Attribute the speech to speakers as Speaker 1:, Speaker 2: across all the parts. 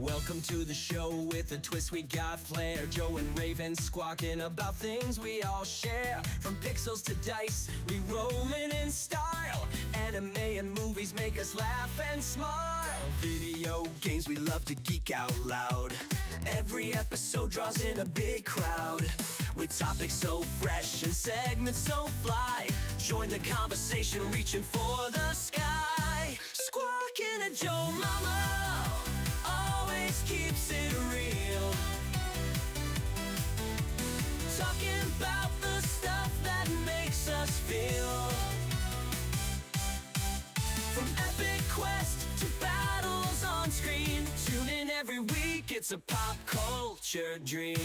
Speaker 1: Welcome to the show with a twist, we got flair. Joe and Raven squawking about things we all share. From pixels to dice, we rollin' in style. Anime and movies make us laugh and smile. Video games, we love to geek out loud. Every episode draws in a big crowd. With topics so fresh and segments so fly. Join the conversation, reaching for the sky. Squaaakin at Joe Mama always keeps it real. Talking about the stuff that makes us feel. From epic quest to battles on screen. Tune in every week, it's a pop culture dream.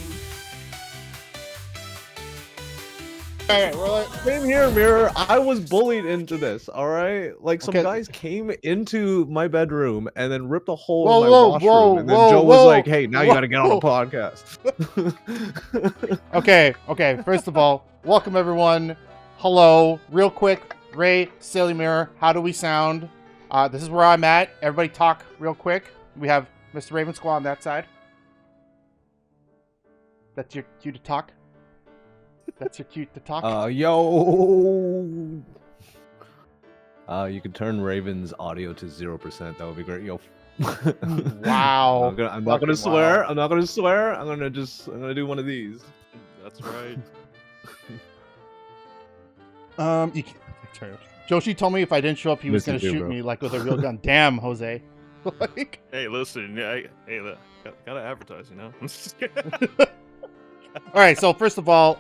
Speaker 2: Alright, we're like, same here, Mirror. I was bullied into this, alright? Like, some guys came into my bedroom and then ripped a hole in my washroom, and then Joe was like, hey, now you gotta get on the podcast.
Speaker 3: Okay, first of all, welcome everyone. Hello. Real quick, Ray, Silly Mirror, how do we sound? This is where I'm at. Everybody talk real quick. We have Mr. Raven Squaw on that side. That's your cue to talk. That's your cue to talk.
Speaker 2: Yo. You can turn Raven's audio to 0%. That would be great. Yo.
Speaker 3: Wow.
Speaker 2: I'm not gonna swear. I'm not gonna swear. I'm gonna do one of these.
Speaker 4: That's right.
Speaker 3: You can turn it. Joshi told me if I didn't show up, he was gonna shoot me like with a real gun. Damn, Jose. Like.
Speaker 4: Hey, listen. Gotta advertise, you know.
Speaker 3: All right, so first of all,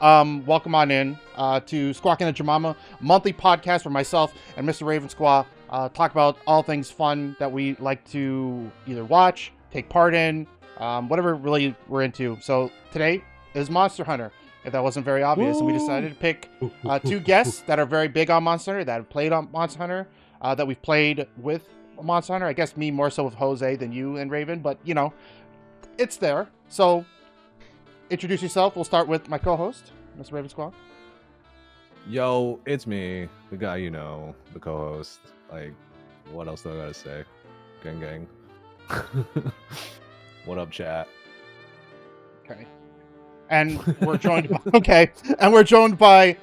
Speaker 3: welcome on in to SquaaakinAtJoeMama, a monthly podcast where myself and Mr. Raven Squaw talk about all things fun that we like to either watch, take part in, whatever really we're into. So today is Monster Hunter, if that wasn't very obvious, and we decided to pick two guests that are very big on Monster Hunter, that have played on Monster Hunter, that we've played with Monster Hunter. I guess me more so with Jose than you and Raven, but you know, it's there. So introduce yourself. We'll start with my co-host, Mr. Raven Squaw.
Speaker 2: Yo, it's me, the guy you know, the co-host. Like, what else do I gotta say? Gang. What up, chat?
Speaker 3: Okay. And we're joined by,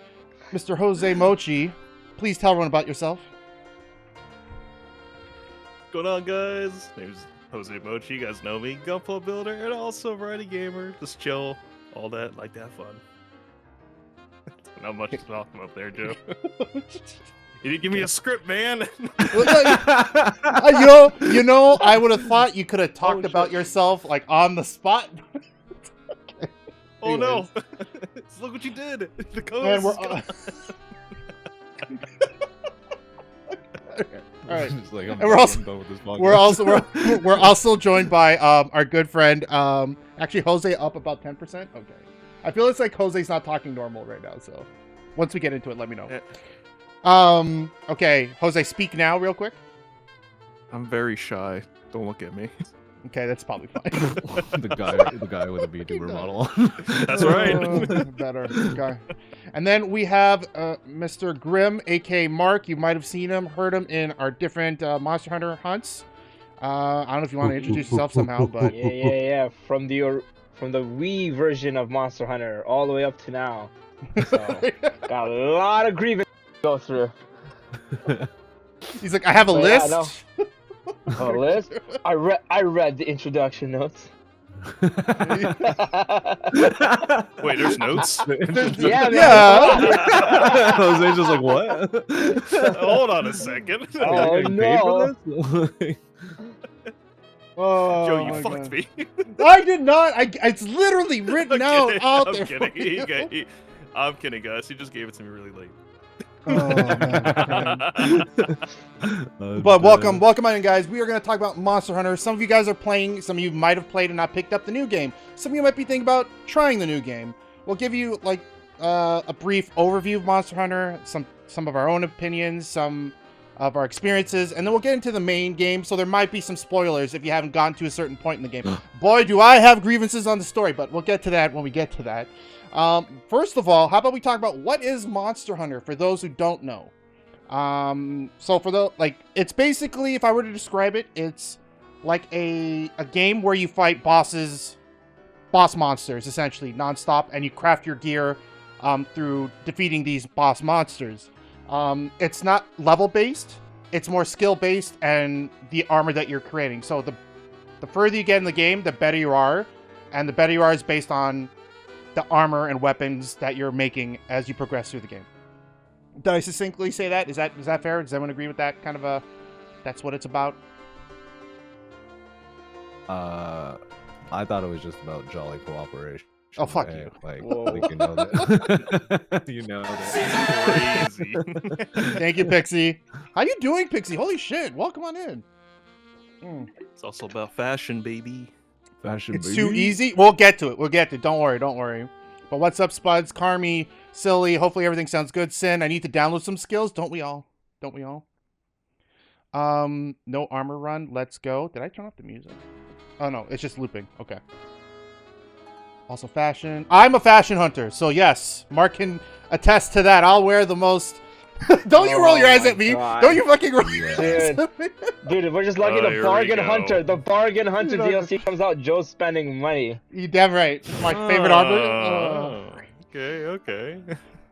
Speaker 3: Mr. Jose Mochi. Please tell everyone about yourself.
Speaker 4: What's going on, guys? Name's Jose Mochi, you guys know me, Gunpla Builder, and also variety gamer. Just chill, all that, like to have fun. Not much to talk about there, Joe. You didn't give me a script, man.
Speaker 3: You know, I would have thought you could have talked about yourself like on the spot. Okay.
Speaker 4: Oh no! Look what you did. The code.
Speaker 3: All right.
Speaker 2: Like,
Speaker 3: and we're also joined by our good friend. Actually, Jose up about 10%. Okay, I feel it's like Jose's not talking normal right now. So once we get into it, let me know. Okay, Jose, speak now, real quick.
Speaker 4: I'm very shy. Don't look at me.
Speaker 3: Okay, that's probably fine.
Speaker 2: the guy with a VTuber model.
Speaker 4: That's right.
Speaker 3: Better. Okay. And then we have Mr. Grimm, aka Mark. You might have seen him, heard him in our different Monster Hunter hunts. I don't know if you want to introduce yourself somehow, but
Speaker 5: yeah. From the Wii version of Monster Hunter all the way up to now. So, got a lot of grievance to go through.
Speaker 3: He's like, I have a list.
Speaker 5: Yeah, a list? I read the introduction notes.
Speaker 4: Wait, there's notes?
Speaker 5: Yeah.
Speaker 2: Jose's just like, what?
Speaker 4: Hold on a second.
Speaker 5: Oh no.
Speaker 3: Oh,
Speaker 4: Joe, you fucked me.
Speaker 3: I did not. It's literally written out there.
Speaker 4: I'm kidding, guys. He just gave it to me really late.
Speaker 3: Oh, man. But welcome on, guys. We are going to talk about Monster Hunter. Some of you guys are playing. Some of you might have played and not picked up the new game. Some of you might be thinking about trying the new game. We'll give you like a brief overview of Monster Hunter, some of our own opinions, some of our experiences, and then we'll get into the main game. So there might be some spoilers if you haven't gotten to a certain point in the game. Boy, do I have grievances on the story, but we'll get to that when we get to that. First of all, how about we talk about what is Monster Hunter for those who don't know? So for the it's basically, if I were to describe it, it's like a game where you fight boss monsters, essentially, nonstop, and you craft your gear through defeating these boss monsters. It's not level-based. It's more skill-based and the armor that you're creating. So the further you get in the game, the better you are. And the better you are is based on the armor and weapons that you're making as you progress through the game. Did I succinctly say that? Is that fair? Does everyone agree with that kind of that's what it's about?
Speaker 2: I thought it was just about jolly cooperation.
Speaker 3: Oh, fuck you.
Speaker 2: Like you know that. You know that.
Speaker 4: Crazy.
Speaker 3: Thank you, Pixie. How you doing, Pixie? Holy shit. Welcome on in.
Speaker 4: It's also about fashion, baby.
Speaker 2: Fashion,
Speaker 3: It's
Speaker 2: baby.
Speaker 3: too easy. We'll get to it. Don't worry. But what's up, Spuds? Carmi, Silly. Hopefully everything sounds good. Sin, I need to download some skills. Don't we all? No armor run. Let's go. Did I turn off the music? Oh, no. It's just looping. Okay. Also fashion. I'm a fashion hunter. So, yes. Mark can attest to that. I'll wear the most... Don't you roll your eyes at me.
Speaker 5: God.
Speaker 3: Don't you fucking roll your eyes
Speaker 5: Dude.
Speaker 3: at me.
Speaker 5: Dude, we're just lucky
Speaker 4: Oh,
Speaker 5: the
Speaker 4: here we
Speaker 5: bargain
Speaker 4: go.
Speaker 5: hunter. The bargain hunter
Speaker 3: You know-
Speaker 5: DLC comes out. Joe's spending money.
Speaker 3: You damn right. My favorite armor.
Speaker 4: Oh, okay.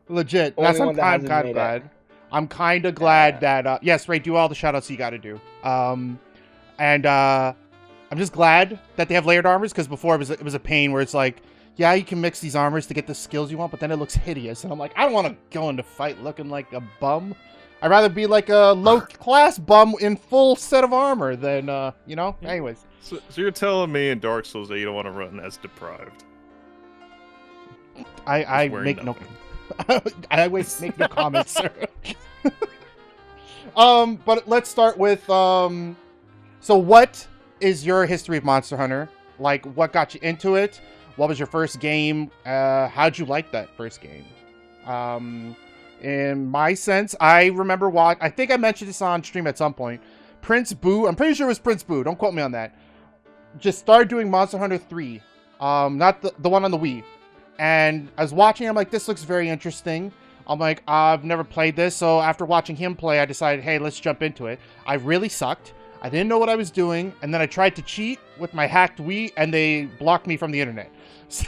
Speaker 3: Legit.
Speaker 5: Only
Speaker 3: That's
Speaker 5: one
Speaker 3: I'm
Speaker 5: that
Speaker 3: kind
Speaker 5: hasn't
Speaker 3: of
Speaker 5: made
Speaker 3: glad. I'm kind of glad that yes, Ray, do all the shoutouts you got to do. And I'm just glad that they have layered armors because before it was a pain where it's like, yeah, you can mix these armors to get the skills you want, but then it looks hideous, and I'm like, I don't want to go into fight looking like a bum. I'd rather be like a low class bum in full set of armor than you know. Anyways,
Speaker 4: So you're telling me in Dark Souls that you don't want to run as deprived?
Speaker 3: I
Speaker 4: wearing
Speaker 3: make
Speaker 4: nothing.
Speaker 3: make no comments, sir. But let's start with so what is your history of Monster Hunter? Like, what got you into it? What was your first game? How'd you like that first game? In my sense, I remember I think I mentioned this on stream at some point. Prince Boo, I'm pretty sure it was Prince Boo, don't quote me on that, just started doing Monster Hunter 3. Not the one on the Wii. And I was watching, I'm like, this looks very interesting. I'm like, I've never played this, so after watching him play, I decided, hey, let's jump into it. I really sucked. I didn't know what I was doing, and then I tried to cheat with my hacked Wii, and they blocked me from the internet. So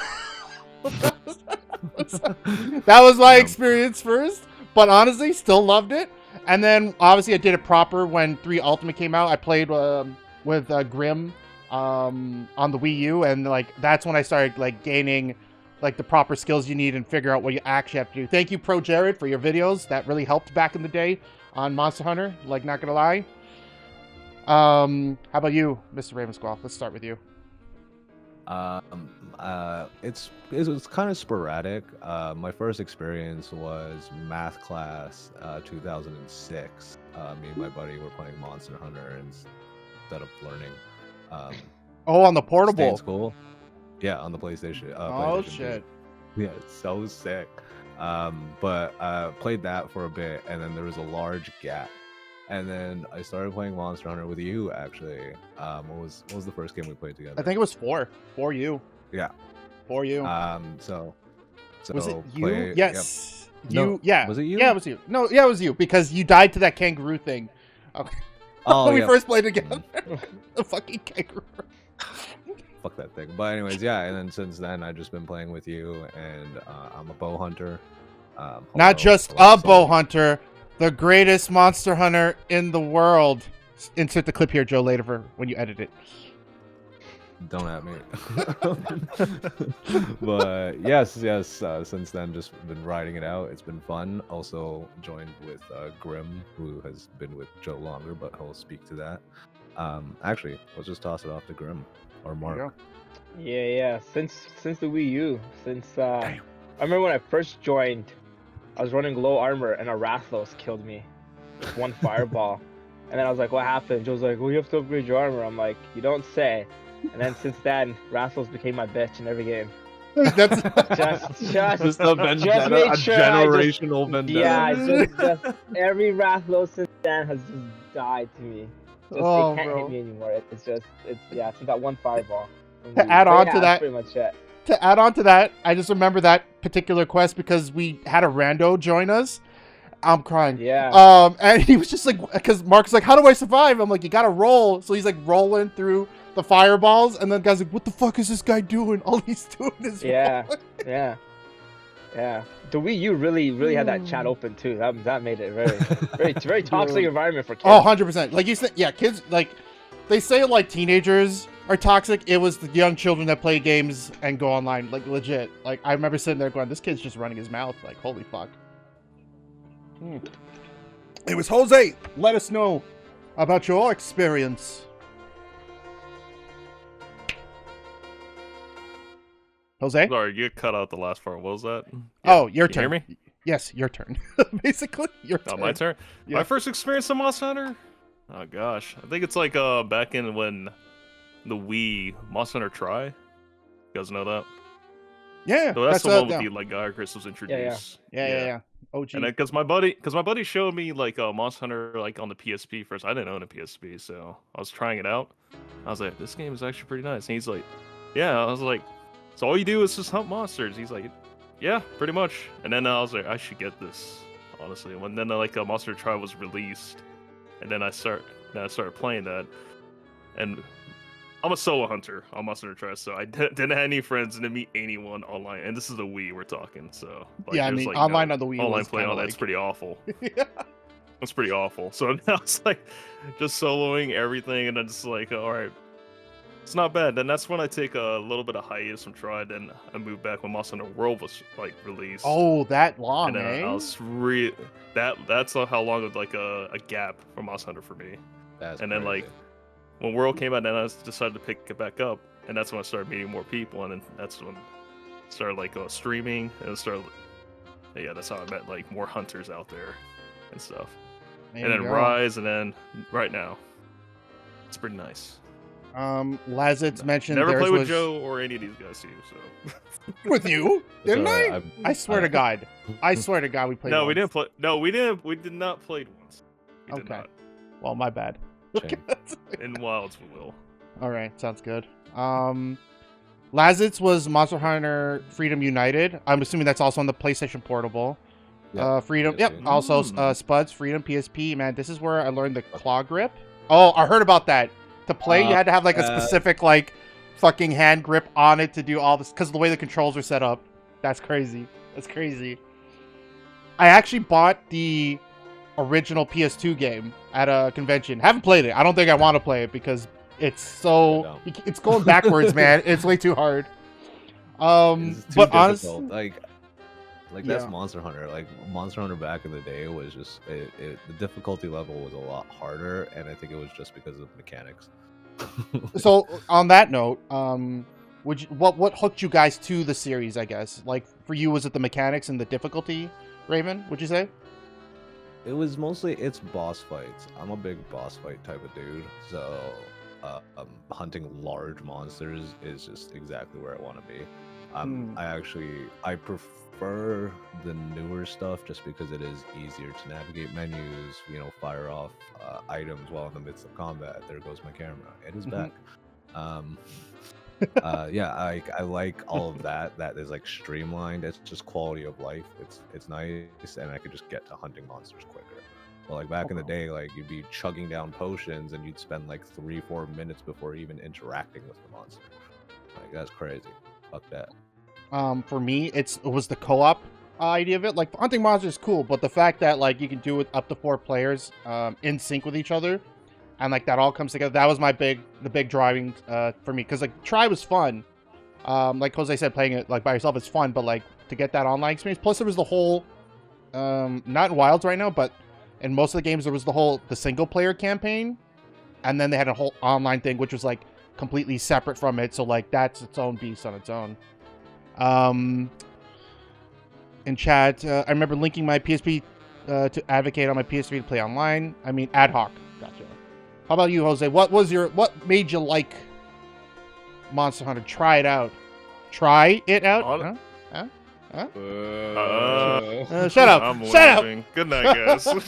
Speaker 3: that was my experience first, but honestly, still loved it. And then, obviously, I did it proper when 3 Ultimate came out. I played with Grim on the Wii U, and like that's when I started like gaining like the proper skills you need and figure out what you actually have to do. Thank you, Pro Jared, for your videos. That really helped back in the day on Monster Hunter. Like, not gonna lie. How about you, Mr. Ravensquaw? Let's start with you.
Speaker 2: It's kind of sporadic. My first experience was math class, 2006. Me and my buddy were playing Monster Hunter instead of learning.
Speaker 3: Oh, on the
Speaker 2: Stay
Speaker 3: portable.
Speaker 2: in school. Yeah, on the PlayStation.
Speaker 3: Oh,
Speaker 2: PlayStation
Speaker 3: shit.
Speaker 2: 2. Yeah, it's so sick. But played that for a bit, and then there was a large gap. And then I started playing Monster Hunter with you, actually. What was the first game we played together?
Speaker 3: I think it was 4. 4 you.
Speaker 2: Yeah.
Speaker 3: 4 you.
Speaker 2: So
Speaker 3: Was it you?
Speaker 2: play-
Speaker 3: Yes.
Speaker 2: yep.
Speaker 3: You.
Speaker 2: No,
Speaker 3: Yeah.
Speaker 2: was it you?
Speaker 3: Yeah, it was you. No, yeah, it was you because you died to that kangaroo thing. Okay.
Speaker 2: Oh,
Speaker 3: when we
Speaker 2: yeah.
Speaker 3: first played together. The fucking kangaroo.
Speaker 2: Fuck that thing. But anyways, yeah. And then since then, I've just been playing with you, and I'm a bow hunter.
Speaker 3: Not
Speaker 2: although
Speaker 3: just
Speaker 2: I
Speaker 3: a
Speaker 2: like
Speaker 3: bow
Speaker 2: sword.
Speaker 3: hunter, the greatest monster hunter in the world. Insert the clip here, Joe, later for when you edit it.
Speaker 2: Don't at me. But yes. Since then, just been riding it out. It's been fun. Also joined with Grim, who has been with Joe longer, but he'll speak to that. Actually, let's just toss it off to Grim or
Speaker 3: There you
Speaker 2: Mark.
Speaker 3: go.
Speaker 5: Yeah. Since the Wii U, I remember when I first joined, I was running low armor and a Rathlos killed me with one fireball. And then I was like, what happened? Joe's like, well, you have to upgrade your armor. I'm like, you don't say. And then since then, Rathlos became my bitch in every game.
Speaker 3: That's
Speaker 2: Just a
Speaker 5: make sure
Speaker 2: generational vendetta.
Speaker 5: Yeah, just every Rathlos since then has just died to me. Just,
Speaker 3: Oh,
Speaker 5: it can't
Speaker 3: bro.
Speaker 5: hit me anymore. It's since that one fireball.
Speaker 3: To add on to that-
Speaker 5: that's pretty much it.
Speaker 3: to add on to that, I just remember that particular quest because we had a rando join us. I'm crying.
Speaker 5: Yeah.
Speaker 3: And he was just like, because Mark's like, how do I survive? I'm like, you gotta roll. So he's like rolling through the fireballs, and then the guy's like, what the fuck is this guy doing? All he's doing is
Speaker 5: Yeah.
Speaker 3: rolling.
Speaker 5: Yeah. Yeah. The Wii U really had that chat open too. That made it very toxic environment for kids.
Speaker 3: Oh, 100%. Like you said, yeah, kids, like, they say like teenagers are toxic. It was the young children that play games and go online, like legit. Like I remember sitting there going, this kid's just running his mouth. Like, holy fuck. It was Jose. Let us know about your experience. Jose?
Speaker 4: Sorry, you cut out the last part. What was that?
Speaker 3: Oh, your
Speaker 4: You
Speaker 3: turn.
Speaker 4: hear me?
Speaker 3: Yes, your turn. Basically, your turn.
Speaker 4: Oh, my turn?
Speaker 3: Yeah.
Speaker 4: My first experience in Monster Hunter? Oh gosh. I think it's like back in when the Wii Monster Hunter Tri. You guys know that?
Speaker 3: Yeah.
Speaker 4: So that's the one with
Speaker 3: yeah.
Speaker 4: the like Gyarados was introduced.
Speaker 3: Yeah. OG.
Speaker 4: And because my buddy showed me like Monster Hunter like on the PSP first. I didn't own a PSP, so I was trying it out. I was like, this game is actually pretty nice. And he's like, yeah. I was like, so all you do is just hunt monsters. He's like, yeah, pretty much. And then I was like, I should get this, honestly. When then like Monster Hunter Tri was released, and then I started playing that, and I'm a solo hunter on Monster Hunter Tri, so I didn't have any friends, didn't meet anyone online. And this is the Wii we're talking, so like,
Speaker 3: yeah, I mean, online on the Wii
Speaker 4: online
Speaker 3: was
Speaker 4: playing all
Speaker 3: like...
Speaker 4: that's pretty awful.
Speaker 3: Yeah.
Speaker 4: It's pretty awful. So now it's like just soloing everything, and then just like, all right, it's not bad. Then that's when I take a little bit of hiatus from Tri. Then I moved back when Monster Hunter World was like released.
Speaker 3: Oh, that long,
Speaker 4: and then I was that's how long of like a gap from Monster Hunter for me.
Speaker 2: That's
Speaker 4: and then
Speaker 2: crazy.
Speaker 4: like when World came out, then I decided to pick it back up, and that's when I started meeting more people, and then that's when I started like streaming, and that's how I met like more hunters out there and stuff.
Speaker 3: There
Speaker 4: And
Speaker 3: you
Speaker 4: then
Speaker 3: go.
Speaker 4: Rise, and then right now, it's pretty nice.
Speaker 3: Lazitz mentioned
Speaker 4: Never
Speaker 3: theirs
Speaker 4: played with
Speaker 3: was...
Speaker 4: Joe or any of these guys too, so.
Speaker 3: With you? Didn't
Speaker 2: So,
Speaker 3: I? I swear to God. I swear to God we played
Speaker 4: No,
Speaker 3: once.
Speaker 4: we didn't play. No, we didn't. We did not play it once. We did
Speaker 3: Okay.
Speaker 4: not.
Speaker 3: Well, my bad.
Speaker 2: Shame.
Speaker 4: In Wilds, we will.
Speaker 3: All right, sounds good. Lazitz was Monster Hunter Freedom United. I'm assuming that's also on the PlayStation Portable.
Speaker 2: Yeah,
Speaker 3: Freedom.
Speaker 2: PSP.
Speaker 3: Yep. Also, Spuds Freedom PSP. Man, this is where I learned the claw grip. Oh, I heard about that. To play, you had to have like a specific like fucking hand grip on it to do all this because of the way the controls are set up. That's crazy. That's crazy. I actually bought the original PS2 game at a convention. Haven't played it. I don't think I want to play it because it's so it's going backwards, man. It's way too hard.
Speaker 2: It's too
Speaker 3: But honestly,
Speaker 2: difficult. Like that's Monster Hunter. Like Monster Hunter back in the day was just the difficulty level was a lot harder, and I think it was just because of mechanics.
Speaker 3: so on that note, what hooked you guys to the series? I guess like for you, was it the mechanics and the difficulty? Raven, would you say?
Speaker 2: It was mostly boss fights. I'm a big boss fight type of dude, so hunting large monsters is just exactly where I want to be. I prefer the newer stuff just because it is easier to navigate menus, fire off items while in the midst of combat. There goes my camera. It is back. Yeah, I like all of that. That is like streamlined. It's just quality of life. It's nice, and I could just get to hunting monsters quicker. But like back in the day, like you'd be chugging down potions, and you'd spend like 3-4 minutes before even interacting with the monster. Like that's crazy. Fuck that.
Speaker 3: For me, it was the co-op idea of it. Like hunting monsters is cool, but the fact that like you can do it up to 4 players in sync with each other, and like that all comes together. That was the big driving for me, because like Tri was fun. Like Jose said, playing it like by yourself is fun, but like to get that online experience. Plus, there was the whole not in Wilds right now, but in most of the games there was the single player campaign, and then they had a whole online thing which was like completely separate from it. So like that's its own beast on its own. In chat, I remember linking my PSP to advocate on my PSP to play online. I mean, ad hoc. Gotcha. How about you, Jose? What made you like Monster Hunter? Try it out. Try it out? Huh? Shut up.
Speaker 4: I'm
Speaker 3: Shut
Speaker 4: leaving. Good night, guys. I'm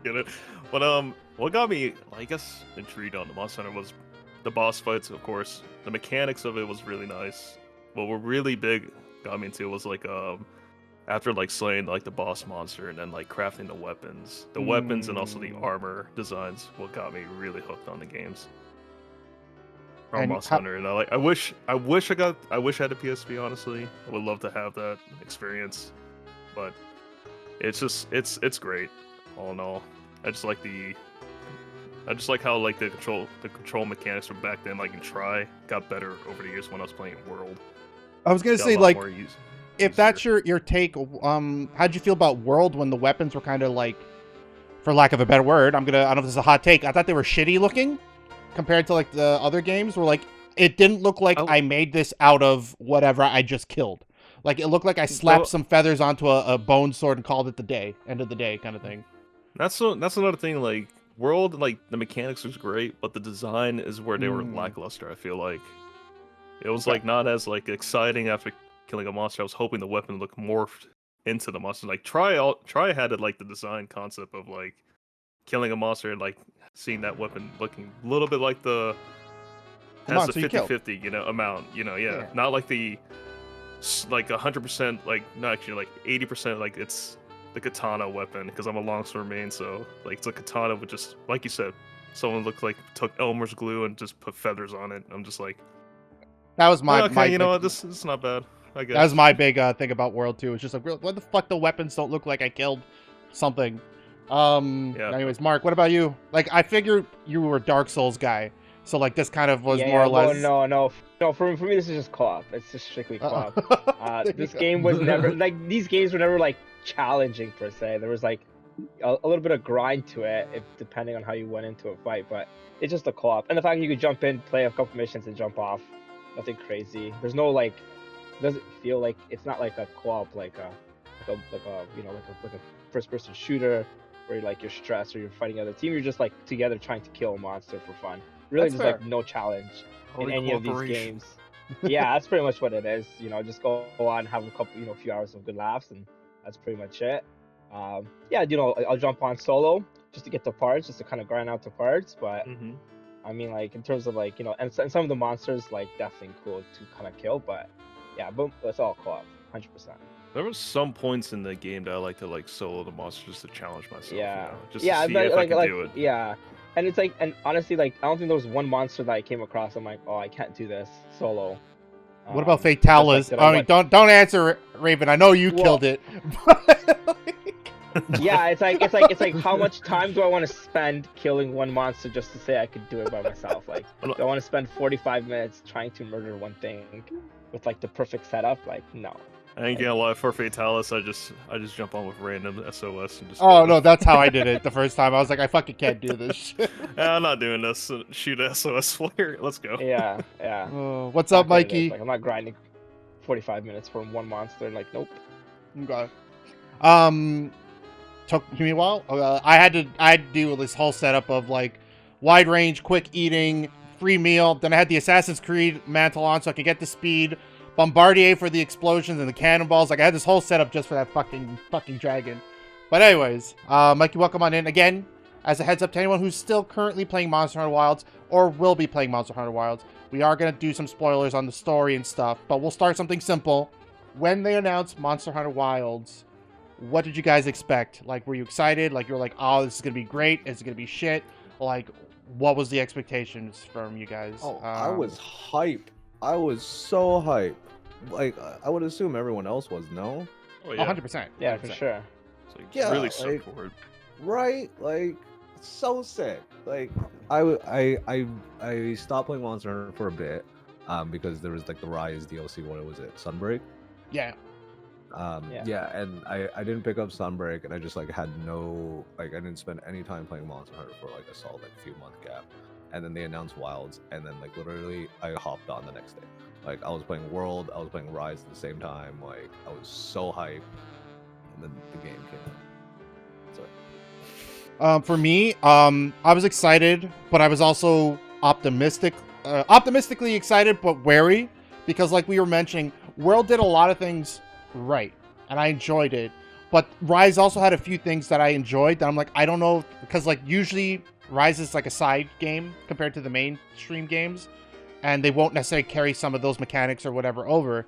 Speaker 4: kidding. But what got me, I guess, intrigued on the Monster Hunter was the boss fights, of course. The mechanics of it was really nice. What were really big got me into was like after like slaying like the boss monster and then like crafting the weapons, and also the armor designs, what got me really hooked on the games. From Monster Hunter, and I wish I had a PSP. Honestly, I would love to have that experience, but it's great. All in all, I just like how like the control mechanics from back then, like in Tri, got better over the years when I was playing World.
Speaker 3: I was gonna say, like, if that's your take, how'd you feel about World when the weapons were kind of like, for lack of a better word, I don't know if this is a hot take, I thought they were shitty looking compared to like the other games, where like it didn't look like I made this out of whatever I just killed. Like it looked like I slapped some feathers onto a bone sword and called it end of the day kind of thing.
Speaker 4: That's another thing. Like World, like the mechanics was great, but the design is where they were lackluster. I feel like it was like not as like exciting after killing a monster. I was hoping the weapon looked morphed into the monster. Like Try had it like the design concept of like killing a monster and like seeing that weapon looking a little bit like the 50-50, amount, yeah. Not like the like 100%, like not actually like 80%, like it's the katana weapon, because I'm a longsword main, so like it's a katana with just, like you said, someone looked like took Elmer's glue and just put feathers on it. I'm just like,
Speaker 3: that was my
Speaker 4: you know what, this is not bad, I guess.
Speaker 3: That was my big thing about World 2. It's just like, what the fuck, the weapons don't look like I killed something. Anyways, Mark, what about you? Like, I figured you were a Dark Souls guy, so like this kind of was more or less.
Speaker 5: No. For me, this is just co-op. It's just strictly co-op. This game was never like, these games were never like challenging per se. There was like a little bit of grind to it, depending on how you went into a fight. But it's just a co-op, and the fact that you could jump in, play a couple missions, and jump off. Nothing crazy. There's no like. Doesn't feel like it's not like a co-op like a first-person shooter where you're stressed or you're fighting other team. You're just like together trying to kill a monster for fun. Really, that's just fair. Like no challenge in any of these games. Yeah, that's pretty much what it is. Just go on and have a couple, few hours of good laughs, and that's pretty much it. I'll jump on solo just to get the parts, just to kind of grind out the parts. But I mean, like in terms of like and some of the monsters, like definitely cool to kind of kill. But yeah, but it's all co-op, 100%.
Speaker 4: There was some points in the game that I like to like solo the monsters just to challenge myself.
Speaker 5: Yeah,
Speaker 4: just to see if I can do it.
Speaker 5: Yeah, and it's like, and honestly, like I don't think there was one monster that I came across. I'm like, oh, I can't do this solo.
Speaker 3: What about Fatalis? Like, don't answer, Raven. I know you killed it.
Speaker 5: Yeah, it's like how much time do I want to spend killing one monster just to say I could do it by myself? Like, do I want to spend 45 minutes trying to murder one thing with like the perfect setup? Like, no.
Speaker 4: I ain't gonna lie, for Fatalis, I just jump on with random SOS and just.
Speaker 3: Oh no, that's how I did it the first time. I was like, I fucking can't do this.
Speaker 4: I'm not doing this. Shoot SOS flare. Let's go.
Speaker 5: Yeah.
Speaker 3: What's up, Mikey?
Speaker 5: Like, I'm not grinding 45 minutes for one monster. Like, nope.
Speaker 3: Okay. Took me a while. I had to do this whole setup of like wide range, quick eating, free meal. Then I had the Assassin's Creed mantle on so I could get the speed. Bombardier for the explosions and the cannonballs. Like I had this whole setup just for that fucking dragon. But anyways, Mikey, welcome on in again. As a heads up to anyone who's still currently playing Monster Hunter Wilds or will be playing Monster Hunter Wilds, we are gonna do some spoilers on the story and stuff. But we'll start something simple. When they announced Monster Hunter Wilds, what did you guys expect? Like, were you excited? Like, you were like, oh, this is gonna be great. Is it gonna be shit? Like, what was the expectations from you guys?
Speaker 2: Oh, I was hype. I was so hype. Like, I would assume everyone else was, no?
Speaker 4: Oh, yeah.
Speaker 3: 100%.
Speaker 5: Yeah, for sure.
Speaker 4: It's like, yeah, really stoked for it.
Speaker 2: Right? Like, so sick. Like, I stopped playing Monster Hunter for a bit, because there was like the Rise DLC. What was it? Sunbreak?
Speaker 3: Yeah.
Speaker 2: Yeah, and I didn't pick up Sunbreak, and I just like had no, like, I didn't spend any time playing Monster Hunter for like a solid like few month gap. And then they announced Wilds, and then like literally I hopped on the next day. Like I was playing World, I was playing Rise at the same time. Like I was so hyped, and then the game came out.
Speaker 3: For me, I was excited, but I was also optimistically excited, but wary, because like we were mentioning, World did a lot of things right, and I enjoyed it. But Rise also had a few things that I enjoyed that I'm like, I don't know, because like usually Rise is like a side game compared to the mainstream games, and they won't necessarily carry some of those mechanics or whatever over.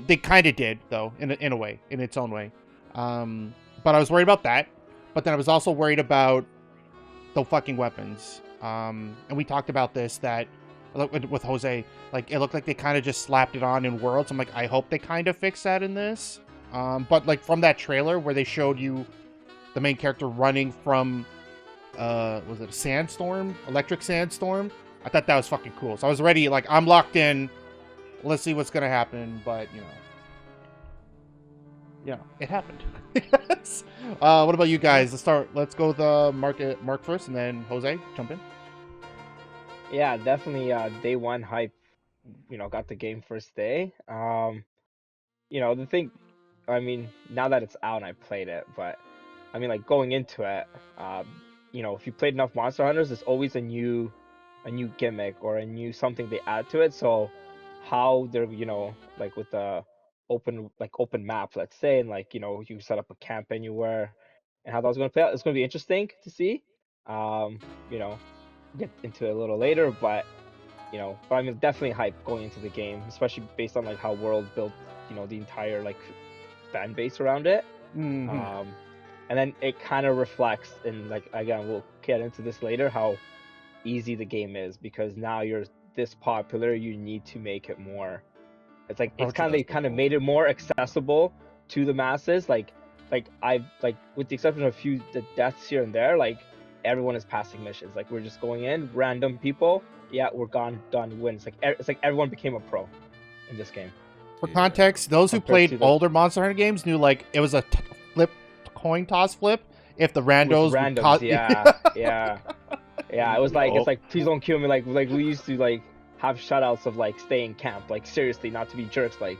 Speaker 3: They kind of did, though, in a way, in its own way. But I was worried about that. But then I was also worried about the fucking weapons. And we talked about this, that with Jose, like, it looked like they kind of just slapped it on in Worlds. I'm like, I hope they kind of fix that in this. But like from that trailer where they showed you the main character running from, was it a sandstorm? Electric sandstorm? I thought that was fucking cool. So I was ready, like, I'm locked in. Let's see what's gonna happen, but it happened. Yes. What about you guys? Let's go with Mark first, and then Jose, jump in.
Speaker 5: Yeah, definitely. Day one hype. Got the game first day. The thing. I mean, now that it's out, and I played it, but I mean, like going into it, if you played enough Monster Hunters, there's always a new gimmick or a new something they add to it. So how they're like with the open map, let's say, and like you set up a camp anywhere, and how that was going to play out, it's going to be interesting to see. Get into it a little later, but I mean, definitely hype going into the game, especially based on like how World built the entire like fan base around it.
Speaker 3: Mm-hmm.
Speaker 5: And then it kind of reflects, and like again, we'll get into this later, how easy the game is, because now you're this popular, you need to make it more. It's like they kind of made it more accessible to the masses. Like I've like, with the exception of a few deaths here and there, like everyone is passing missions. Like we're just going in, random people. Yeah, we're gone, done, win. It's like everyone became a pro in this game.
Speaker 3: For context, those who played older Monster Hunter games knew like it was a coin toss flip. If the randos,
Speaker 5: yeah. It was like, it's like, please don't kill me. Like we used to like have shutouts of like stay in camp. Like seriously, not to be jerks. Like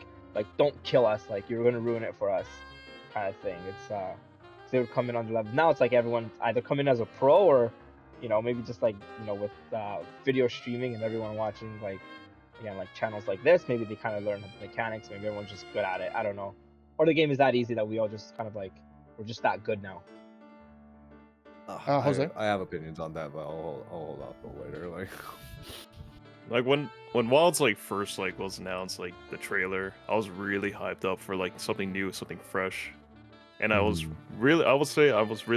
Speaker 5: don't kill us. Like you're gonna ruin it for us, kind of thing. It's they would come in on the level. Now it's like everyone either come in as a pro or maybe just like with video streaming and everyone watching like channels like this, maybe they kind of learn the mechanics. Maybe everyone's just good at it. I don't know. Or the game is that easy that we all just kind of like, we're just that good now.
Speaker 3: Jose?
Speaker 2: I have opinions on that, but I'll hold off for later.
Speaker 4: Like when Wilds like first like was announced, like the trailer, I was really hyped up for like something new, something fresh, and I was really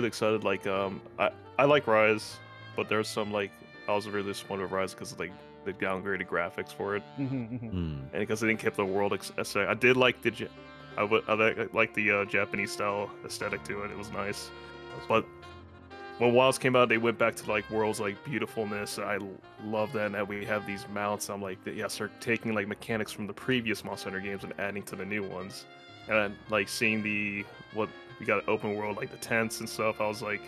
Speaker 4: excited. Like I like Rise, but there's some like I was really disappointed with Rise because like the downgraded graphics for it, and because they didn't keep the world aesthetic. I did like I like the Japanese style aesthetic to it. It was nice, but when Wilds came out, they went back to like World's like beautifulness. I love that, and that we have these mounts. I'm like, yes, they're taking like mechanics from the previous Monster Hunter games and adding to the new ones. And then, like seeing what we got open world, like the tents and stuff. I was like,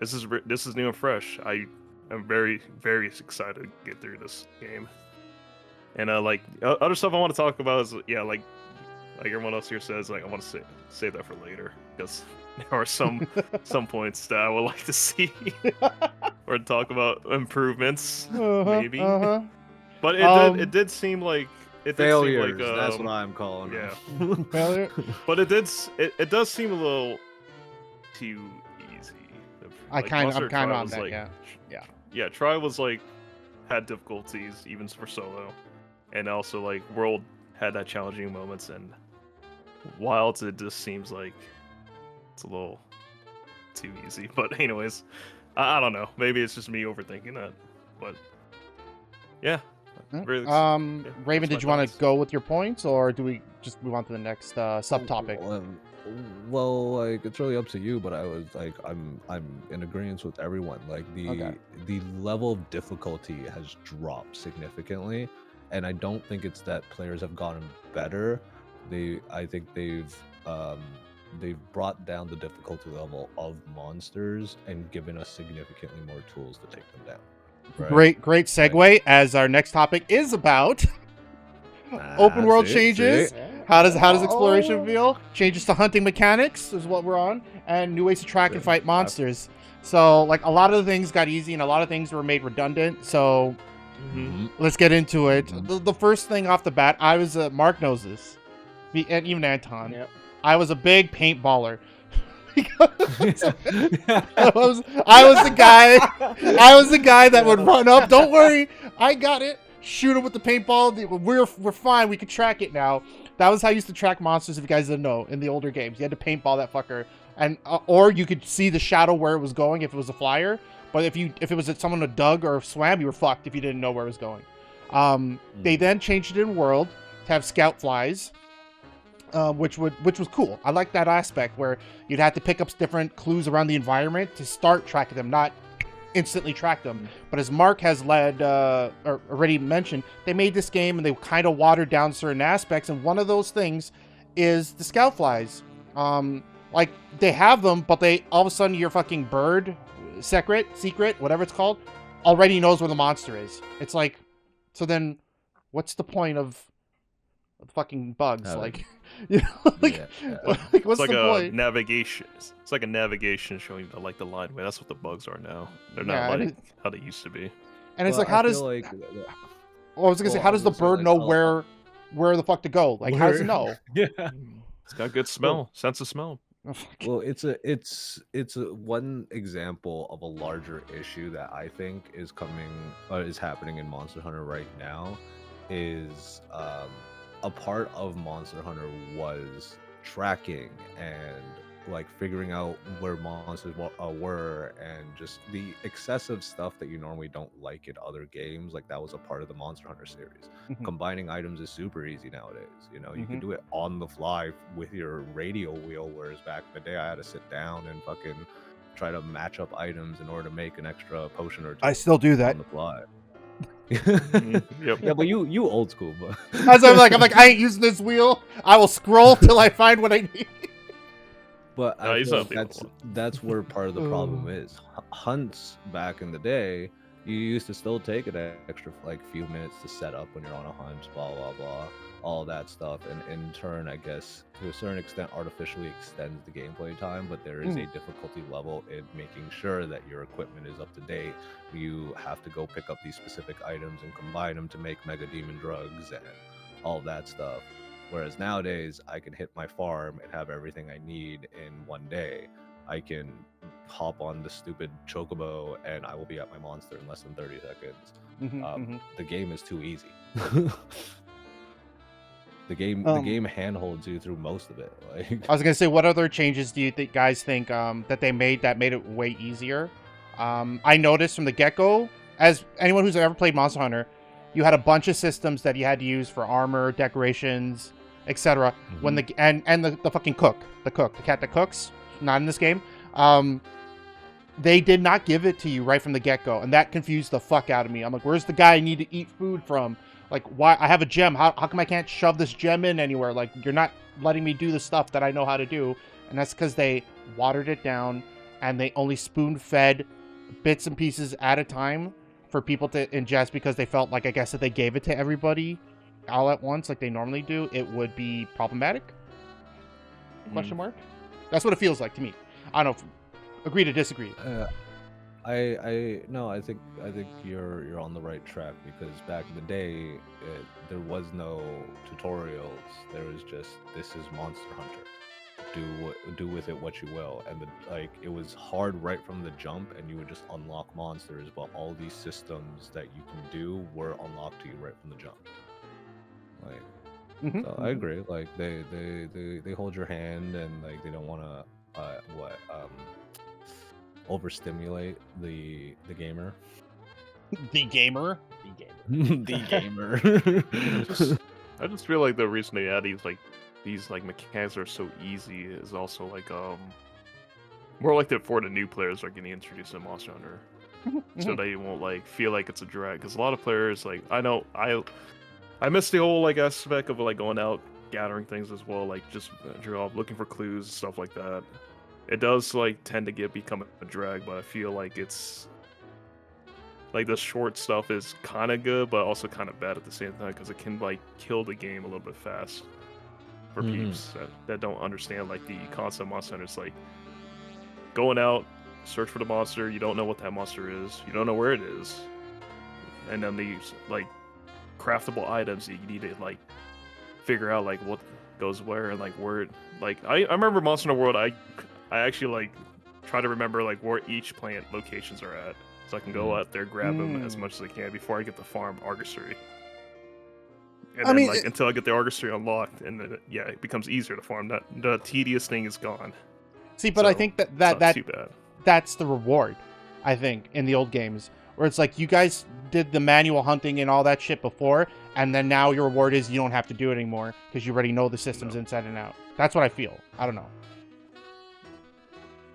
Speaker 4: this is new and fresh. I'm very, very excited to get through this game. And like other stuff I want to talk about is like everyone else here says, like I want to save that for later, because there are some points that I would like to see or talk about improvements, maybe. But it did seem like
Speaker 2: failures. That's what I'm calling.
Speaker 3: Yeah, failure.
Speaker 4: But it does seem a little too easy.
Speaker 3: I'm kind of on that.
Speaker 4: Like,
Speaker 3: yeah.
Speaker 4: Try was like had difficulties even for solo, and also like World had that challenging moments, and Wilds it just seems like it's a little too easy. But anyways, I don't know. Maybe it's just me overthinking that. But yeah. Really,
Speaker 3: Raven, did you want to go with your points, or do we just move on to the next subtopic?
Speaker 2: Well, like it's really up to you, but I was like, I'm in agreement with everyone. Like the level of difficulty has dropped significantly, and I don't think it's that players have gotten better. I think they've brought down the difficulty level of monsters and given us significantly more tools to take them down. Right?
Speaker 3: Great segue, as our next topic is about open world changes. How does exploration feel? Changes to hunting mechanics is what we're on, and new ways to track and fight monsters. So like a lot of the things got easy, and a lot of things were made redundant. So let's get into it. The first thing off the bat, I was Mark knows this, and even Anton. Yep. I was a big paintballer. I was the guy that would run up. Don't worry, I got it. Shoot him with the paintball. We're fine. We can track it now. That was how I used to track monsters. If you guys didn't know, in the older games, you had to paintball that fucker, and or you could see the shadow where it was going if it was a flyer. But if it was someone who dug or swam, you were fucked if you didn't know where it was going. They then changed it in World to have scout flies, which was cool. I like that aspect where you'd have to pick up different clues around the environment to start tracking them, not instantly track them. But as Mark has or already mentioned, they made this game and they kind of watered down certain aspects, and one of those things is the scout flies. Like they have them, but they all of a sudden your fucking bird, secret, whatever it's called, already knows where the monster is. It's like, so then what's the point of fucking bugs? Like, you know, like, like what's
Speaker 4: it's like
Speaker 3: the point?
Speaker 4: Navigation. It's like a navigation showing you like the line way. That's what the bugs are now. They're not like how they used to be.
Speaker 3: And it's like, how does? Well, I was gonna say, how does the bird know where the fuck to go? Like, how does it know?
Speaker 2: Yeah,
Speaker 4: it's got good smell, sense of smell.
Speaker 2: Well, it's a one example of a larger issue that I think is happening in Monster Hunter right now. Is a part of Monster Hunter was tracking and like figuring out where monsters were, and just the excessive stuff that you normally don't like in other games. Like that was a part of the Monster Hunter series. Combining items is super easy nowadays. You know, you can do it on the fly with your radio wheel, whereas back in the day I had to sit down and fucking try to match up items in order to make an extra potion or two.
Speaker 3: I still do that
Speaker 2: on the fly.
Speaker 4: Yep.
Speaker 2: Yeah, but you old school, but
Speaker 3: as I'm like I ain't using this wheel. I will scroll till I find what I need.
Speaker 2: But
Speaker 4: No,
Speaker 2: I feel like that's where part of the problem is. Hunts back in the day, you used to still take an extra like few minutes to set up when you're on a hunt, blah blah blah, all that stuff, and in turn, I guess to a certain extent, artificially extends the gameplay time. But there is a difficulty level in making sure that your equipment is up to date. You have to go pick up these specific items and combine them to make Mega Demon drugs and all that stuff. Whereas nowadays, I can hit my farm and have everything I need in one day. I can hop on the stupid chocobo and I will be at my monster in less than 30 seconds. The game is too easy. The game handholds you through most of it. Like,
Speaker 3: I was gonna say, what other changes do you guys think that they made that made it way easier? I noticed from the get-go, as anyone who's ever played Monster Hunter, you had a bunch of systems that you had to use for armor, decorations, etc. When the fucking the cat that cooks, not in this game. They did not give it to you right from the get-go, and that confused the fuck out of me. I'm like, where's the guy I need to eat food from? Like, why? I have a gem. How come I can't shove this gem in anywhere? Like, you're not letting me do the stuff that I know how to do. And that's because they watered it down, and they only spoon-fed bits and pieces at a time for people to ingest, because they felt like, I guess, if they gave it to everybody all at once like they normally do, it would be problematic? Question mark? That's what it feels like to me. I don't know. Agree to disagree.
Speaker 2: I think you're on the right track, because back in the day, there was no tutorials. There was just, this is Monster Hunter. Do with it what you will, and it was hard right from the jump, and you would just unlock monsters. But all these systems that you can do were unlocked to you right from the jump. Like, so I agree. Like they hold your hand, and like they don't want to overstimulate the gamer.
Speaker 3: The gamer.
Speaker 2: The gamer.
Speaker 4: I just feel like the reason they add these mechanics are so easy is also more like that for the new players are getting introduced to Monster Hunter, so they won't feel like it's a drag. Because a lot of players, I miss the whole aspect of going out gathering things as well, just looking for clues and stuff like that. It does tend to become a drag, but I feel like it's the short stuff is kind of good, but also kind of bad at the same time, because it can kill the game a little bit fast for peeps that don't understand the concept of Monster Hunter. It's going out, search for the monster. You don't know what that monster is. You don't know where it is, and then these craftable items that you need to figure out what goes where and where it, I remember Monster Hunter World. I actually try to remember where each plant locations are at, so I can go out there, grab them as much as I can before I get the farm Argosy. And
Speaker 3: I
Speaker 4: then,
Speaker 3: mean,
Speaker 4: like, until I get the artistry unlocked, and then it becomes easier to farm. That the tedious thing is gone.
Speaker 3: see, but I
Speaker 4: So,
Speaker 3: think
Speaker 4: it's not too bad.
Speaker 3: that's the reward. I think in the old games where it's like you guys did the manual hunting and all that shit before, and then now your reward is you don't have to do it anymore because you already know the systems inside and out. That's what I feel. I don't know.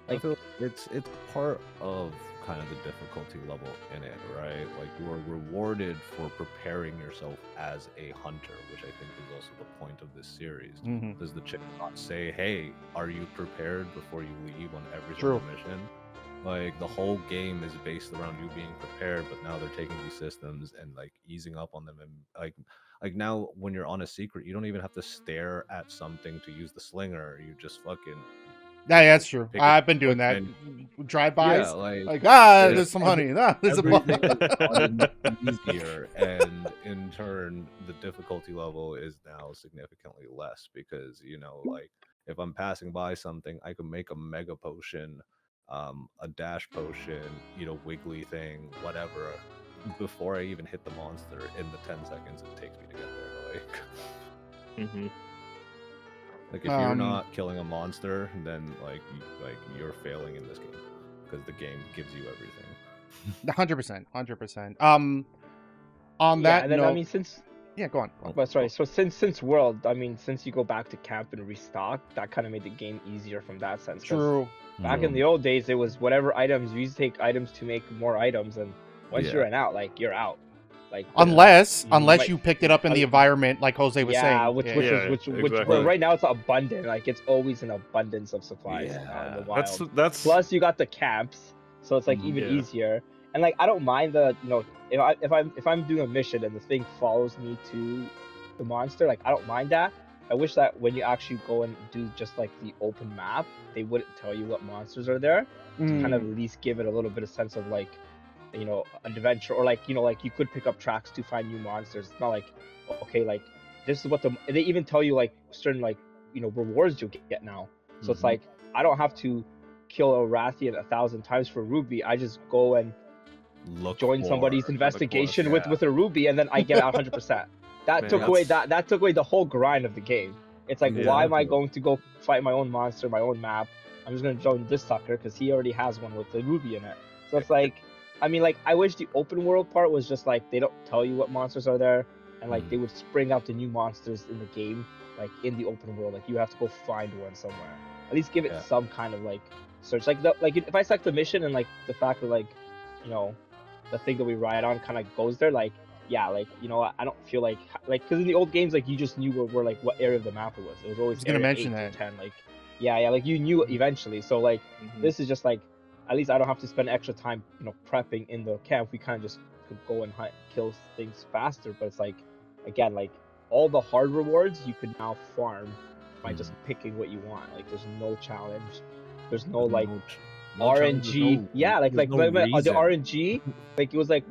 Speaker 2: I feel it's part of kind of the difficulty level in it, right? Like you're rewarded for preparing yourself as a hunter, which I think is also the point of this series.
Speaker 3: Mhm.
Speaker 2: Does the chick not say, "Hey, are you prepared before you leave on every
Speaker 3: True.
Speaker 2: single mission?" Like the whole game is based around you being prepared, but now they're taking these systems and like easing up on them, and like now when you're on a secret, you don't even have to stare at something to use the slinger. You just fucking
Speaker 3: Yeah, that's true.
Speaker 2: pick it
Speaker 3: I've been doing
Speaker 2: quick
Speaker 3: that.
Speaker 2: and
Speaker 3: Drive-bys.
Speaker 2: yeah, like
Speaker 3: There's some honey. There's a
Speaker 2: everything is gotten easier, and in turn, the difficulty level is now significantly less because like if I'm passing by something, I can make a mega potion, a dash potion, eat a wiggly thing, whatever, before I even hit the monster in the 10 seconds it takes me to get there.
Speaker 4: Mm-hmm.
Speaker 2: Like if you're not killing a monster, then you're failing in this game because the game gives you everything.
Speaker 3: 100%. On that
Speaker 5: and then
Speaker 3: note,
Speaker 5: I mean, since
Speaker 3: go on.
Speaker 5: but sorry, so since World, I mean, since you go back to camp and restock, that kind of made the game easier from that sense. 'cause
Speaker 3: True.
Speaker 5: Back in the old days, it was whatever items you used to take items to make more items, and once you ran out, like you're out. Like
Speaker 3: Unless
Speaker 5: might-
Speaker 3: you picked it up in the environment, like Jose was saying.
Speaker 5: yeah, which
Speaker 4: exactly.
Speaker 5: but right now it's abundant. Like it's always an abundance of supplies out in the wild.
Speaker 4: That's
Speaker 5: Plus you got the camps, so it's like even easier. And like I don't mind the if I'm doing a mission and the thing follows me to the monster, like I don't mind that. I wish that when you actually go and do just like the open map, they wouldn't tell you what monsters are there to kind of at least give it a little bit of sense of like adventure, or like like you could pick up tracks to find new monsters. It's not like okay, like this is what they even tell you like certain like rewards you'll get now. So it's like I don't have to kill a Rathian 1,000 times for ruby. I just go and join somebody's investigation with a ruby, and then I get 100%. That took away that took away the whole grind of the game. It's like why am I going to go fight my own monster, my own map? I'm just gonna join this sucker because he already has one with the ruby in it. So it's like, I mean, like I wish the open world part was just like they don't tell you what monsters are there, and like they would spring out the new monsters in the game, like in the open world. Like you have to go find one somewhere. At least give it some kind of like search. Like if I select the mission and like the fact that like the thing that we ride on kind of goes there, like like I don't feel like because in the old games like you just knew where like what area of the map it was. It was always
Speaker 3: gonna mention that
Speaker 5: 10, like like you knew eventually. So like this is just like at least I don't have to spend extra time prepping in the camp. We kind of just could go and hunt, kill things faster. But it's like again, like all the hard rewards you could now farm by just picking what you want. Like there's no challenge, there's no like
Speaker 2: no
Speaker 5: RNG. The RNG, like it was like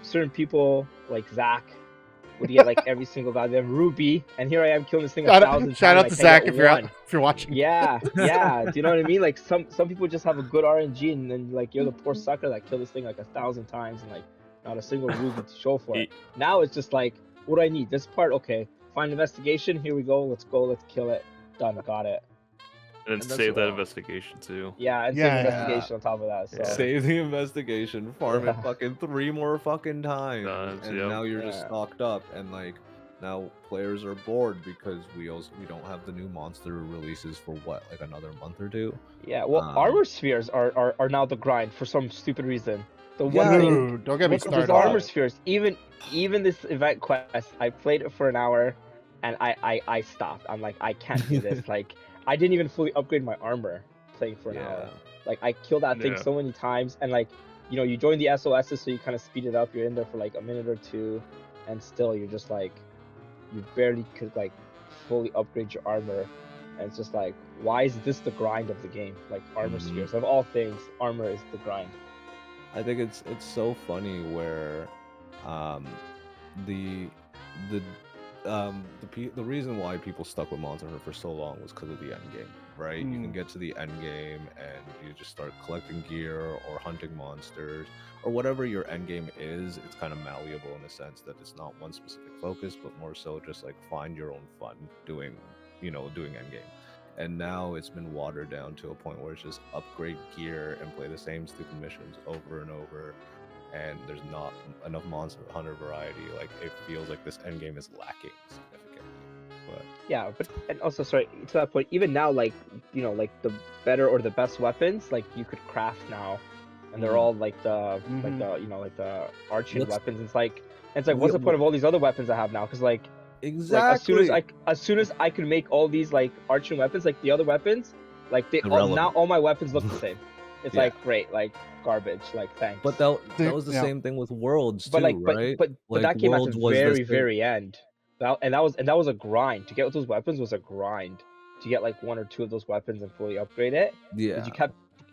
Speaker 5: certain people like Zach would get like every single goddamn ruby, and here I am killing this thing 1,000 times.
Speaker 3: Shout out to Zach if you're watching.
Speaker 5: Yeah. Do you know what I mean? Like some people just have a good RNG, and then like you're the poor sucker that killed this thing like 1,000 times and like not a single ruby to show for it. Now it's just like, what do I need? This part, okay. Find investigation. Here we go. Let's kill it. Done. Got it.
Speaker 4: And save that investigation too.
Speaker 5: Yeah, and save investigation on top of that. So.
Speaker 2: Save the investigation, farm it fucking 3 more fucking times, and now you're just stocked up. And like now players are bored because we don't have the new monster releases for what, like another month or 2.
Speaker 5: Yeah, well, armor spheres are now the grind for some stupid reason. The one thing,
Speaker 3: don't get me started.
Speaker 5: Armor spheres, even this event quest, I played it for an hour, and I stopped. I'm like, I can't do this. Like. I didn't even fully upgrade my armor playing for an hour. Like I killed that thing so many times, and like you join the SOSs, so you kind of speed it up. You're in there for like a minute or 2, and still you're just like you barely could like fully upgrade your armor, and it's just like, why is this the grind of the game? Like armor spheres, of all things, armor is the grind.
Speaker 2: I think it's so funny where the reason why people stuck with Monster Hunter for so long was because of the end game. right? You can get to the end game and you just start collecting gear or hunting monsters or whatever your end game is. It's kind of malleable in the sense that it's not one specific focus, but more so just like find your own fun doing end game. And now it's been watered down to a point where it's just upgrade gear and play the same stupid missions over and over. And there's not enough monster hunter variety. Like, it feels like this end game is lacking significantly. But
Speaker 5: yeah, but and also, sorry, to that point, even now, like, like the better or the best weapons, like you could craft now, and they're all like the like the arching weapons. It's like what's the point of all these other weapons I have now? Because like
Speaker 2: exactly,
Speaker 5: as soon as I could make all these like arching weapons, like the other weapons, like now all my weapons look the same. It's like great, like garbage, like thanks.
Speaker 2: But that was the same thing with Worlds too, right?
Speaker 5: But that came at the very end. That was a grind. To get those weapons was a grind. To get like 1 or 2 of those weapons and fully upgrade it.
Speaker 2: Yeah.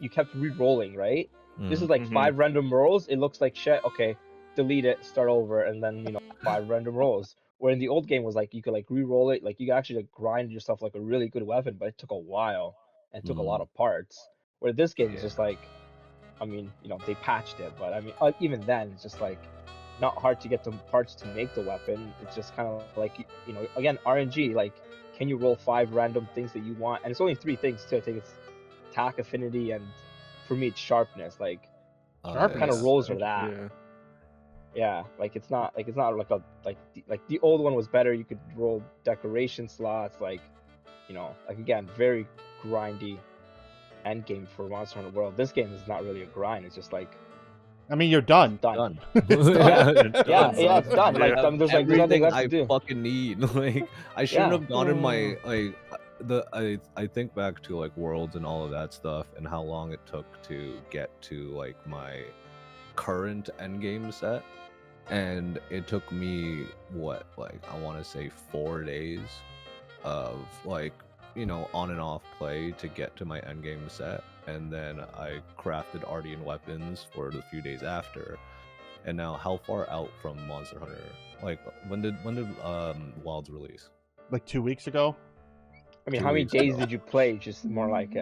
Speaker 5: You kept re-rolling, right? This is like 5 random rolls. It looks like shit. Okay, delete it, start over, and then 5 random rolls. Where in the old game was like you could like re-roll it, like you could actually like grind yourself like a really good weapon, but it took a while and took a lot of parts. Where this game is just like, I mean, they patched it, but I mean, even then, it's just like not hard to get the parts to make the weapon. It's just kind of like, again, RNG. Like, can you roll 5 random things that you want? And it's only 3 things too. I think it's attack, affinity, and for me, it's sharpness. Like, sharpness kind of rolls with that. Yeah, like it's not like the old one was better. You could roll decoration slots, like again, very grindy end game for Monster Hunter World. This game is not really a grind. It's just like,
Speaker 3: I mean, you're done.
Speaker 5: Done.
Speaker 2: It's
Speaker 5: yeah, it's done. Like there's like
Speaker 2: everything
Speaker 5: left
Speaker 2: I
Speaker 5: to do.
Speaker 2: fucking need. Like, I shouldn't have gotten my I think back to like Worlds and all of that stuff and how long it took to get to like my current end game set, and it took me I want to say 4 days of like on and off play to get to my end game set, and then I crafted Ardean weapons for the few days after. And now, how far out from Monster Hunter? Like, when did Wilds release?
Speaker 3: Like 2 weeks ago.
Speaker 5: I mean, how many days did you play? Just more like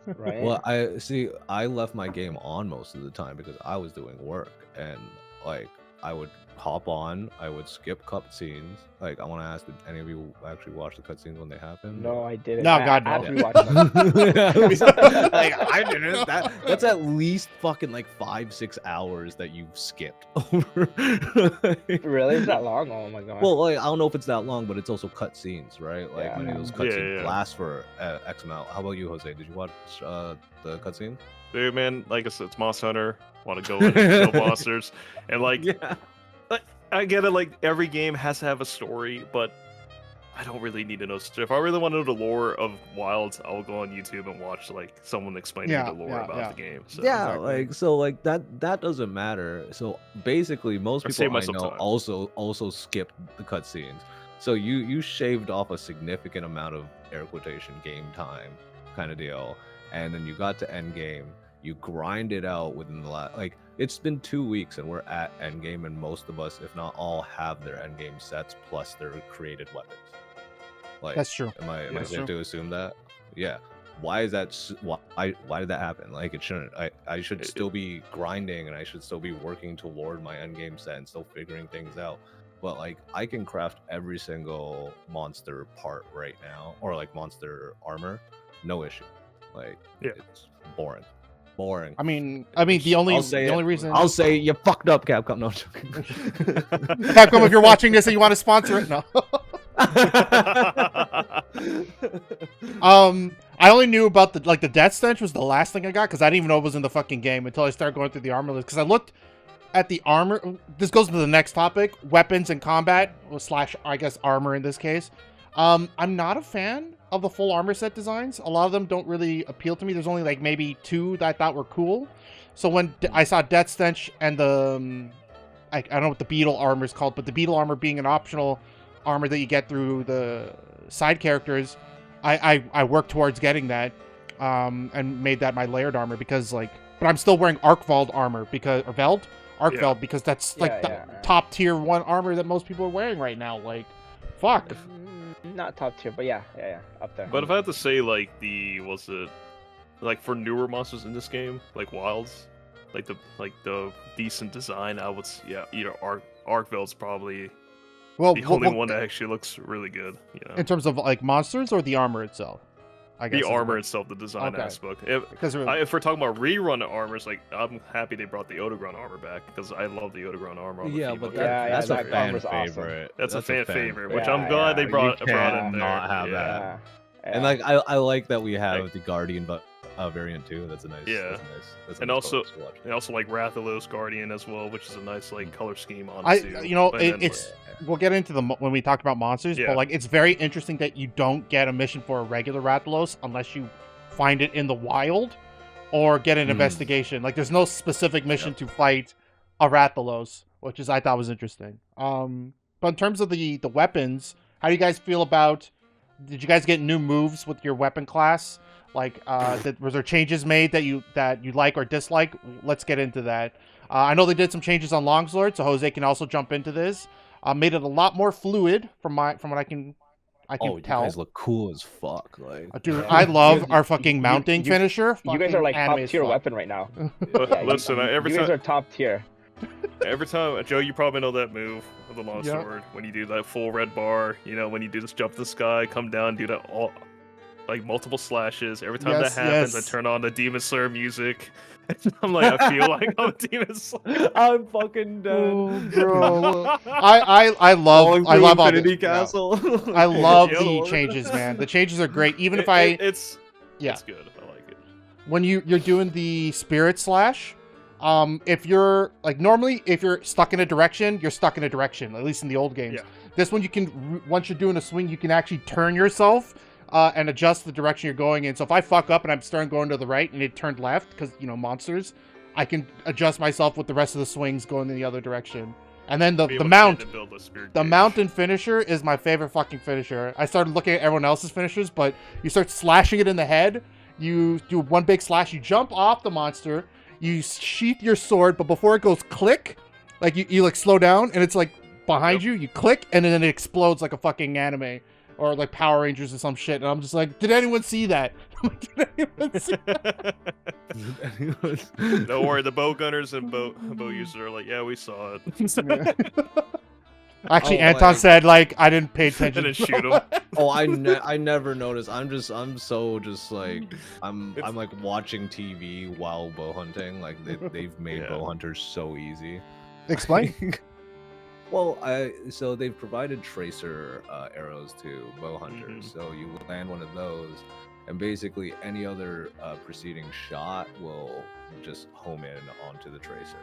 Speaker 5: right?
Speaker 2: Well, I left my game on most of the time because I was doing work, and like I would hop on, I would skip cutscenes. Like, I want to ask, did any of you actually watch the cutscenes when they happen?
Speaker 5: No, I didn't.
Speaker 3: No, God, no.
Speaker 5: I rewatched them.
Speaker 2: Like, I didn't. That's at least fucking like 5-6 hours that you've skipped over.
Speaker 5: Really? Is that long? Oh my god.
Speaker 2: Well, like, I don't know if it's that long, but it's also cutscenes, right? Like, many of those cutscenes last for X amount. How about you, Jose? Did you watch the cutscene?
Speaker 4: Dude, man, like I said, it's Monster Hunter. Want to go and kill monsters, and like, I get it. Like, every game has to have a story, but I don't really need to know. If I really want to know the lore of Wilds, I'll go on YouTube and watch like someone explaining the lore about the game. So,
Speaker 2: like that doesn't matter. So basically, most people I know also skipped the cutscenes. So you shaved off a significant amount of air quotation game time, kind of deal, and then you got to end game. You grind it out within the last, like, it's been 2 weeks and we're at endgame, and most of us, if not all, have their endgame sets plus their created weapons. Like,
Speaker 3: that's true.
Speaker 2: Am I safe to assume that? Yeah. Why is that? Why did that happen? Like, it shouldn't. I should still be grinding, and I should still be working toward my endgame set and still figuring things out. But like, I can craft every single monster part right now, or like monster armor, no issue. Like, it's boring. I mean, the only reason I'll say you fucked up, Capcom. No, I'm joking.
Speaker 3: Capcom, if you're watching this and you want to sponsor it, no. I only knew about the Death Stench was the last thing I got because I didn't even know it was in the fucking game until I started going through the armor list. Because I looked at the armor. This goes to the next topic: weapons and combat, / I guess armor in this case. I'm not a fan of the full armor set designs. A lot of them don't really appeal to me. There's only like maybe 2 that I thought were cool. So when I saw Death Stench and the I don't know what the beetle armor is called, but the beetle armor being an optional armor that you get through the side characters, I worked towards getting that and made that my layered armor because but I'm still wearing Arkvald armor because because that's the top tier 1 armor that most people are wearing right now. Like, fuck.
Speaker 5: not top tier, but yeah, up there.
Speaker 4: But if I had to say, like, like for newer monsters in this game, like Wilds, like the decent design, I would, either Arkveld's probably the only one that actually looks really good. You know,
Speaker 3: in terms of like monsters or the armor itself. I guess
Speaker 4: the armor itself, the design aspect.
Speaker 3: Because
Speaker 4: if we're talking about rerun armors, like I'm happy they brought the Odegron armor back because I love the Odegron armor.
Speaker 2: Yeah, but that's a fan favorite.
Speaker 4: Awesome. That's a fan favorite, which I'm glad they brought in there.
Speaker 2: Not have that. And like I like that we have the Guardian variant too. That's a nice.
Speaker 4: Yeah.
Speaker 2: That's
Speaker 4: and also like Rathalos Guardian as well, which is a nice like color scheme on
Speaker 3: it too. We'll get into when we talk about monsters, but like it's very interesting that you don't get a mission for a regular Rathalos unless you find it in the wild or get an investigation. Like there's no specific mission to fight a Rathalos, which I thought was interesting. But in terms of the weapons, how do you guys feel about? Did you guys get new moves with your weapon class? Like, was there changes made that you like or dislike? Let's get into that. I know they did some changes on Longsword, so Jose can also jump into this. Made it a lot more fluid from what I can tell.
Speaker 2: You guys look cool as fuck, like.
Speaker 3: Dude, I love our fucking mounting finisher.
Speaker 5: You guys are like top tier weapon right now.
Speaker 4: Listen,
Speaker 5: you guys are top tier.
Speaker 4: Every time, Joe, you probably know that move with the longsword when you do that full red bar. You know, when you do this jump to the sky, come down, do that all. Like multiple slashes. Every time that happens, I turn on the Demon Slayer music. I'm like, I feel like I'm a Demon Slayer.
Speaker 2: I'm fucking dead,
Speaker 3: bro. I love
Speaker 2: Infinity Castle.
Speaker 3: I love the changes, man. The changes are great. Even if
Speaker 4: it's good. I like it.
Speaker 3: When you're doing the Spirit Slash, if you're like normally if you're stuck in a direction, you're stuck in a direction. At least in the old games. Yeah. This one you can once you're doing a swing, you can actually turn yourself. And adjust the direction you're going in. So if I fuck up and I'm starting going to the right and it turned left, because, monsters, I can adjust myself with the rest of the swings going in the other direction. And then the mountain finisher is my favorite fucking finisher. I started looking at everyone else's finishers, but you start slashing it in the head. You do one big slash. You jump off the monster. You sheath your sword, but before it goes click, like you like slow down and it's like behind you. You click and then it explodes like a fucking anime. Or like Power Rangers or some shit, and I'm just like, did anyone see that? Did anyone see that?
Speaker 4: Don't worry, the bow gunners and bow users are like, yeah, we saw it.
Speaker 3: Actually, Anton said like I didn't pay attention.
Speaker 4: Didn't shoot him.
Speaker 2: I never noticed. I'm so just like I'm like watching TV while bow hunting. Like they've made bow hunters so easy.
Speaker 3: Explain.
Speaker 2: Well, so they've provided tracer arrows to bow hunters. So you land one of those, and basically any other preceding shot will just home in onto the tracer.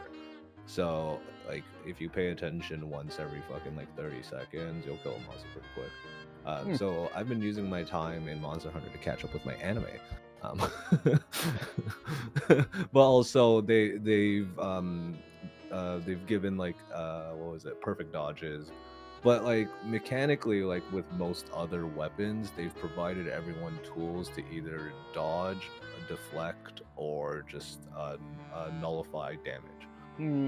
Speaker 2: So like if you pay attention once every fucking like 30 seconds, you'll kill a monster pretty quick. So I've been using my time in Monster Hunter to catch up with my anime. But also they've given like what was it, perfect dodges, but like mechanically, like with most other weapons, they've provided everyone tools to either dodge, deflect, or just nullify damage.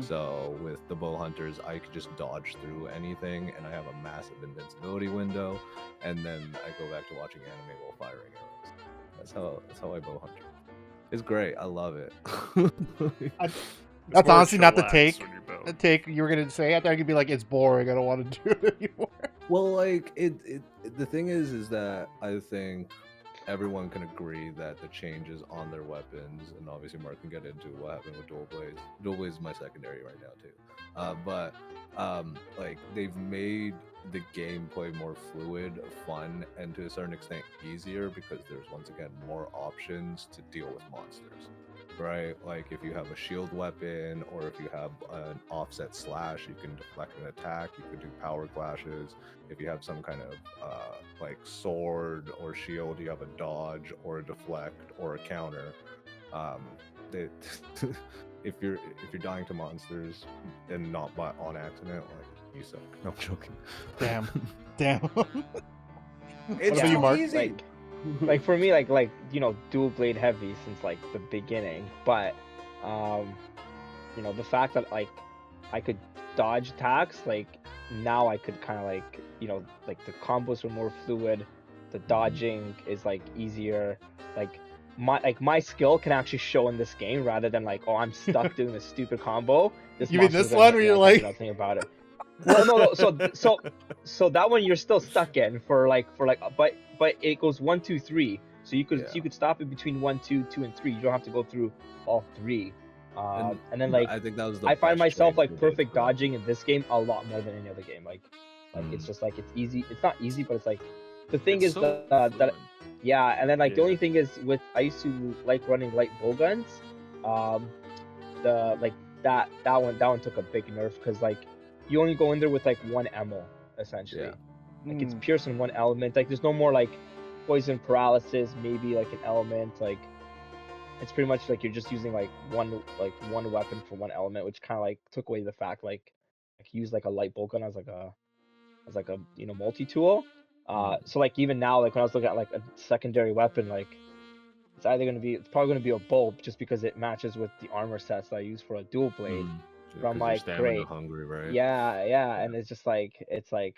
Speaker 2: So with the bow hunters, I could just dodge through anything, and I have a massive invincibility window, and then I go back to watching anime while firing arrows. That's how I bow hunt. It's great. I love it.
Speaker 3: That's honestly not the take you were gonna say. I thought you'd be like, it's boring. I don't want to do it anymore.
Speaker 2: Well, like the thing is that I think everyone can agree that the changes on their weapons, and obviously Mark can get into what happened with Dual Blades. Dual Blades is my secondary right now too. But like they've made the gameplay more fluid, fun, and to a certain extent easier because there's once again more options to deal with monsters. Right, like if you have a shield weapon or if you have an offset slash, you can deflect an attack. You can do power clashes. If you have some kind of like sword or shield, you have a dodge or a deflect or a counter. If you're dying to monsters and not on accident, like you suck. No, I'm joking.
Speaker 3: Damn.
Speaker 5: It's so easy. Like for me, like dual blade heavy since like the beginning, but the fact that like I could dodge attacks, like now I could kind of like, you know, like the combos are more fluid, the dodging is like easier, like my skill can actually show in this game rather than like, oh, I'm stuck doing this stupid combo.
Speaker 3: You mean this one where you're like
Speaker 5: nothing about it? Well, no. So that one you're still stuck in but it goes 1, 2, 3. So you could stop it between 1, 2, 2, and 3. You don't have to go through all 3. And then like
Speaker 2: I think that was the
Speaker 5: I find
Speaker 2: best
Speaker 5: myself
Speaker 2: change
Speaker 5: like
Speaker 2: they did
Speaker 5: perfect
Speaker 2: for that.
Speaker 5: dodging in this game a lot more than any other game. Like it's just like it's easy. It's not easy, but it's like the thing
Speaker 4: It's
Speaker 5: is
Speaker 4: so
Speaker 5: that
Speaker 4: fluid.
Speaker 5: yeah. And then like the
Speaker 4: Yeah.
Speaker 5: only thing is with I used to like running light bow guns. The like that one took a big nerf because like you only go in there with like one ammo essentially.
Speaker 2: Yeah.
Speaker 5: Like it's pierce in one element. Like there's no more like poison paralysis, maybe like an element. Like it's pretty much like you're just using like one weapon for one element, which kind of like took away the fact like I could use like a light bolt gun as like a you know, multi-tool. So like even now, like when I was looking at like a secondary weapon, like it's probably gonna be a bolt just because it matches with the armor sets that I use for a dual blade. But I'm like, great.
Speaker 2: Hungry, right?
Speaker 5: Yeah, and it's just like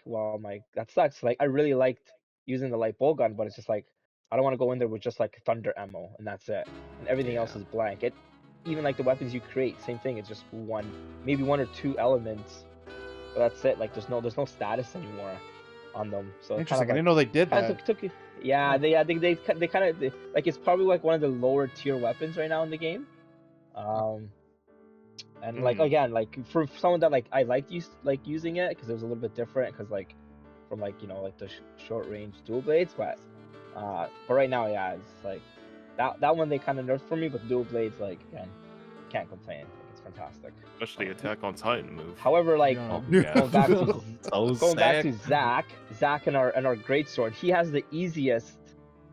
Speaker 5: well, I'm like, that sucks. Like I really liked using the light bolt gun, but it's just like I don't want to go in there with just like thunder ammo and that's it, and everything else is blank. Even like the weapons you create, same thing. It's just maybe 1 or 2 elements, but that's it. Like there's no status anymore on them. So
Speaker 3: interesting. I didn't know they did that.
Speaker 5: They kind of like it's probably like one of the lower tier weapons right now in the game. And like again, like for someone that like I liked using it because it was a little bit different because like from like, you know, like the short range dual blades, but right now, yeah, it's like that one they kind of nerfed for me, but dual blades, like, again, can't complain. Like, it's fantastic.
Speaker 4: Especially Attack on Titan move.
Speaker 5: However, like going back to Zach and our greatsword, he has the easiest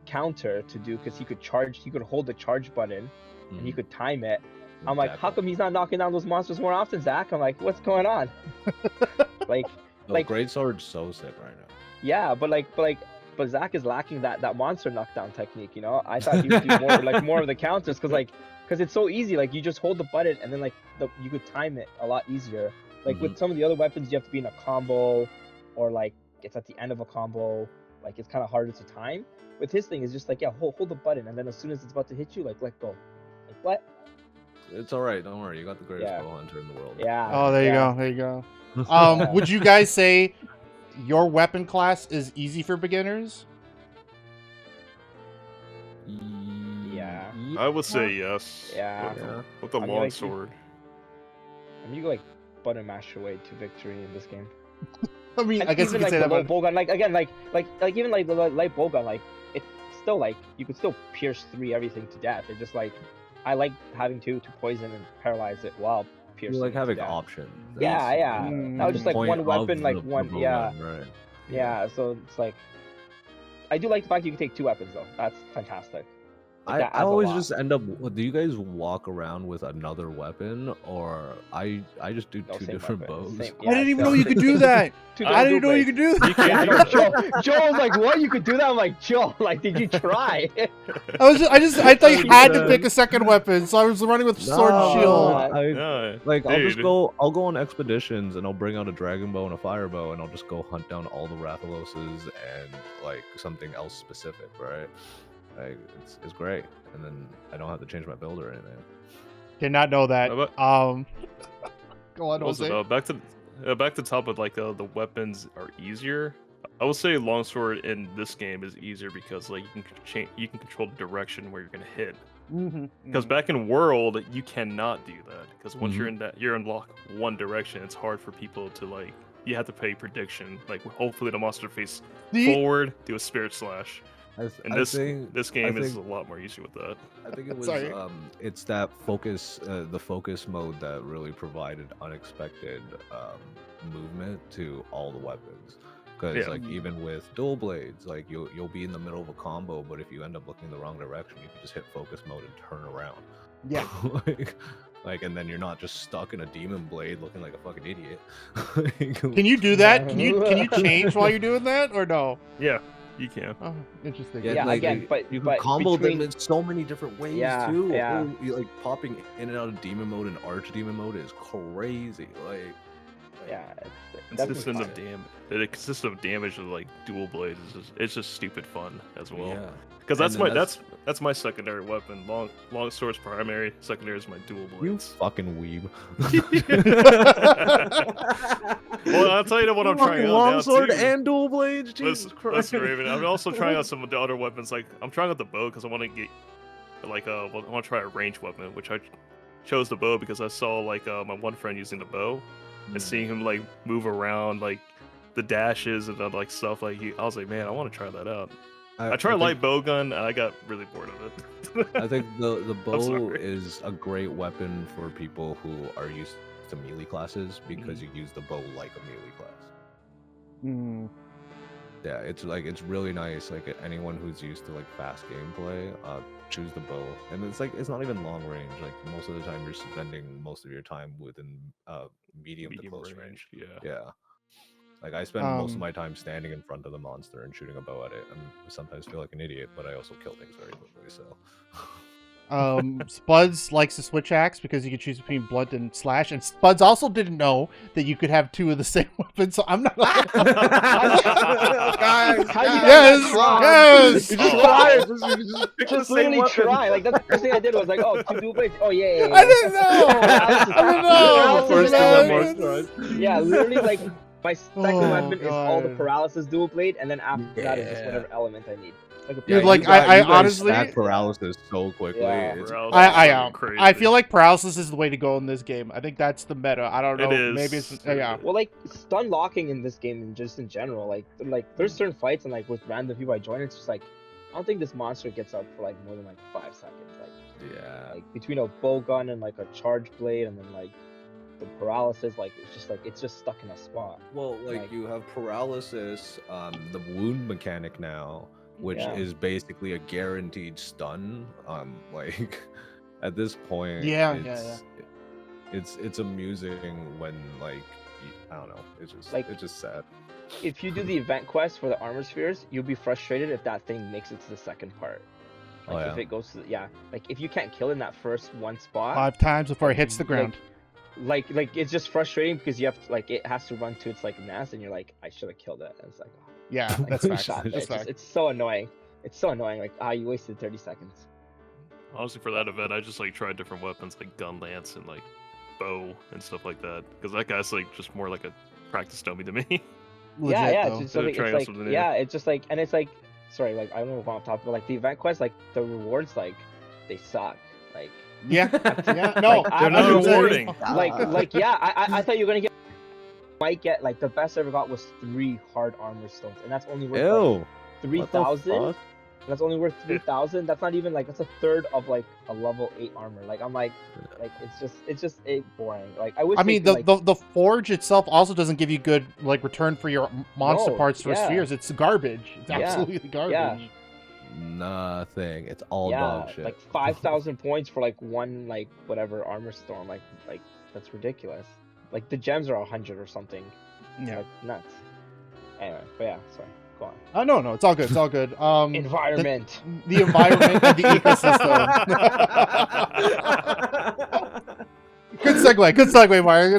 Speaker 5: counter to do because he could hold the charge button and he could time it. I'm like, how come he's not knocking down those monsters more often, Zach? I'm like, what's going on? like
Speaker 2: greatsword's so sick right now.
Speaker 5: Yeah, but Zach is lacking that monster knockdown technique, you know? I thought he would do more of the counters because it's so easy. Like you just hold the button and then like you could time it a lot easier. Like with some of the other weapons, you have to be in a combo or like it's at the end of a combo. Like it's kind of harder to time. With his thing, it's just like, yeah, hold the button and then as soon as it's about to hit you, like let go. Like what?
Speaker 2: It's all right. Don't worry. You got the greatest bow hunter in the world.
Speaker 5: Yeah.
Speaker 3: Oh, there you go. Would you guys say your weapon class is easy for beginners?
Speaker 5: Yeah.
Speaker 4: I would say yes.
Speaker 5: Yeah.
Speaker 4: With the longsword.
Speaker 5: You go like button mash your way to victory in this game.
Speaker 3: I mean, I guess you
Speaker 5: even
Speaker 3: could say
Speaker 5: the
Speaker 3: that.
Speaker 5: Light bow gun, like again, like even like the light bow gun, like it's still like you could still pierce 3 everything to death. It's just like I like having to poison and paralyze it while piercing.
Speaker 2: You like having
Speaker 5: death.
Speaker 2: options.
Speaker 5: Yeah. That was just like one weapon, like one.
Speaker 2: Right.
Speaker 5: Yeah. So it's like I do like the fact you can take 2 weapons though. That's fantastic.
Speaker 2: I always just end up. Do you guys walk around with another weapon, or I just do 2 different bows?
Speaker 3: I didn't even know you could do that. I didn't know you could do that.
Speaker 5: Joe was like, "What? You could do that?" I'm like, "Joe, like, did you try?"
Speaker 3: I thought you had to pick a second weapon, so I was running with sword and shield.
Speaker 2: I'll go on expeditions and I'll bring out a dragon bow and a fire bow and I'll just go hunt down all the Rathaloses and like something else specific, right? Like it's great, and then I don't have to change my build or anything.
Speaker 3: Did not know that. Go on, Jose.
Speaker 4: Back to top of like the weapons are easier. I will say longsword in this game is easier because like you can control the direction where you're gonna hit. Because back in World you cannot do that because once you're in lock one direction, it's hard for people to like. You have to pay prediction. Like hopefully the monster face forward, do a spirit slash. This game is a lot more easy with that.
Speaker 2: I think it was it's that focus, the focus mode that really provided unexpected movement to all the weapons. Because like even with dual blades, like you'll be in the middle of a combo, but if you end up looking the wrong direction, you can just hit focus mode and turn around.
Speaker 3: Yeah.
Speaker 2: like and then you're not just stuck in a demon blade looking like a fucking idiot.
Speaker 3: Can you do that? Can you change while you're doing that or no?
Speaker 4: Yeah. You can.
Speaker 3: Oh, interesting.
Speaker 5: Yeah, like, again, but
Speaker 2: you can combo them in so many different ways too.
Speaker 5: Yeah.
Speaker 2: Like popping in and out of demon mode and arch demon mode is crazy. Like
Speaker 5: Yeah,
Speaker 4: consistent of damage. The consistent of damage of like dual blades it's just stupid fun as well.
Speaker 2: Yeah.
Speaker 4: Because that's my secondary weapon. Long sword's primary. Secondary is my dual
Speaker 2: You
Speaker 4: blades.
Speaker 2: fucking weeb.
Speaker 4: Well, I'll tell you what I'm trying out now
Speaker 2: Longsword
Speaker 4: too.
Speaker 2: and dual blades. Jesus Christ.
Speaker 4: Listen, Raven. I'm also trying out some of the other weapons. Like I'm trying out the bow because I want to get like I want to try a ranged weapon, which I chose the bow because I saw like my one friend using the bow and seeing him like move around like the dashes and like stuff like I was like, man, I want to try that out. I tried light bow gun and I got really bored of it.
Speaker 2: I think the bow is a great weapon for people who are used to melee classes because you use the bow like a melee class. Yeah, it's really nice. Like anyone who's used to like fast gameplay, choose the bow, and it's not even long range. Like most of the time, you're spending most of your time within medium to close range. Yeah. Like I spend most of my time standing in front of the monster and shooting a bow at it. I sometimes feel like an idiot, but I also kill things very quickly. So.
Speaker 3: Spuds likes to switch axe because you can choose between blunt and slash, and Spuds also didn't know that you could have two of the same weapon. So I'm not.
Speaker 2: Guys,
Speaker 3: yes.
Speaker 2: You just try it.
Speaker 5: Just literally try. Like that's the first thing I did was like, oh, two dual blades. Oh yeah.
Speaker 3: I didn't know.
Speaker 2: First thing that
Speaker 5: Yeah, literally like my second weapon is all the paralysis dual blade, and then after that is just whatever element I need.
Speaker 3: Dude, like I honestly
Speaker 2: stack paralysis so quickly.
Speaker 5: Yeah.
Speaker 3: I feel like paralysis is the way to go in this game. I think that's the meta. I don't know.
Speaker 4: It is.
Speaker 3: Maybe it's yeah.
Speaker 5: Well, like stun locking in this game and just in general, like there's certain fights and like with random people I join, it's just like I don't think this monster gets up for like more than like 5 seconds. Like like between a bow gun and like a charge blade and then like the paralysis, like it's just stuck in a spot.
Speaker 2: Well, like you have paralysis, the wound mechanic now, which is basically a guaranteed stun. Like at this point, it's amusing when like I don't know, it's just sad.
Speaker 5: If you do the event quest for the armor spheres, you'll be frustrated if that thing makes it to the second part. Like if it goes to like if you can't kill in that first one spot
Speaker 3: 5 times before it hits the ground.
Speaker 5: Like it's just frustrating because you have to, like it has to run to its like nest and you're like I should have killed it and it's like
Speaker 3: that's fact.
Speaker 5: It's so annoying. It's so annoying. Like you wasted 30 seconds.
Speaker 4: Honestly, for that event, I just like tried different weapons like gun lance and like bow and stuff like that because that guy's like just more like a practice dummy to me.
Speaker 5: It's just like it's just like and it's like sorry like I don't know if I'm off topic but like the event quest like the rewards like they suck like.
Speaker 3: No,
Speaker 4: they're not rewarding.
Speaker 5: I thought you were gonna might get like the best I ever got was 3 hard armor stones, and that's only worth like, 3,000. That's only worth 3,000. That's not even like that's a third of like a level 8 armor. Like I'm like it's just boring. Like I wish.
Speaker 3: I mean the forge itself also doesn't give you good like return for your monster parts for spheres. It's garbage. It's absolutely garbage.
Speaker 5: Yeah.
Speaker 2: Nothing. It's all dog shit.
Speaker 5: Like 5,000 points for like one like whatever armor storm. Like that's ridiculous. Like the gems are 100 or something.
Speaker 3: Yeah,
Speaker 5: like, nuts. Anyway, but yeah, sorry. Go on.
Speaker 3: No, it's all good. It's all good.
Speaker 5: Environment.
Speaker 3: The environment and the ecosystem. Good segue, Mario.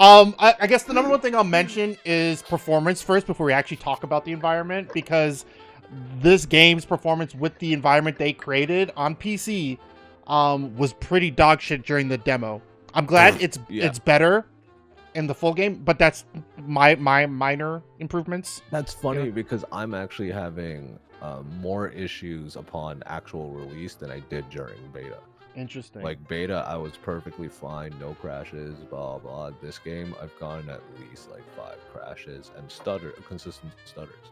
Speaker 3: I guess the number one thing I'll mention is performance first before we actually talk about the environment, because this game's performance with the environment they created on PC was pretty dog shit during the demo. I'm glad it's better in the full game, but that's my minor improvements.
Speaker 2: That's funny because I'm actually having more issues upon actual release than I did during beta.
Speaker 3: Interesting.
Speaker 2: Like beta, I was perfectly fine, no crashes, blah blah. This game, I've gotten at least like 5 crashes and consistent stutters.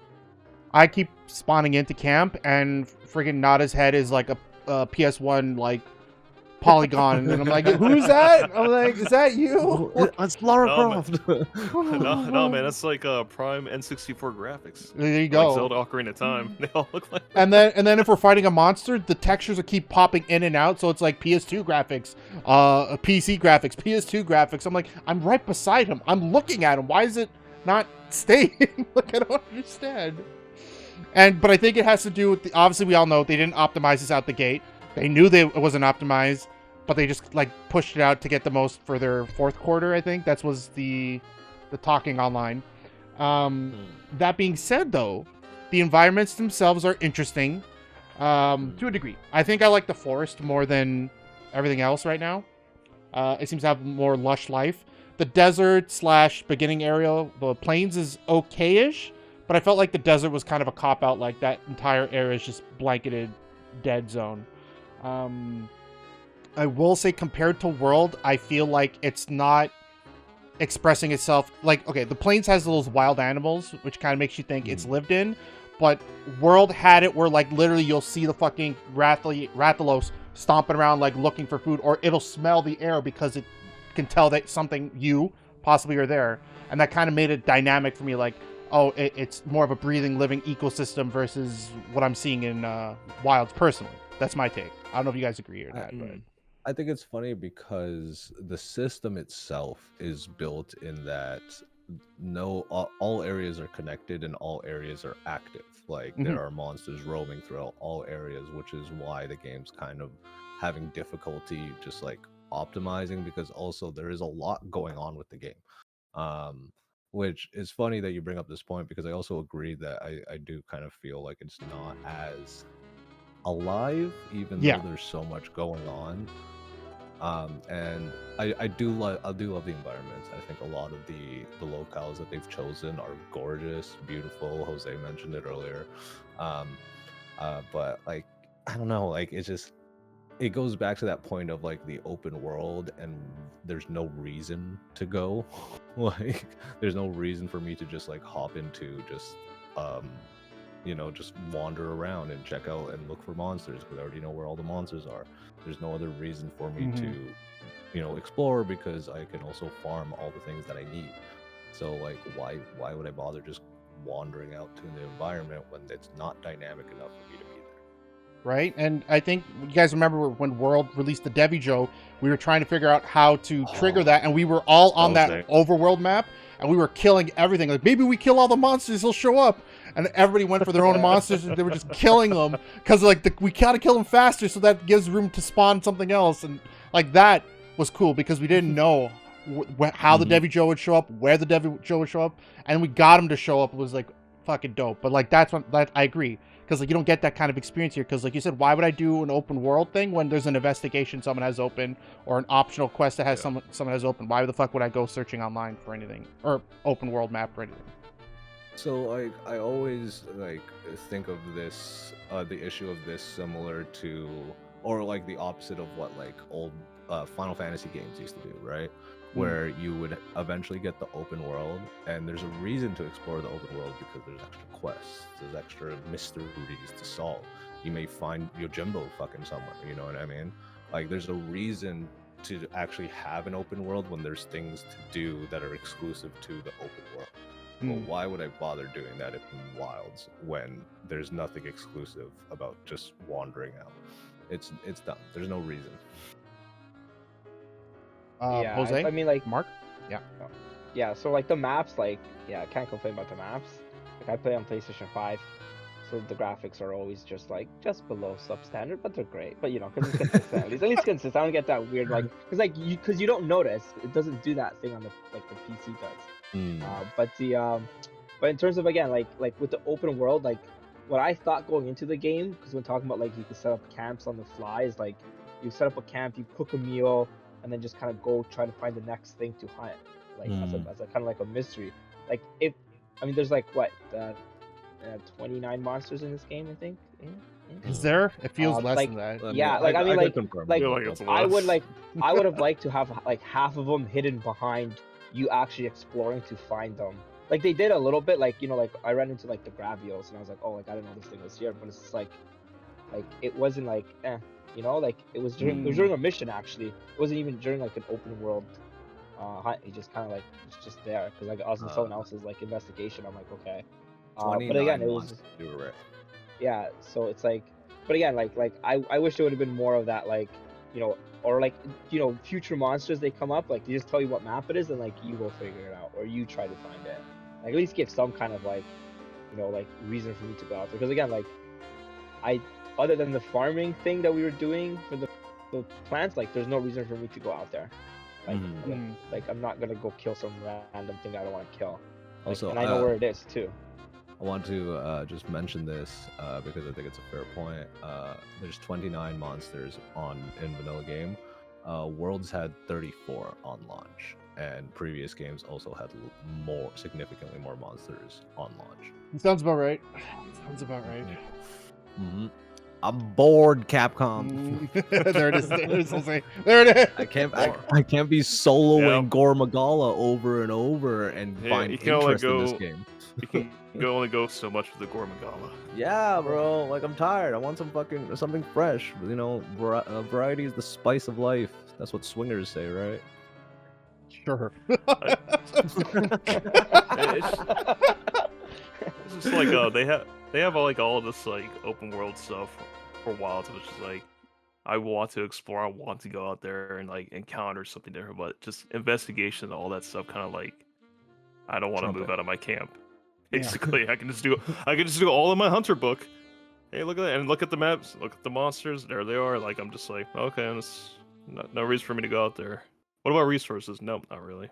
Speaker 3: I keep spawning into camp, and friggin' Nada's head is like a PS1 like polygon, and I'm like, who's that? I'm like, is that you?
Speaker 2: It's Lara Croft.
Speaker 4: No, man, that's like prime N64 graphics.
Speaker 3: There you go.
Speaker 4: Like Zelda Ocarina of Time. They all look like.
Speaker 3: And then if we're fighting a monster, the textures will keep popping in and out, so it's like PS2 graphics, PC graphics, PS2 graphics. I'm like, I'm right beside him. I'm looking at him. Why is it not staying? Like, I don't understand. But I think it has to do with obviously we all know they didn't optimize this out the gate. They knew it wasn't optimized. but they just like pushed it out to get the most for their fourth quarter. I think that was the talking online. That being said, though, the environments themselves are interesting to a degree. I think I like the forest more than everything else right now. It seems to have more lush life. The desert / beginning area, the plains is okay-ish, but I felt like the desert was kind of a cop-out. Like that entire area is just blanketed dead zone. I will say compared to World, I feel like it's not expressing itself. Like, okay, the plains has those wild animals, which kind of makes you think it's lived in, but World had it where like literally you'll see the fucking Rathalos stomping around like looking for food, or it'll smell the air because it can tell that something you possibly are there, and that kind of made it dynamic for me. Like, oh, it's more of a breathing, living ecosystem versus what I'm seeing in Wilds personally. That's my take. I don't know if you guys agree or not. But
Speaker 2: I think it's funny because the system itself is built in that all areas are connected and all areas are active. Like there are monsters roaming throughout all areas, which is why the game's kind of having difficulty just like optimizing, because also there is a lot going on with the game. Which is funny that you bring up this point, because I also agree that I do kind of feel like it's not as alive, even though there's so much going on. And I do love the environments. I think a lot of the locales that they've chosen are gorgeous, beautiful. Jose mentioned it earlier. But like, I don't know, like it goes back to that point of like the open world, and there's no reason to go. Like there's no reason for me to just like hop into just just wander around and check out and look for monsters, because I already know where all the monsters are. There's no other reason for me to explore, because I can also farm all the things that I need. So like why would I bother just wandering out to the environment when it's not dynamic enough for me to be there?
Speaker 3: Right? And I think you guys remember when World released the Devi Joe, we were trying to figure out how to trigger that, and we were all on that overworld map, and we were killing everything. Like, maybe we kill all the monsters, they'll show up. And everybody went for their own monsters, and they were just killing them because like we gotta kill them faster, so that gives room to spawn something else. And like that was cool because we didn't know how the Devi Joe would show up, where the Devi Joe would show up, and we got him to show up. It was like fucking dope. But like that I agree, because like you don't get that kind of experience here. Because like you said, why would I do an open world thing when there's an investigation someone has open, or an optional quest that has someone has open? Why the fuck would I go searching online for anything, or open world map for anything?
Speaker 2: So like I always like think of this the issue of this similar to, or like the opposite of what like old Final Fantasy games used to do, right? Where you would eventually get the open world, and there's a reason to explore the open world because there's extra quests, there's extra mysteries to solve. You may find Yojimbo fucking somewhere, you know what I mean? Like there's a reason to actually have an open world when there's things to do that are exclusive to the open world. Well, why would I bother doing that in Wilds when there's nothing exclusive about just wandering out? It's dumb. There's no reason.
Speaker 3: Jose?
Speaker 5: I mean, like
Speaker 3: Mark?
Speaker 5: Yeah, so like the maps, like I can't complain about the maps. Like I play on PlayStation 5, so the graphics are always just below substandard, but they're great. But because it's consistent, at least consistent. I don't get that weird because you don't notice it doesn't do that thing on the PC does. But in terms of again like with the open world, like what I thought going into the game, because when talking about like you can set up camps on the fly, is like you set up a camp, you cook a meal, and then just kind of go try to find the next thing to hunt, like as a kind of like a mystery. Like there's like what 29 monsters in this game, I think.
Speaker 3: Is there? It feels less than that.
Speaker 5: Yeah, like I would have liked to have like half of them hidden behind you actually exploring to find them. Like they did a little bit, like like I ran into like the Gravios, and I was like, oh, like I didn't know this thing was here, but it's just like it wasn't like like it was during a mission. Actually, it wasn't even during like an open world hunt. It just kind of like it's just there because like I was in someone else's like investigation. I'm like, okay, but again, it was
Speaker 2: you were right.
Speaker 5: Yeah, so it's like, but again, like I wish there would have been more of that, like or like future monsters, they come up, like they just tell you what map it is, and like you go figure it out, or you try to find it. Like at least give some kind of like like reason for me to go out there, because again, like other than the farming thing that we were doing for the the plants, like there's no reason for me to go out there. Like, like I'm not gonna go kill some random thing I don't want to kill. Like,
Speaker 2: Also,
Speaker 5: and I know where it is too.
Speaker 2: I want to just mention this because I think it's a fair point. There's 29 monsters in vanilla game. Worlds had 34 on launch, and previous games also had significantly more monsters on launch.
Speaker 3: Sounds about right. Sounds about right.
Speaker 2: Mm-hmm. I'm bored, Capcom.
Speaker 3: There it is. There it is.
Speaker 2: I can't be soloing Gore Magala over and over and find interest in this game.
Speaker 4: You can only go so much with the Gore Magala.
Speaker 2: Yeah, bro. Like, I'm tired. I want something fresh. You know, variety is the spice of life. That's what swingers say, right?
Speaker 3: Sure.
Speaker 4: It's just like they have like all this like open world stuff for a while, so it's just like I want to explore, I want to go out there and like encounter something different, but just investigation and all that stuff kind of like I don't want to move out of my camp. Basically, yeah. I can just do all in my hunter book. Hey, look at that, and look at the maps, look at the monsters. There they are. Like I'm just like, okay, there's no reason for me to go out there. What about resources? Nope, not really.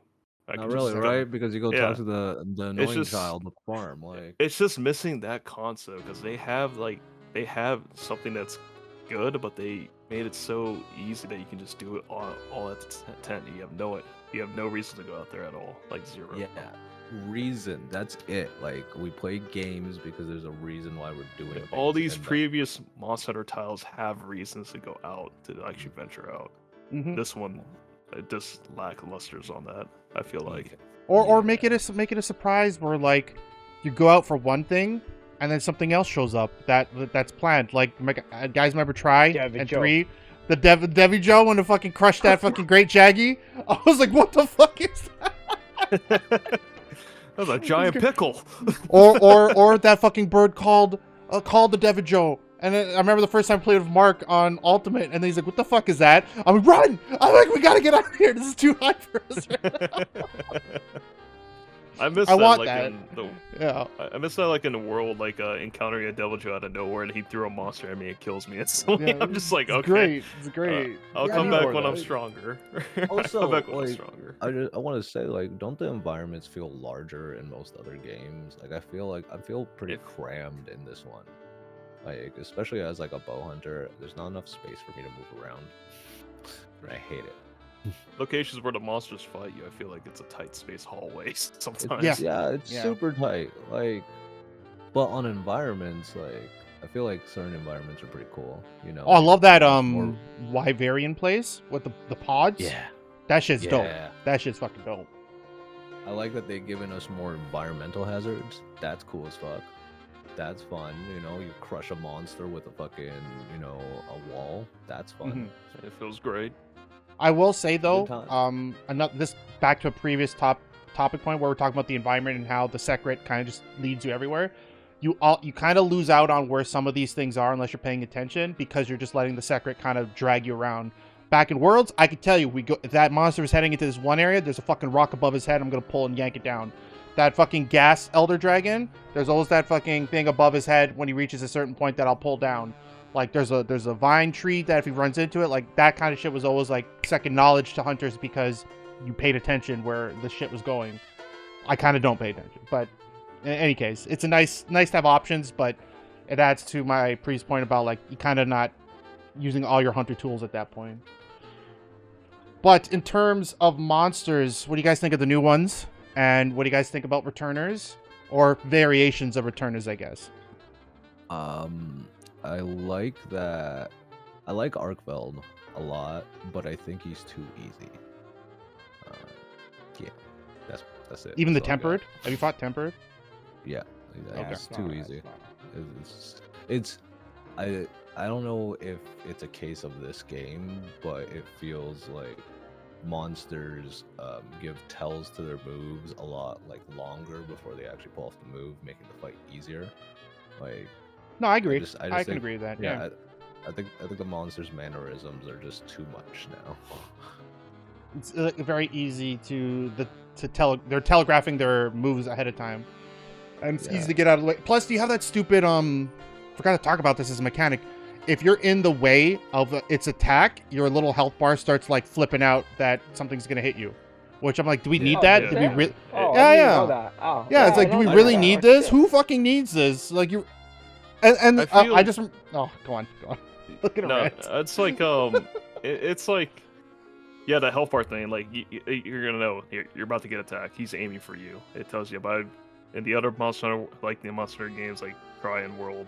Speaker 2: Not really, right? Because you go talk to the annoying child on the farm. Like
Speaker 4: it's just missing that concept because they have something that's good, but they made it so easy that you can just do it all at the tent. You have no reason to go out there at all, like zero.
Speaker 2: Yeah, reason. That's it. Like we play games because there's a reason why we're doing it.
Speaker 4: All these previous Monster Hunter titles have reasons to go out to actually venture out. This one, it just lacklusters on that. I feel like,
Speaker 3: or make it a surprise where like you go out for one thing and then something else shows up that's planned. Like guys, remember Try and 3, the Devi Joe when it fucking crushed that fucking great Jaggy. I was like, what the fuck is that?
Speaker 4: That was a giant pickle.
Speaker 3: or that fucking bird called the Devi Joe. And I remember the first time I played with Mark on Ultimate, and then he's like, what the fuck is that? I'm like, run! I'm like, we gotta get out of here. This is too high for us.
Speaker 4: I miss that. I miss that, like, in the world, like, encountering a Devil Joe out of nowhere, and he threw a monster at me and kills me. I'm just like, okay.
Speaker 3: It's great.
Speaker 4: I'll come back when I'm stronger.
Speaker 2: Also, I want to say, like, don't the environments feel larger in most other games? Like, I feel pretty crammed in this one. Like, especially as like a bow hunter, there's not enough space for me to move around. And I hate it.
Speaker 4: Locations where the monsters fight you, I feel like it's a tight space hallway sometimes.
Speaker 2: It's super tight. Like, but on environments, like, I feel like certain environments are pretty cool. You know.
Speaker 3: Oh, I love that Wyverian place with the pods.
Speaker 2: Yeah.
Speaker 3: That shit's dope. That shit's fucking dope.
Speaker 2: I like that they've given us more environmental hazards. That's cool as fuck. That's fun, you know. You crush a monster with a fucking, you know, a wall. That's fun.
Speaker 4: It feels great.
Speaker 3: I will say though, this back to a previous topic point where we're talking about the environment and how the secret kind of just leads you everywhere. You kind of lose out on where some of these things are unless you're paying attention because you're just letting the secret kind of drag you around. Back in Worlds, I can tell you, if that monster is heading into this one area, there's a fucking rock above his head. I'm gonna pull and yank it down. That fucking gas elder dragon, there's always that fucking thing above his head when he reaches a certain point that I'll pull down. Like there's a vine tree that if he runs into it, like that kind of shit was always like second knowledge to hunters because you paid attention where the shit was going. I kind of don't pay attention, but in any case, it's a nice to have options, but it adds to my previous point about like you kind of not using all your hunter tools at that point. But in terms of monsters, what do you guys think of the new ones? And what do you guys think about returners? Or variations of returners, I guess.
Speaker 2: I like that. I like Arkveld a lot, but I think he's too easy. Yeah, that's it.
Speaker 3: Even the Tempered? Have you fought Tempered?
Speaker 2: Yeah, it's too easy. I don't know if it's a case of this game, but it feels like monsters give tells to their moves a lot like longer before they actually pull off the move, making the fight easier. Like,
Speaker 3: no, I agree. I can
Speaker 2: think,
Speaker 3: agree with that.
Speaker 2: Yeah, I think the monsters' mannerisms are just too much now.
Speaker 3: It's very easy to tell. They're telegraphing their moves ahead of time, and it's easy to get out of the way. Plus, you have that stupid forgot to talk about this as a mechanic. if you're in the way of its attack, your little health bar starts like flipping out that something's gonna hit you. Which I'm like, do we need that?
Speaker 4: yeah.
Speaker 3: Do we really?
Speaker 5: Oh,
Speaker 3: Yeah,
Speaker 5: I didn't
Speaker 3: yeah.
Speaker 5: know that. Oh,
Speaker 3: Yeah, it's like, do we really need this? Who fucking needs this? Like you, and
Speaker 4: I feel-
Speaker 3: I just. Oh, go on. Look at him.
Speaker 4: No, it's like it's like, yeah, the health bar thing. Like you're gonna know you're about to get attacked. He's aiming for you. It tells you. But in the other Monster Hunter, like the Monster Hunter games, like Cry and World,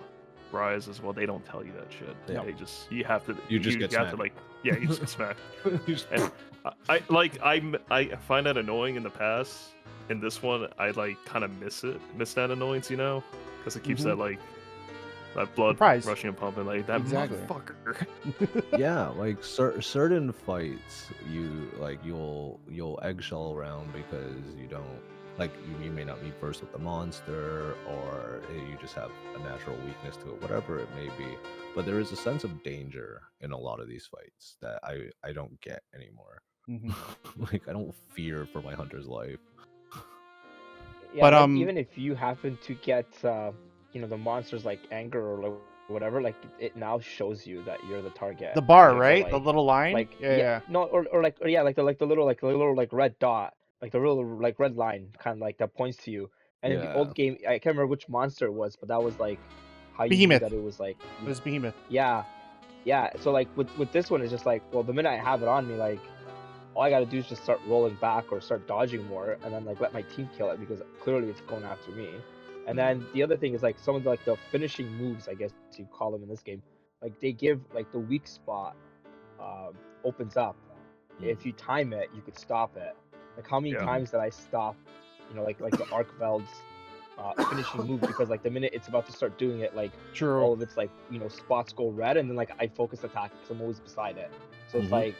Speaker 4: Rise as well, they don't tell you that shit. They just you have to.
Speaker 2: You just get
Speaker 4: have
Speaker 2: smacked.
Speaker 4: to like you just get smacked.
Speaker 2: You just-
Speaker 4: And I find that annoying in the past. In this one, I like kind of miss that annoyance, you know, because it keeps that like that blood
Speaker 3: Surprise.
Speaker 4: rushing and pumping, like that
Speaker 3: Exactly.
Speaker 4: motherfucker.
Speaker 2: yeah, like certain fights, you'll eggshell around because you don't like you may not meet first with the monster, or you just have a natural weakness to it, whatever it may be. But there is a sense of danger in a lot of these fights that I don't get anymore. Like I don't fear for my hunter's life.
Speaker 5: Yeah,
Speaker 3: But,
Speaker 5: like, even if you happen to get the monster's like anger or like whatever, like it now shows you that you're the target.
Speaker 3: The bar,
Speaker 5: Like,
Speaker 3: right?
Speaker 5: like-
Speaker 3: The little line.
Speaker 5: Like
Speaker 3: yeah.
Speaker 5: no, or like the little like red dot, like the real like red line, kind of like that points to you. And in the
Speaker 2: Yeah.
Speaker 5: old game, I can't remember which monster it was, but that was like how you
Speaker 3: Behemoth.
Speaker 5: knew that it was like
Speaker 3: It was Behemoth.
Speaker 5: yeah. So like with this one, it's just like, well, the minute I have it on me, like all I gotta do is just start rolling back or start dodging more, and then like let my team kill it because clearly it's going after me. And then the other thing is like some of the, like the finishing moves, I guess you call them in this game, like they give like the weak spot opens up. If you time it, you could stop it. Like how many times did I stop, like the Arkveld's finishing move because like the minute it's about to start doing it, like
Speaker 3: True.
Speaker 5: all of its like spots go red, and then like I focus attack because I'm always beside it. So it's like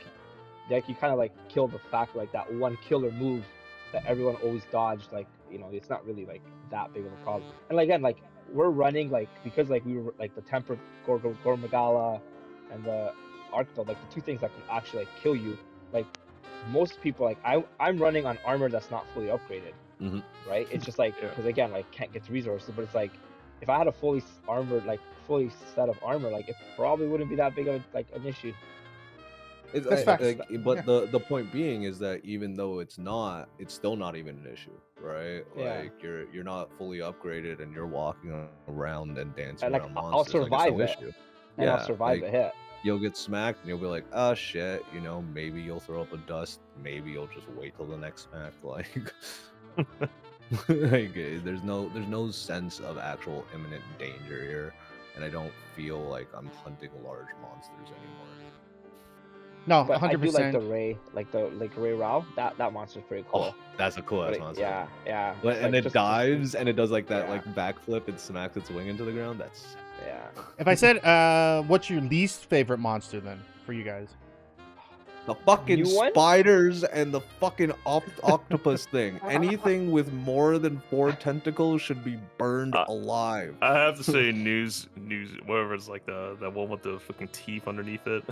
Speaker 5: you kind of like kill the fact like that one killer move that everyone always dodged. Like it's not really like that big of a problem. And again, like we're running like because like we were like the Temper Gormagala and the Arkveld, like the two things that can actually like kill you. Like most people, like I'm running on armor that's not fully upgraded. Right? It's just like because again, like can't get the resources, but it's like if I had a fully armored, like fully set of armor, like it probably wouldn't be that big of like an issue.
Speaker 3: That's facts.
Speaker 2: But the point being is that even though it's still not even an issue, right?
Speaker 5: Yeah.
Speaker 2: Like you're not fully upgraded and you're walking around and dancing
Speaker 5: And like
Speaker 2: around
Speaker 5: I'll
Speaker 2: monsters.
Speaker 5: survive
Speaker 2: like, it's
Speaker 5: it,
Speaker 2: no issue.
Speaker 5: and I'll survive the hit.
Speaker 2: You'll get smacked and you'll be like, oh shit, maybe you'll throw up a dust, maybe you'll just wait till the next smack. Like, like there's no sense of actual imminent danger here, and I don't feel like I'm hunting large monsters anymore.
Speaker 3: No,
Speaker 5: But
Speaker 3: 100%.
Speaker 5: I do like the Ray, like Ray Rao. That monster's pretty cool.
Speaker 2: Oh, that's a cool ass
Speaker 5: But
Speaker 2: monster.
Speaker 5: yeah.
Speaker 2: And
Speaker 5: Like,
Speaker 2: it dives and it does like that
Speaker 5: yeah.
Speaker 2: like backflip and smacks its wing into the ground. That's
Speaker 5: Yeah.
Speaker 3: If I said, what's your least favorite monster then for you guys?
Speaker 2: the fucking
Speaker 5: New one?
Speaker 2: spiders and the fucking octopus thing. Anything with more than 4 tentacles should be burned alive.
Speaker 4: I have to say, news, whatever it's like the one with the fucking teeth underneath it.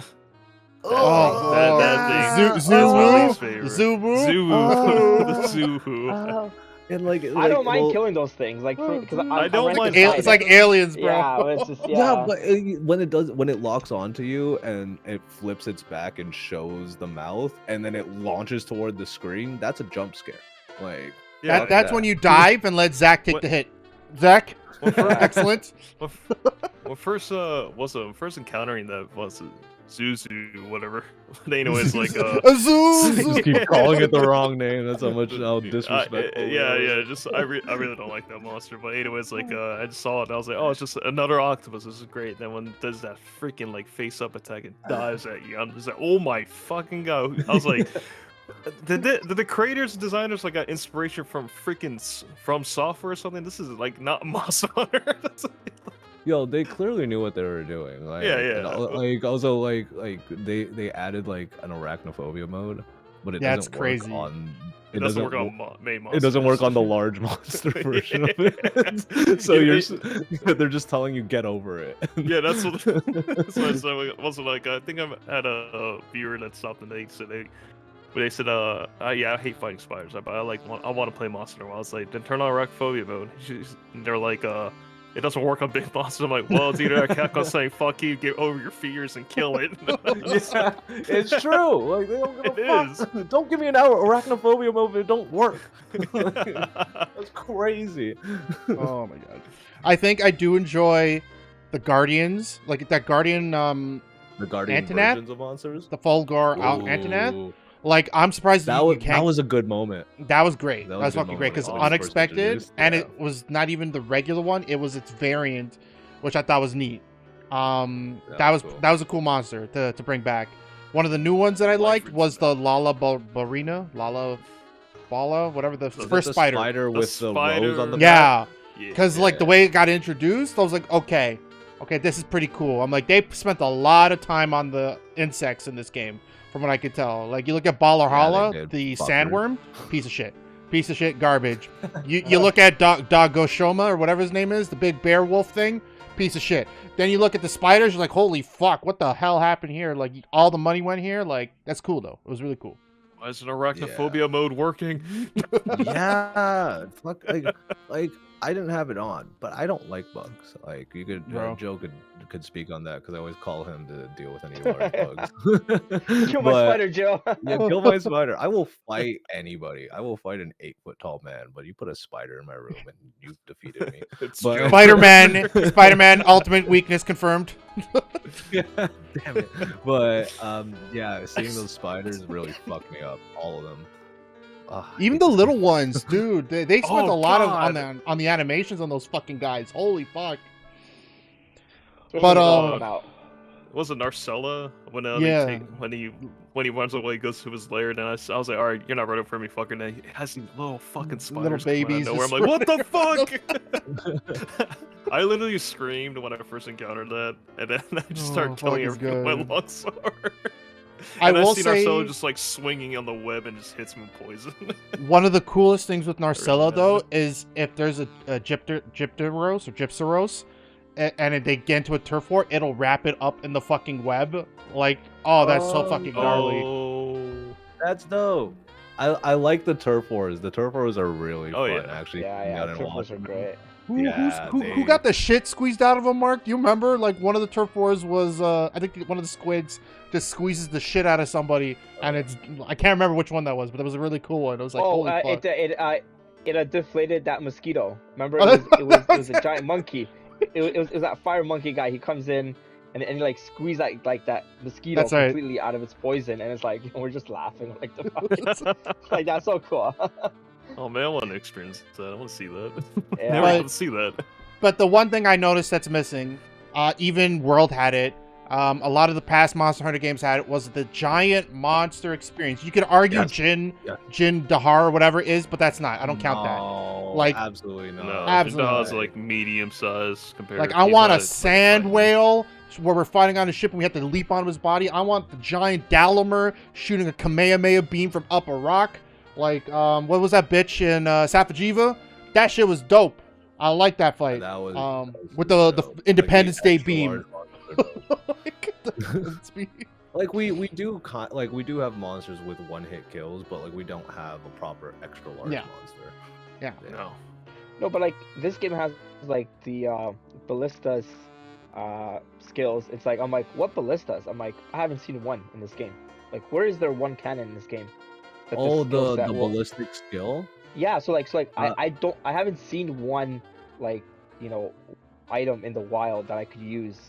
Speaker 4: That thing. That's my least favorite.
Speaker 3: Zubu?
Speaker 4: The Zubu.
Speaker 2: And like
Speaker 5: I don't mind killing those things, like because
Speaker 4: I don't mind.
Speaker 3: It's like aliens, bro.
Speaker 5: yeah, it's just
Speaker 2: Yeah, but when it locks onto you and it flips its back and shows the mouth and then it launches toward the screen, that's a jump scare. Like
Speaker 4: Yeah,
Speaker 3: That's when you dive and let Zach take the hit. Zach, excellent.
Speaker 4: Well, first encountering that was Zuzu, whatever. They know it's like
Speaker 2: just keep calling it the wrong name. That's how disrespectful.
Speaker 4: Just I really don't like that monster. But anyways, like I just saw it and I was like, oh, it's just another octopus. This is great. Then when it does that freaking like face up attack and dives at you, I'm just like, oh my fucking god! I was like, did the creators and designers like got inspiration from from software or something? This is like not Monster Hunter.
Speaker 2: Yo, they clearly knew what they were doing. Like,
Speaker 4: Yeah.
Speaker 2: Like also like they added like an arachnophobia mode, but it
Speaker 3: That's
Speaker 2: doesn't
Speaker 3: crazy.
Speaker 2: work on.
Speaker 4: It doesn't work on main monsters.
Speaker 2: It doesn't work on the large monster version of it. So they're just telling you get over it.
Speaker 4: Yeah, that's what. That's what I said. Also, like I think I had a viewer that stopped and they said yeah, I hate fighting spiders, but I want to play Monster Hunter. I was like, then turn on arachnophobia mode. They're like, it doesn't work on big monsters. I'm like, well, it's either Capcom saying "fuck you," get over your fears and kill it.
Speaker 2: Yeah, it's true. Like they don't give a
Speaker 4: It
Speaker 2: fuck. Don't give me an arachnophobia move if it don't work. That's crazy.
Speaker 3: Oh my god. I think I do enjoy the Guardians, like that Guardian,
Speaker 2: The Guardian
Speaker 3: Antonath?
Speaker 2: versions of monsters.
Speaker 3: the Fulgur out Antonath. Like, I'm surprised
Speaker 2: That was a good moment.
Speaker 3: That was great.
Speaker 2: That
Speaker 3: That was
Speaker 2: was a good
Speaker 3: fucking great because
Speaker 2: moment when it was first
Speaker 3: unexpected,
Speaker 2: introduced,
Speaker 3: and
Speaker 2: yeah.
Speaker 3: it was not even the regular one. It was its variant, which I thought was neat. That was
Speaker 2: cool.
Speaker 3: that was a cool monster to bring back. One of the new ones that I liked was the Lala Ballerina, Lala Bala, whatever the
Speaker 2: Is it
Speaker 3: first
Speaker 2: the
Speaker 3: spider.
Speaker 2: spider with the
Speaker 4: spider-
Speaker 2: rose on the back?
Speaker 3: Yeah,
Speaker 4: Yeah.
Speaker 3: because like the way it got introduced, I was like, okay, this is pretty cool. I'm like, they spent a lot of time on the insects in this game, from what I could tell. Like, you look at Ballerhala,
Speaker 2: they did.
Speaker 3: the
Speaker 2: Fuckers.
Speaker 3: sandworm, piece of shit, garbage. You look at Dagoshoma or whatever his name is, the big bear wolf thing, piece of shit. Then you look at the spiders, you're like, holy fuck, what the hell happened here? Like, all the money went here. Like, that's cool though. It was really cool.
Speaker 4: Why isn't arachnophobia mode working?
Speaker 2: Yeah, fuck. Like I didn't have it on, but I don't like bugs. Like you could,
Speaker 3: Bro.
Speaker 2: Joe could speak on that because I always call him to deal with any large bugs.
Speaker 5: Kill my
Speaker 2: But-
Speaker 5: spider, Joe.
Speaker 2: Yeah, kill my spider. I will fight anybody. I will fight an 8-foot tall man, but you put a spider in my room and you've defeated me.
Speaker 4: It's
Speaker 2: But-
Speaker 4: Joe.
Speaker 3: Spider-Man, ultimate weakness confirmed.
Speaker 2: Yeah, damn it. But yeah, seeing those spiders really fucked me up. All of them.
Speaker 3: Even the little ones, dude. They spent
Speaker 4: Oh,
Speaker 3: a lot
Speaker 4: God.
Speaker 3: on the animations on those fucking guys. Holy fuck.
Speaker 5: What
Speaker 3: But,
Speaker 5: are we talking about?
Speaker 4: Was it Narcella when
Speaker 3: Yeah.
Speaker 4: when he runs away, goes to his lair? Then I was like, all right, you're not running for me, fucker. And then he has these little fucking spiders coming out of
Speaker 3: babies
Speaker 4: nowhere. I'm
Speaker 3: just
Speaker 4: like, what the fuck? I literally screamed when I first encountered that, and then I just started
Speaker 3: fuck,
Speaker 4: killing
Speaker 3: it's
Speaker 4: everything with my
Speaker 3: good.
Speaker 4: longsword.
Speaker 3: I
Speaker 4: And
Speaker 3: will
Speaker 4: see
Speaker 3: say
Speaker 4: Narcella just like swinging on the web and just hits me with poison.
Speaker 3: one of the coolest things with Narcella
Speaker 4: Really
Speaker 3: though
Speaker 4: bad.
Speaker 3: is if there's a Gypteros or Gypseros and they get into a turf war, it'll wrap it up in the fucking web. Like, oh, that's so
Speaker 2: Oh,
Speaker 3: fucking gnarly.
Speaker 4: Oh,
Speaker 2: That's dope. I like the turf wars. The turf wars are really
Speaker 4: Oh,
Speaker 2: fun.
Speaker 4: yeah.
Speaker 2: Actually,
Speaker 5: Yeah,
Speaker 2: sitting down and
Speaker 5: turf wars are
Speaker 2: watching them.
Speaker 5: great.
Speaker 3: Who
Speaker 2: Yeah,
Speaker 3: got the shit squeezed out of him, Mark? Do you remember? Like, one of the turf wars was, I think one of the squids just squeezes the shit out of somebody, and I can't remember which one that was, but it was a really cool one. It was like, holy fuck.
Speaker 5: It deflated that mosquito. Remember,
Speaker 3: Oh,
Speaker 5: it was a giant monkey. It was that fire monkey guy. He comes in and he like squeezed that mosquito
Speaker 3: That's right.
Speaker 5: completely out of its poison, and it's like we're just laughing like the fuck. Like that's so cool.
Speaker 4: oh man, I want to experience that. I want to see that.
Speaker 5: Yeah.
Speaker 4: Never
Speaker 3: But-
Speaker 4: got to see that.
Speaker 3: But the one thing I noticed that's missing, even World had it, a lot of the past Monster Hunter games had it, was the giant monster experience. You could argue
Speaker 2: Yes.
Speaker 3: Jin
Speaker 2: Yeah.
Speaker 3: Dahar or whatever it is, but that's not. I don't count that.
Speaker 2: No,
Speaker 3: Like-
Speaker 2: absolutely not.
Speaker 4: No,
Speaker 3: Absolutely.
Speaker 4: Jindaha's like medium size compared.
Speaker 3: Like,
Speaker 4: to
Speaker 3: I want a
Speaker 4: like
Speaker 3: sand
Speaker 4: tiny.
Speaker 3: whale where we're fighting on a ship and we have to leap onto his body. I want the giant Dalamer shooting a Kamehameha beam from up a rock. Like, what was that bitch in Safajiva? That shit was dope. I like that fight.
Speaker 2: That was
Speaker 3: With the Independence Day
Speaker 2: extra
Speaker 3: beam.
Speaker 2: large monsters are dope.
Speaker 3: Speed.
Speaker 2: Like we do have monsters with one-hit kills, but like we don't have a proper extra large
Speaker 3: Yeah.
Speaker 2: monster.
Speaker 3: Yeah.
Speaker 4: No.
Speaker 5: No, but like this game has like the ballistas skills. It's like I'm like, what ballistas? I'm like, I haven't seen one in this game. Like, where is there one cannon in this game? That
Speaker 2: Oh,
Speaker 5: skill
Speaker 2: the
Speaker 5: set will-
Speaker 2: ballistic skill.
Speaker 5: Yeah, so like
Speaker 2: Uh,
Speaker 5: I haven't seen one like, you know, item in the wild that I could use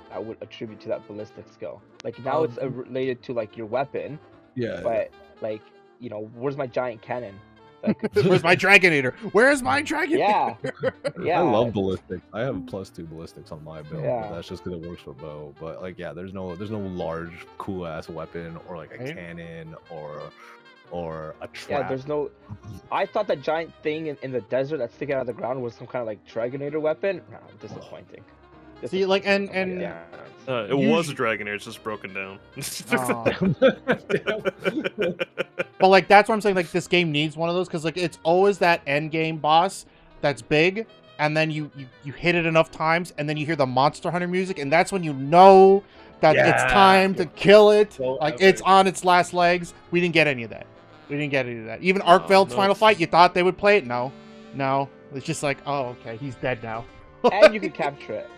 Speaker 5: that would attribute to that ballistic skill. Like now it's related to like your weapon,
Speaker 2: Yeah.
Speaker 5: but like, you know, where's my giant cannon? That I could
Speaker 3: Where's my Dragonator? Where's my Dragonator?
Speaker 5: yeah, yeah.
Speaker 2: I love ballistics. I have +2 ballistics on my build,
Speaker 5: Yeah.
Speaker 2: but that's just because it works for bow. But like, yeah, there's no large cool ass weapon or like a
Speaker 3: Right.
Speaker 2: cannon or a trap.
Speaker 5: Yeah, there's no. I thought that giant thing in the desert that's sticking out of the ground was some kind of like Dragonator weapon. No, disappointing.
Speaker 3: See, like, and-
Speaker 5: Yeah.
Speaker 4: It was a Dragonair, it's just broken down.
Speaker 3: But like that's what I'm saying. Like this game needs one of those because like it's always that end game boss that's big, and then you hit it enough times, and then you hear the Monster Hunter music, and that's when you know that it's
Speaker 2: Yeah.
Speaker 3: time to kill it.
Speaker 2: So
Speaker 3: Like
Speaker 2: epic.
Speaker 3: it's on its last legs. We didn't get any of that. Even
Speaker 4: No,
Speaker 3: Arkveld's
Speaker 4: no,
Speaker 3: final
Speaker 4: it's-
Speaker 3: fight, you thought they would play it? No. It's just like, oh, okay, he's dead now.
Speaker 5: and you could capture it.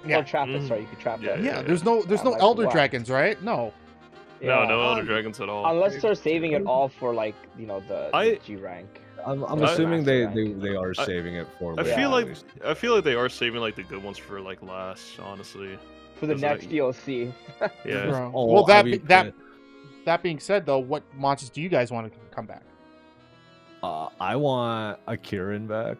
Speaker 3: Yeah.
Speaker 5: Or trap it. Sorry, you could trap it.
Speaker 3: Yeah, there's no
Speaker 5: like,
Speaker 3: elder
Speaker 5: what?
Speaker 3: dragons, right? No.
Speaker 4: No,
Speaker 5: Yeah.
Speaker 4: no Elder Dragons at all.
Speaker 5: Unless they're saving it all for like the G rank.
Speaker 2: I'm
Speaker 5: Or
Speaker 2: assuming
Speaker 5: master
Speaker 2: they
Speaker 5: rank.
Speaker 2: are saving it for.
Speaker 4: I
Speaker 2: later,
Speaker 4: feel
Speaker 2: at
Speaker 4: like
Speaker 2: least.
Speaker 4: they are saving like the good ones for like last, honestly.
Speaker 5: For the
Speaker 4: Is
Speaker 5: next
Speaker 4: it-
Speaker 5: DLC.
Speaker 4: Yeah.
Speaker 3: Bro.
Speaker 2: Oh,
Speaker 3: Well,
Speaker 2: I mean,
Speaker 3: that being said, though, what monsters do you guys want to come back?
Speaker 2: I want a Kieran back.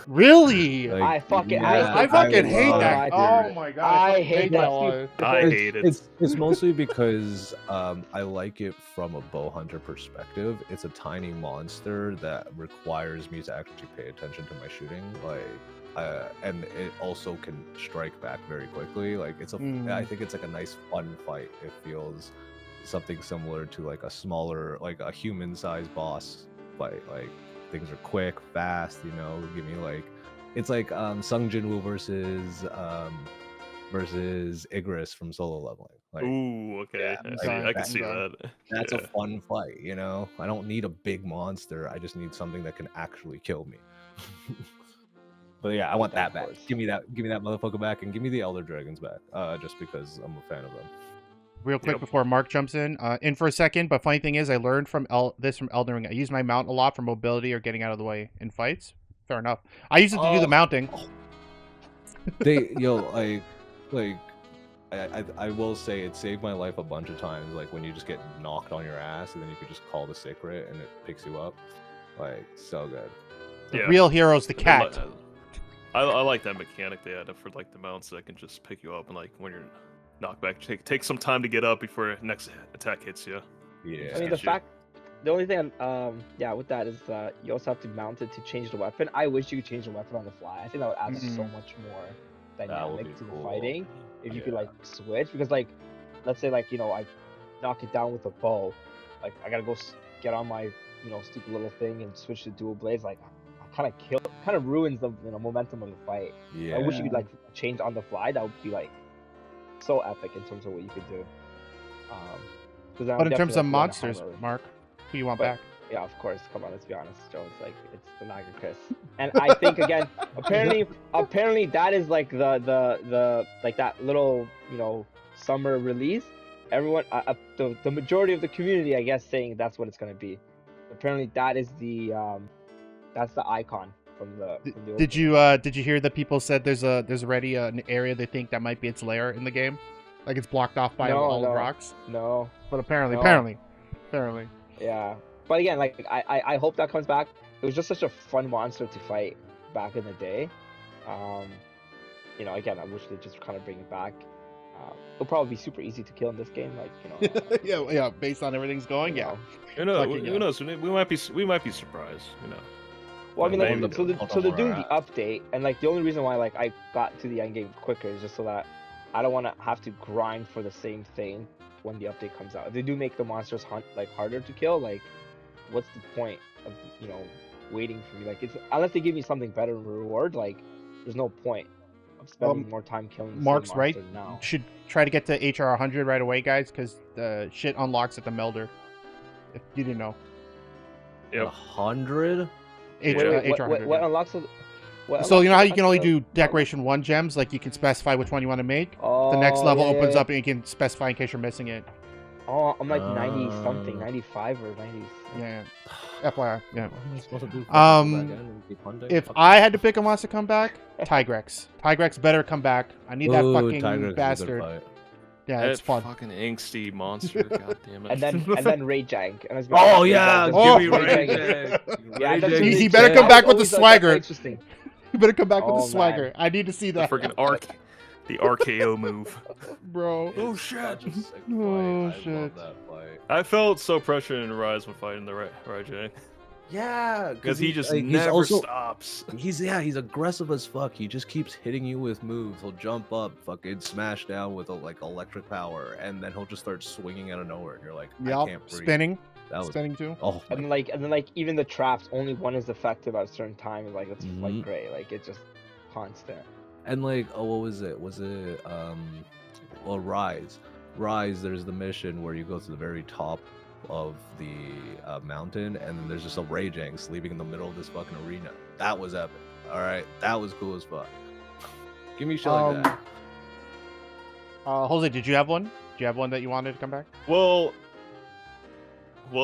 Speaker 3: Really?
Speaker 2: Like,
Speaker 5: I fucking
Speaker 2: yeah,
Speaker 3: I fucking hate
Speaker 2: love
Speaker 3: that.
Speaker 5: Kieran.
Speaker 3: Oh my god.
Speaker 5: I hate that
Speaker 3: one.
Speaker 4: I hate it.
Speaker 2: It's mostly because I like it from a bow hunter perspective. It's a tiny monster that requires me to actually pay attention to my shooting, and it also can strike back very quickly. Like I think it's like a nice fun fight. It feels something similar to like a smaller, like a human-sized boss fight. Like things are quick, fast. Give me like it's like Sung Jinwoo versus Igris from Solo Leveling. Like,
Speaker 4: Ooh, okay.
Speaker 2: yeah,
Speaker 4: I can see that.
Speaker 2: that's
Speaker 4: Yeah.
Speaker 2: a fun fight, I don't need a big monster. I just need something that can actually kill me. But yeah, I want that back. Give me that motherfucker back, and give me the Elder Dragons back. Just because I'm a fan of them.
Speaker 3: Real quick
Speaker 4: Yep.
Speaker 3: before Mark jumps in for a second. But funny thing is, I learned from Elden Ring. I use my mount a lot for mobility or getting out of the way in fights. Fair enough. I use it to do the mounting.
Speaker 2: I will say it saved my life a bunch of times. Like when you just get knocked on your ass, and then you could just call the secret, and it picks you up. Like so good.
Speaker 3: The
Speaker 4: Yeah.
Speaker 3: real hero's the
Speaker 4: And then,
Speaker 3: cat.
Speaker 4: I like that mechanic they added for like the mounts that can just pick you up and like when you're knocked back, take some time to get up before next attack hits you.
Speaker 2: Yeah.
Speaker 5: I mean, the only thing, with that is you also have to mount it to change the weapon. I wish you could change the weapon on the fly. I think that would add so much more
Speaker 2: That would
Speaker 5: dynamic
Speaker 2: be
Speaker 5: to the
Speaker 2: cool.
Speaker 5: fighting if you could like switch. Because like, let's say like I knock it down with a bow, like I gotta go get on my stupid little thing and switch to dual blades. Like, I kind of ruins the momentum of the fight.
Speaker 2: Yeah.
Speaker 5: I wish you could like change on the fly. That would be like so epic in terms of what you could do.
Speaker 3: But in terms of monsters, Mark, who you want back?
Speaker 5: Yeah, of course. Come on, let's be honest, Joe. It's like it's the Niagara Chris, and I think again, apparently that is like the like that little summer release. Everyone, the majority of the community, I guess, saying that's what it's gonna be. Apparently, that is that's the icon from the.
Speaker 3: Did you hear that people said there's already an area they think that might be its lair in the game, like it's blocked off by a wall of rocks?
Speaker 5: No.
Speaker 3: But apparently.
Speaker 5: Yeah, but again, like I hope that comes back. It was just such a fun monster to fight back in the day. Again, I wish they just kind of bring it back. It'll probably be super easy to kill in this game, like
Speaker 3: yeah, based on everything's going, yeah.
Speaker 4: Who knows? We might be surprised.
Speaker 5: Well, I mean,
Speaker 2: Maybe
Speaker 5: like, so
Speaker 2: they'll
Speaker 5: they're doing
Speaker 2: more
Speaker 5: the update, and like the only reason why like I got to the end game quicker is just so that I don't want to have to grind for the same thing when the update comes out. If they do make the monsters harder to kill, like, what's the point of waiting for me? Like, it's unless they give me something better in reward, like, there's no point of spending more time killing.
Speaker 3: Mark's
Speaker 5: the same
Speaker 3: right.
Speaker 5: monster now.
Speaker 3: Should try to get to HR 100 right away, guys, because the shit unlocks at the melder. If you didn't know.
Speaker 4: Yep.
Speaker 2: 100.
Speaker 5: Wait,
Speaker 3: HR 100.
Speaker 5: what unlocks?
Speaker 3: So you know how you can only do decoration 1 gems, like you can specify which one you want to make.
Speaker 5: Oh,
Speaker 3: The next level
Speaker 5: yeah,
Speaker 3: opens
Speaker 5: yeah.
Speaker 3: up and you can specify in case you're missing it.
Speaker 5: Oh, I'm like 90 something, 95 or 90.
Speaker 3: Yeah. FYI. Yeah.
Speaker 2: What am I supposed to do? Go
Speaker 3: Um,
Speaker 2: back in and keep hunting?
Speaker 3: If
Speaker 2: Fuck.
Speaker 3: I had to pick a monster to come back, Tigrex. Tigrex better come back. I need that
Speaker 2: Ooh,
Speaker 3: fucking
Speaker 2: Tigrex is a good
Speaker 3: bastard.
Speaker 2: fight.
Speaker 3: Yeah,
Speaker 4: That
Speaker 3: it's fun.
Speaker 4: fucking angsty monster. God damn it.
Speaker 5: and then Rayjank. And
Speaker 2: Oh yeah,
Speaker 3: Oh,
Speaker 2: give me
Speaker 5: Rayjank.
Speaker 2: Rayjank.
Speaker 5: Yeah, that's
Speaker 2: Rayjank.
Speaker 5: really
Speaker 3: He better
Speaker 5: good.
Speaker 3: come back with the
Speaker 5: Always, like,
Speaker 3: swagger.
Speaker 5: Interesting.
Speaker 3: You better come back with
Speaker 5: Oh,
Speaker 3: the swagger.
Speaker 5: man.
Speaker 3: I need to see
Speaker 4: the
Speaker 3: that.
Speaker 4: freaking the RKO move.
Speaker 3: Bro.
Speaker 2: Oh shit! Such a sick fight.
Speaker 3: Oh,
Speaker 2: I
Speaker 3: shit.
Speaker 2: love that fight.
Speaker 4: I felt so pressured in Rise when fighting the Rayjank.
Speaker 2: Yeah,
Speaker 4: Because he just
Speaker 2: like,
Speaker 4: never
Speaker 2: also,
Speaker 4: stops.
Speaker 2: He's aggressive as fuck. He just keeps hitting you with moves. He'll jump up, fucking smash down with like electric power, and then he'll just start swinging out of nowhere, and you're like, I
Speaker 3: Yup.
Speaker 2: can't breathe.
Speaker 3: Spinning.
Speaker 2: That was
Speaker 3: Spinning too.
Speaker 2: oh my
Speaker 5: And then like even the traps, only one is effective at a certain time. Like that's like
Speaker 2: Mhm.
Speaker 5: great. Like it's just constant.
Speaker 2: And like, oh, what was it? Well, Rise. There's the mission where you go to the very top of the mountain, and then there's just a Rayjank sleeping in the middle of this fucking arena. That was epic. All right, that was cool as fuck. Give me shit like that.
Speaker 3: Jose, did you have one? Do you have one that you wanted to come back?
Speaker 4: Well,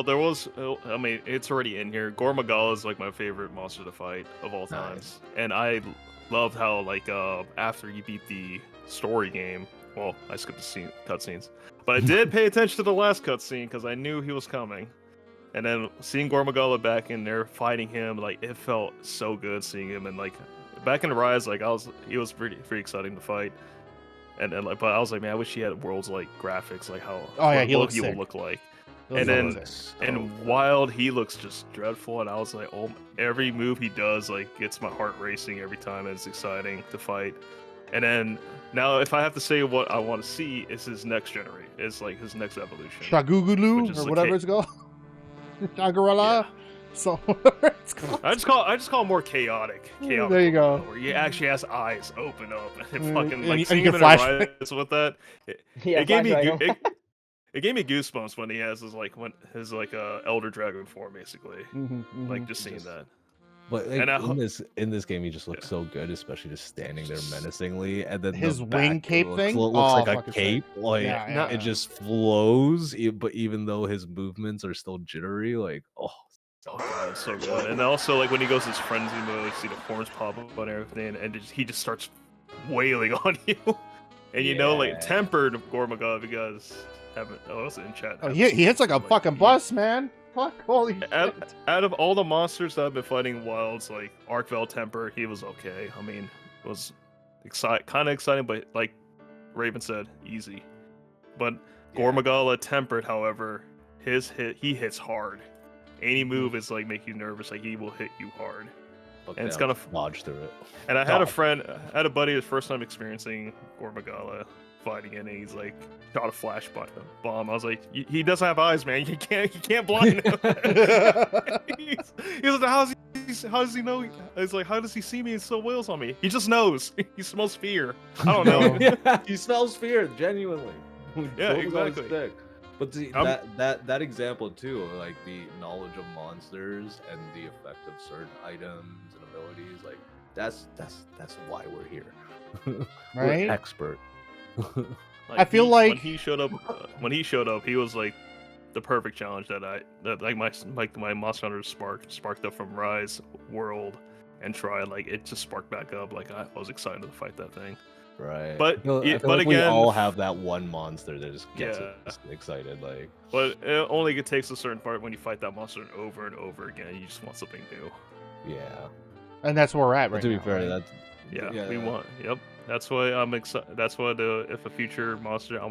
Speaker 4: there was. I mean, it's already in here. Gormagala is like my favorite monster to fight of all times, and I loved how like after you beat the story game. Well, I skipped the cutscenes, but I did pay attention to the last cutscene because I knew he was coming. And then seeing Gormagala back in there fighting him, like it felt so good seeing him, and like back in Rise, like he was pretty exciting to fight. And then like, but I was like, man, I wish he had worlds like graphics, like how
Speaker 3: he looks sick.
Speaker 4: will look like. And then Wild, he looks just dreadful, and I was like, oh, every move he does like gets my heart racing every time, and it's exciting to fight. And then now, if I have to say what I want to see, is his next generation. It's like his next evolution.
Speaker 3: Shagugulu or whatever it's called. Shagarala.
Speaker 4: Yeah.
Speaker 3: So it's called.
Speaker 4: I just call it more chaotic.
Speaker 3: There you go.
Speaker 4: Where he actually has eyes open up and fucking
Speaker 3: and
Speaker 4: like seeing
Speaker 3: you
Speaker 4: him
Speaker 3: can
Speaker 4: in
Speaker 3: flash.
Speaker 4: a Rise with that. It gave me goosebumps when he has his elder dragon form, basically. Like just seeing that.
Speaker 2: But like, in this game, he just looks so good, especially just standing there menacingly, and then
Speaker 3: his
Speaker 2: the
Speaker 3: wing cape thing
Speaker 2: looks like a cape.
Speaker 3: Sick.
Speaker 2: Like
Speaker 3: Yeah.
Speaker 2: it just flows, but even though his movements are still jittery, like
Speaker 4: oh god, it's so good. And also like when he goes his frenzy mode, you see the horns pop up on everything, and he just starts wailing on you. And you know, like tempered Gormagala, because it's in chat.
Speaker 3: Oh, he hits like a fucking bus, man. Fuck, holy shit.
Speaker 4: Out of all the monsters that I've been fighting wilds, like Arkvel Temper, he was okay. I mean, it was kind of exciting, but like Raven said, easy. But Gormagala Tempered, however, he hits hard. Any move is like make you nervous. Like he will hit you hard, and it's gonna
Speaker 2: dodge through it.
Speaker 4: And I had I had a buddy his first time experiencing Gormagala fighting it, and he's like shot a flash bomb. I was like, he doesn't have eyes, man. You can't blind him. He's like, how does he know? It's like, how does he see me and still wails on me? He just knows. He smells fear. I don't know.
Speaker 2: Yeah, he smells fear, genuinely.
Speaker 4: Yeah, exactly.
Speaker 2: But see, that example too, like the knowledge of monsters and the effect of certain items and abilities, like that's why we're here.
Speaker 3: Right?
Speaker 2: We're expert.
Speaker 4: Like
Speaker 3: I feel like
Speaker 4: when he showed up, he was like the perfect challenge that my Monster Hunter sparked up from Rise World and tried. Like it just sparked back up. Like I was excited to fight that thing.
Speaker 2: Right.
Speaker 4: But
Speaker 2: I feel
Speaker 4: but
Speaker 2: like
Speaker 4: again,
Speaker 2: we all have that one monster that just gets us excited. Like,
Speaker 4: but it only takes a certain part when you fight that monster over and over again. You just want something new.
Speaker 2: Yeah.
Speaker 3: And that's where we're at right
Speaker 2: to
Speaker 3: now.
Speaker 2: be fair,
Speaker 3: right?
Speaker 2: that's
Speaker 4: we want. Yep. That's why I'm excited. That's why if a future monster I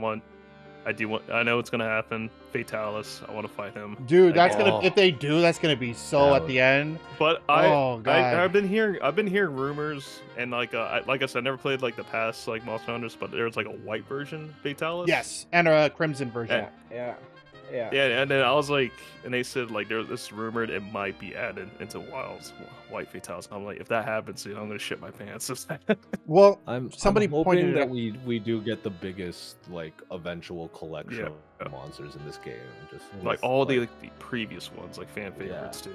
Speaker 4: know it's gonna happen. Fatalis. I want to fight him.
Speaker 3: Dude, that's if they do, that's gonna be so at the end.
Speaker 4: But I've been hearing rumors, and like I said, I never played like the past like Monster Hunters, but there's like a white version Fatalis.
Speaker 3: Yes, and a crimson version.
Speaker 5: Yeah.
Speaker 4: And then I was like, and they said like this rumored it might be added into Wild's white Fatalis. I'm like, if that happens, I'm gonna shit my pants.
Speaker 3: Well,
Speaker 2: somebody
Speaker 3: pointed
Speaker 2: hoping that
Speaker 3: out
Speaker 2: we do get the biggest like eventual collection of monsters in this game. Just
Speaker 4: like all the previous ones, like fan favorites too.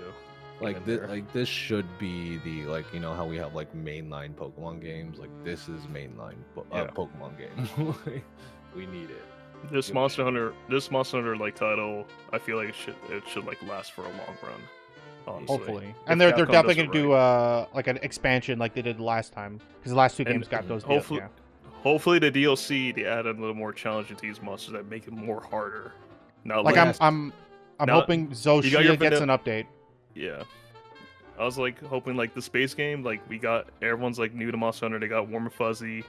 Speaker 2: Like this should be the how we have like mainline Pokemon games. Like this is mainline Pokemon game. We need it.
Speaker 4: This Monster Hunter like title, I feel like it should like last for a long run. Honestly.
Speaker 3: Hopefully, and they're definitely gonna do like an expansion like they did last time, because the last two games got those.
Speaker 4: Hopefully the DLC they add a little more challenge to these monsters that make it more harder. Now,
Speaker 3: like I'm hoping Zoshia gets an update.
Speaker 4: Yeah, I was like hoping like the space game, like everyone's like new to Monster Hunter. They got Warm and Fuzzy.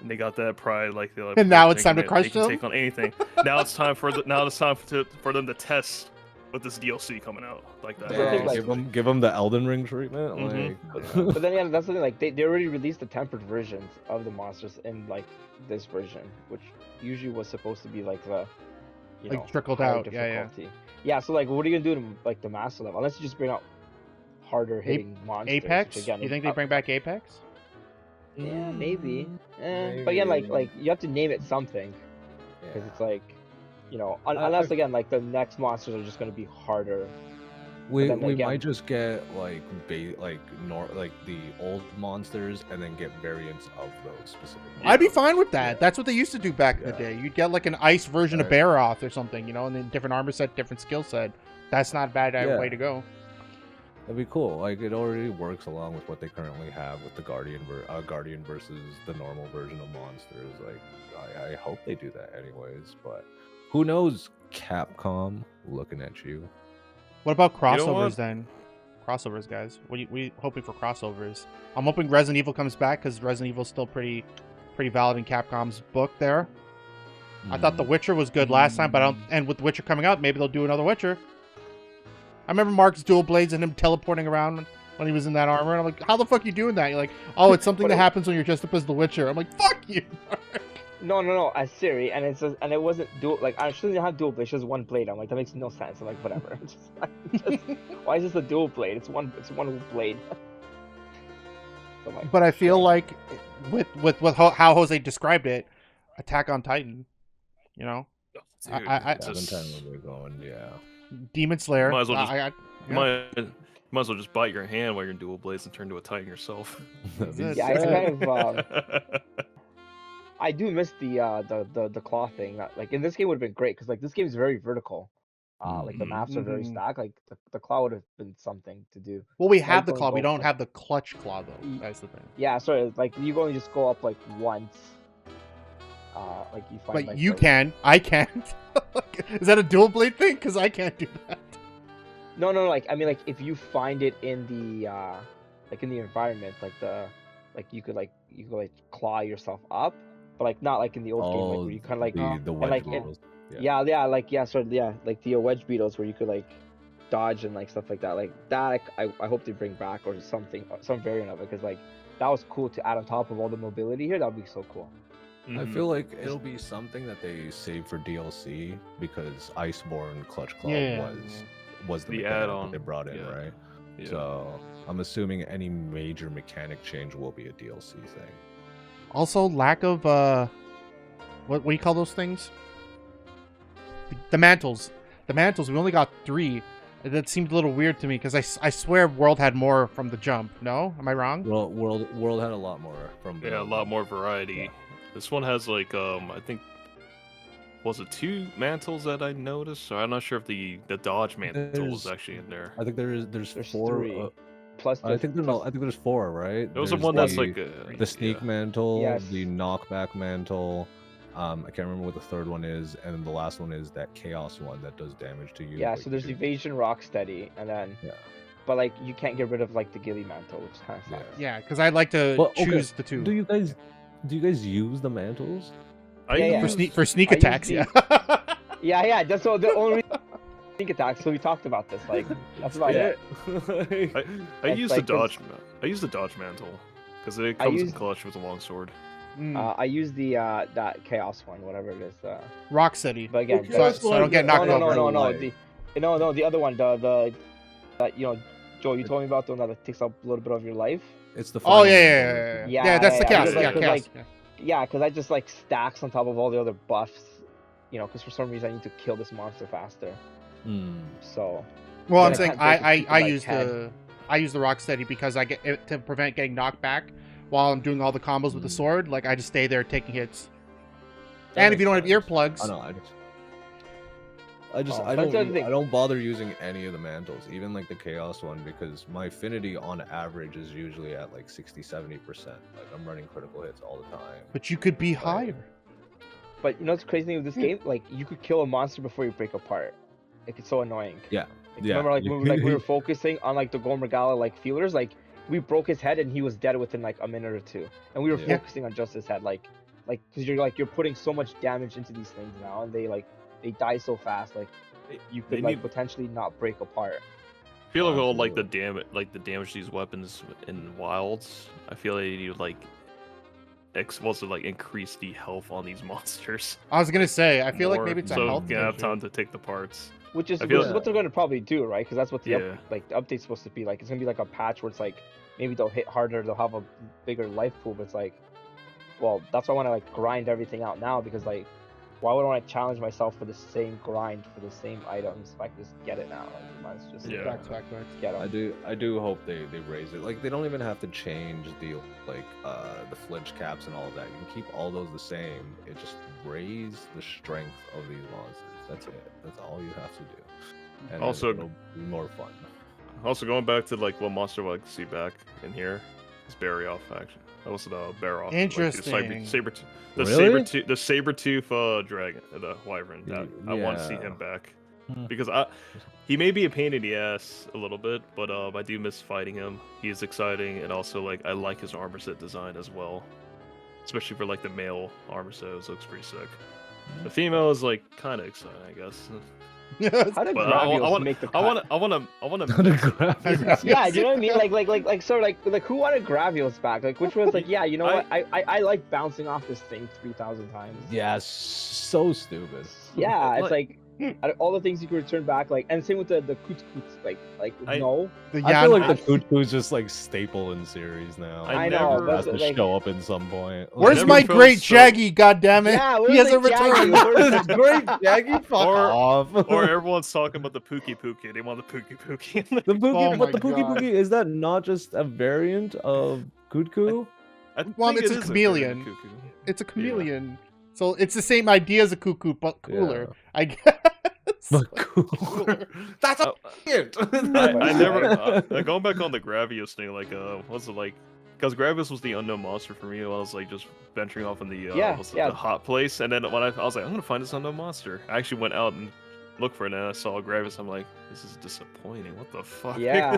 Speaker 4: And they got that pride,
Speaker 3: and now it's time to crush them.
Speaker 4: Take on anything. Now it's time for them to test with this DLC coming out like that.
Speaker 2: Give them the Elden Ring treatment.
Speaker 4: Mm-hmm.
Speaker 5: But then that's the thing. Like they already released the tempered versions of the monsters in like this version, which usually was supposed to be like the
Speaker 3: trickled out.
Speaker 5: Yeah. So like, what are you gonna do to like the master level? Unless you just bring out harder hitting monsters.
Speaker 3: Apex? Again, you think they bring back Apex?
Speaker 5: Yeah, maybe. But again, like you have to name it something, because it's like, unless again like the next monsters are just going to be harder
Speaker 2: We
Speaker 5: then,
Speaker 2: we
Speaker 5: again-
Speaker 2: might just get like like the old monsters and then get variants of those specific.
Speaker 3: I'd be
Speaker 2: monsters.
Speaker 3: fine with that.
Speaker 2: Yeah.
Speaker 3: That's what they used to do back in the
Speaker 2: Yeah.
Speaker 3: day. You'd get like an ice version of
Speaker 2: Right.
Speaker 3: Barroth or something, you know, and then different armor set, different skill set. That's not a bad
Speaker 2: Yeah.
Speaker 3: way to go.
Speaker 2: That'd be cool. Like it already works along with what they currently have with the Guardian versus the normal version of monsters. Like I hope they do that anyways, but who knows? Capcom looking at you.
Speaker 3: What about
Speaker 4: know
Speaker 3: crossovers
Speaker 4: what?
Speaker 3: then? Crossovers, guys. We hoping for crossovers. I'm hoping Resident Evil comes back because Resident Evil's still pretty valid in Capcom's book there. I thought The Witcher was good last time, but I don't. And with Witcher coming out, maybe they'll do another Witcher. I remember Mark's dual blades and him teleporting around when he was in that armor. And I'm like, how the fuck are you doing that? You're like, oh, it's something that happens when you're dressed up as the Witcher. I'm like, fuck you.
Speaker 5: No, as Siri, and it wasn't dual. Like, I shouldn't have dual blade. It's just one blade. I'm like, that makes no sense. I'm like, whatever. Why is this a dual blade? It's one blade. So I'm like,
Speaker 3: But I feel
Speaker 5: sure.
Speaker 3: like with how Jose described it, Attack on Titan, you know,
Speaker 4: Dude,
Speaker 3: I-
Speaker 4: it's just-
Speaker 2: Seven we're going, yeah.
Speaker 3: Demon Slayer.
Speaker 4: Might as well just-
Speaker 3: yeah.
Speaker 4: you might as well just bite your hand while you're in dual blades and turn to a Titan yourself.
Speaker 2: That'd be
Speaker 3: it.
Speaker 5: Yeah, it's
Speaker 2: sick.
Speaker 5: kind of. I do miss the claw thing. That, like in this game would have been great because like this game is very vertical. Like the
Speaker 4: Mhm.
Speaker 5: maps are very
Speaker 3: Mhm.
Speaker 5: stacked. Like the claw would have been something to do.
Speaker 3: Well, we
Speaker 5: Now
Speaker 3: have
Speaker 5: you
Speaker 3: the
Speaker 5: can
Speaker 3: claw.
Speaker 5: only
Speaker 3: We
Speaker 5: go
Speaker 3: don't
Speaker 5: up,
Speaker 3: have the clutch claw though.
Speaker 5: Y-
Speaker 3: That's the thing.
Speaker 5: Yeah, sorry. Like you can only just go up like once. Like you find.
Speaker 3: But
Speaker 5: like,
Speaker 3: you
Speaker 5: the-
Speaker 3: can. I can't. Is that a dual blade thing? Because I can't do that.
Speaker 5: No. Like I mean, like if you find it in the like in the environment, like you could claw yourself up, but like not like in the old game, like where you kind of like
Speaker 2: the
Speaker 5: and,
Speaker 2: wedge
Speaker 5: like,
Speaker 2: beetles.
Speaker 5: like the wedge beetles where you could like dodge and like stuff like that. Like that, I hope they bring back or something, some variant of it, because like that was cool to add on top of all the mobility here. That would be so cool.
Speaker 2: I
Speaker 4: Mhm.
Speaker 2: feel like it'll be something that they save for DLC because Iceborne Clutch Claw
Speaker 3: Yeah.
Speaker 2: was the
Speaker 4: The
Speaker 2: mechanic
Speaker 4: add-on,
Speaker 2: that they brought in,
Speaker 4: yeah.
Speaker 2: right?
Speaker 4: Yeah.
Speaker 2: So I'm assuming any major mechanic change will be a DLC thing.
Speaker 3: Also, lack of what do you call those things? The mantles. The mantles. We only got 3. That seemed a little weird to me because I swear World had more from the jump. No, am I wrong?
Speaker 2: Well, World had a lot more from
Speaker 4: Yeah, a lot more variety.
Speaker 2: Yeah.
Speaker 4: This one has like I think was it 2 mantles that I noticed? So I'm not sure if the dodge mantle was
Speaker 2: There's-
Speaker 4: actually in there.
Speaker 2: I think there's
Speaker 5: There's
Speaker 2: 4.
Speaker 5: 3. Plus,
Speaker 2: I think there's 4, right?
Speaker 4: There was the
Speaker 2: There's
Speaker 4: one that's
Speaker 2: the-
Speaker 4: like
Speaker 2: the sneak mantle,
Speaker 5: Yes.
Speaker 2: the knockback mantle. I can't remember what the third one is, and then the last one is that chaos one that does damage to you.
Speaker 5: yeah.
Speaker 2: but
Speaker 5: So
Speaker 2: you
Speaker 5: there's
Speaker 2: do-
Speaker 5: evasion, rocksteady, and then
Speaker 2: Yeah.
Speaker 5: but like you can't get rid of like the ghillie mantle, which kind of
Speaker 2: Yeah.
Speaker 5: sucks.
Speaker 3: Yeah, because I'd like to
Speaker 2: Well, okay,
Speaker 3: choose the 2
Speaker 2: Do you guys use the mantles?
Speaker 4: I
Speaker 5: Yeah, yeah.
Speaker 3: for
Speaker 4: used-
Speaker 3: sneak
Speaker 5: I use
Speaker 3: attacks.
Speaker 5: the-
Speaker 3: Yeah.
Speaker 5: Yeah. That's all. The only sneak attack. So we talked about this. Like that's about it.
Speaker 4: I
Speaker 5: It's
Speaker 4: use
Speaker 5: like
Speaker 4: the dodge. I use the dodge mantle because it
Speaker 5: I
Speaker 4: comes in
Speaker 5: used-
Speaker 4: clutch with a long sword.
Speaker 3: Mm,
Speaker 5: I use the that chaos one, whatever it is.
Speaker 3: Rocksteady.
Speaker 5: But again,
Speaker 2: Okay,
Speaker 3: So I don't get knocked
Speaker 5: no,
Speaker 3: over.
Speaker 5: the other one, the you know, Joe, you told me about the one that takes up a little bit of your life.
Speaker 2: It's the
Speaker 3: Oh
Speaker 2: final
Speaker 3: yeah.
Speaker 2: mantle.
Speaker 5: Yeah,
Speaker 3: That's the
Speaker 5: yeah,
Speaker 3: chaos.
Speaker 5: because,
Speaker 3: Yeah,
Speaker 5: like-
Speaker 3: chaos.
Speaker 5: because, Yeah, because I just like stacks on top of all the other buffs, you know, because for some reason I need to kill this monster faster.
Speaker 2: Hmm.
Speaker 5: So
Speaker 3: Well,
Speaker 5: Then
Speaker 3: I'm
Speaker 5: I
Speaker 3: saying
Speaker 5: can't break it,
Speaker 3: I
Speaker 5: keep it,
Speaker 3: I
Speaker 5: like,
Speaker 3: use I use the Rocksteady because I get it to prevent getting knocked back while I'm doing all the combos with the
Speaker 2: Mm.
Speaker 3: sword. Like I just stay there taking hits.
Speaker 2: That
Speaker 3: And if you don't
Speaker 2: makes
Speaker 3: have
Speaker 2: sense.
Speaker 3: earplugs,
Speaker 2: I know. I
Speaker 5: that's the other thing.
Speaker 2: don't bother using any of the mantles, even like the chaos one, because my affinity on average is usually at like 60-70%. Like I'm running critical hits all the time.
Speaker 3: but you could be higher.
Speaker 5: but you know what's crazy with this game? Like you could kill a monster before you break apart. Like it's so annoying.
Speaker 2: Yeah.
Speaker 5: Like,
Speaker 2: Yeah.
Speaker 5: remember, like we were focusing on like the Gormagala like feelers, like we broke his head and he was dead within like a minute or 2, and we were
Speaker 2: Yeah.
Speaker 5: focusing on just his head, like because you're putting so much damage into these things now, and they die so fast, like you
Speaker 4: They
Speaker 5: could like
Speaker 4: need-
Speaker 5: potentially not break apart.
Speaker 4: I feel like
Speaker 2: Oh,
Speaker 4: all like the
Speaker 2: absolutely.
Speaker 4: damage to these weapons in wilds. I feel like you like increase the health on these monsters.
Speaker 3: I was gonna say, I feel like
Speaker 4: more,
Speaker 3: maybe it's a
Speaker 4: so
Speaker 3: health
Speaker 4: you can have
Speaker 3: issue.
Speaker 4: time to take the parts.
Speaker 5: Which is
Speaker 4: I feel-
Speaker 5: what they're going to probably do, right? Because that's what the
Speaker 4: Yeah.
Speaker 5: the update's supposed to be like. It's going to be like a patch where it's like maybe they'll hit harder, they'll have a bigger life pool, but it's like, well, that's why I want to like grind everything out now, because like why would I want to challenge myself for the same grind for the same items if I can just get it now? Like, might as well just
Speaker 3: Facts.
Speaker 5: get them.
Speaker 2: I do hope they raise it. Like they don't even have to change the flinch caps and all of that. You can keep all those the same. It just raise the strength of these monsters. That's it. That's all you have to do. And
Speaker 4: Also,
Speaker 2: it'll be more fun.
Speaker 4: Also, going back to like what monster I like to see back in here is Barryoff action. Also the Barroth.
Speaker 3: Interesting.
Speaker 4: Like,
Speaker 2: Really?
Speaker 4: the Sabertooth dragon, the wyvern. That I want to see him back because he may be a pain in the ass a little bit, but I do miss fighting him. He is exciting, and also like I like his armor set design as well, especially for like the male armor set. It looks pretty sick. The female is like kind of exciting, I guess.
Speaker 5: How did
Speaker 4: But
Speaker 5: Gravios make the cut?
Speaker 4: I want to.
Speaker 5: Yeah, do you know what I mean? Like sort of like who wanted Gravios back? Like which one's like, yeah, you know what? I like bouncing off this thing 3,000 times.
Speaker 2: Yeah, so stupid.
Speaker 5: Yeah, it's like out of all the things you could return back, like, and same with the Koots, no.
Speaker 2: I feel like the Kutu's just like staple in series now.
Speaker 5: I know,
Speaker 2: It has
Speaker 5: but,
Speaker 2: to
Speaker 5: like,
Speaker 2: show up in some point.
Speaker 3: Where's
Speaker 4: never
Speaker 3: my
Speaker 4: felt
Speaker 3: great
Speaker 4: so-
Speaker 3: Jaggy? Goddammit!
Speaker 5: Yeah,
Speaker 3: He hasn't
Speaker 5: where's the
Speaker 3: returned.
Speaker 5: Jaggy?
Speaker 2: It's great, Jaggy. Fuck
Speaker 4: Or-
Speaker 2: off.
Speaker 4: Or everyone's talking about the Pookie Pookie. They want the Pookie Pookie.
Speaker 2: The Pookie,
Speaker 3: Oh
Speaker 2: but the
Speaker 3: my
Speaker 2: Pookie
Speaker 3: God.
Speaker 2: Pookie, is that not just a variant of Kutku?
Speaker 3: Well,
Speaker 4: think
Speaker 3: it's
Speaker 4: it
Speaker 3: a
Speaker 4: is
Speaker 3: chameleon.
Speaker 4: variant Cuckoo.
Speaker 3: It's a chameleon, so it's the same idea as a cuckoo, but cooler. I guess.
Speaker 2: But cooler. That's a variant.
Speaker 4: I never going back on the Gravios thing. Like, what's it like? Because Gravios was the unknown monster for me. While I was like just venturing off in the the hot place, and then when I was like, I'm gonna find this unknown monster. I actually went out and looked for it, and I saw Gravios. I'm like, this is disappointing. What the fuck?
Speaker 5: Yeah.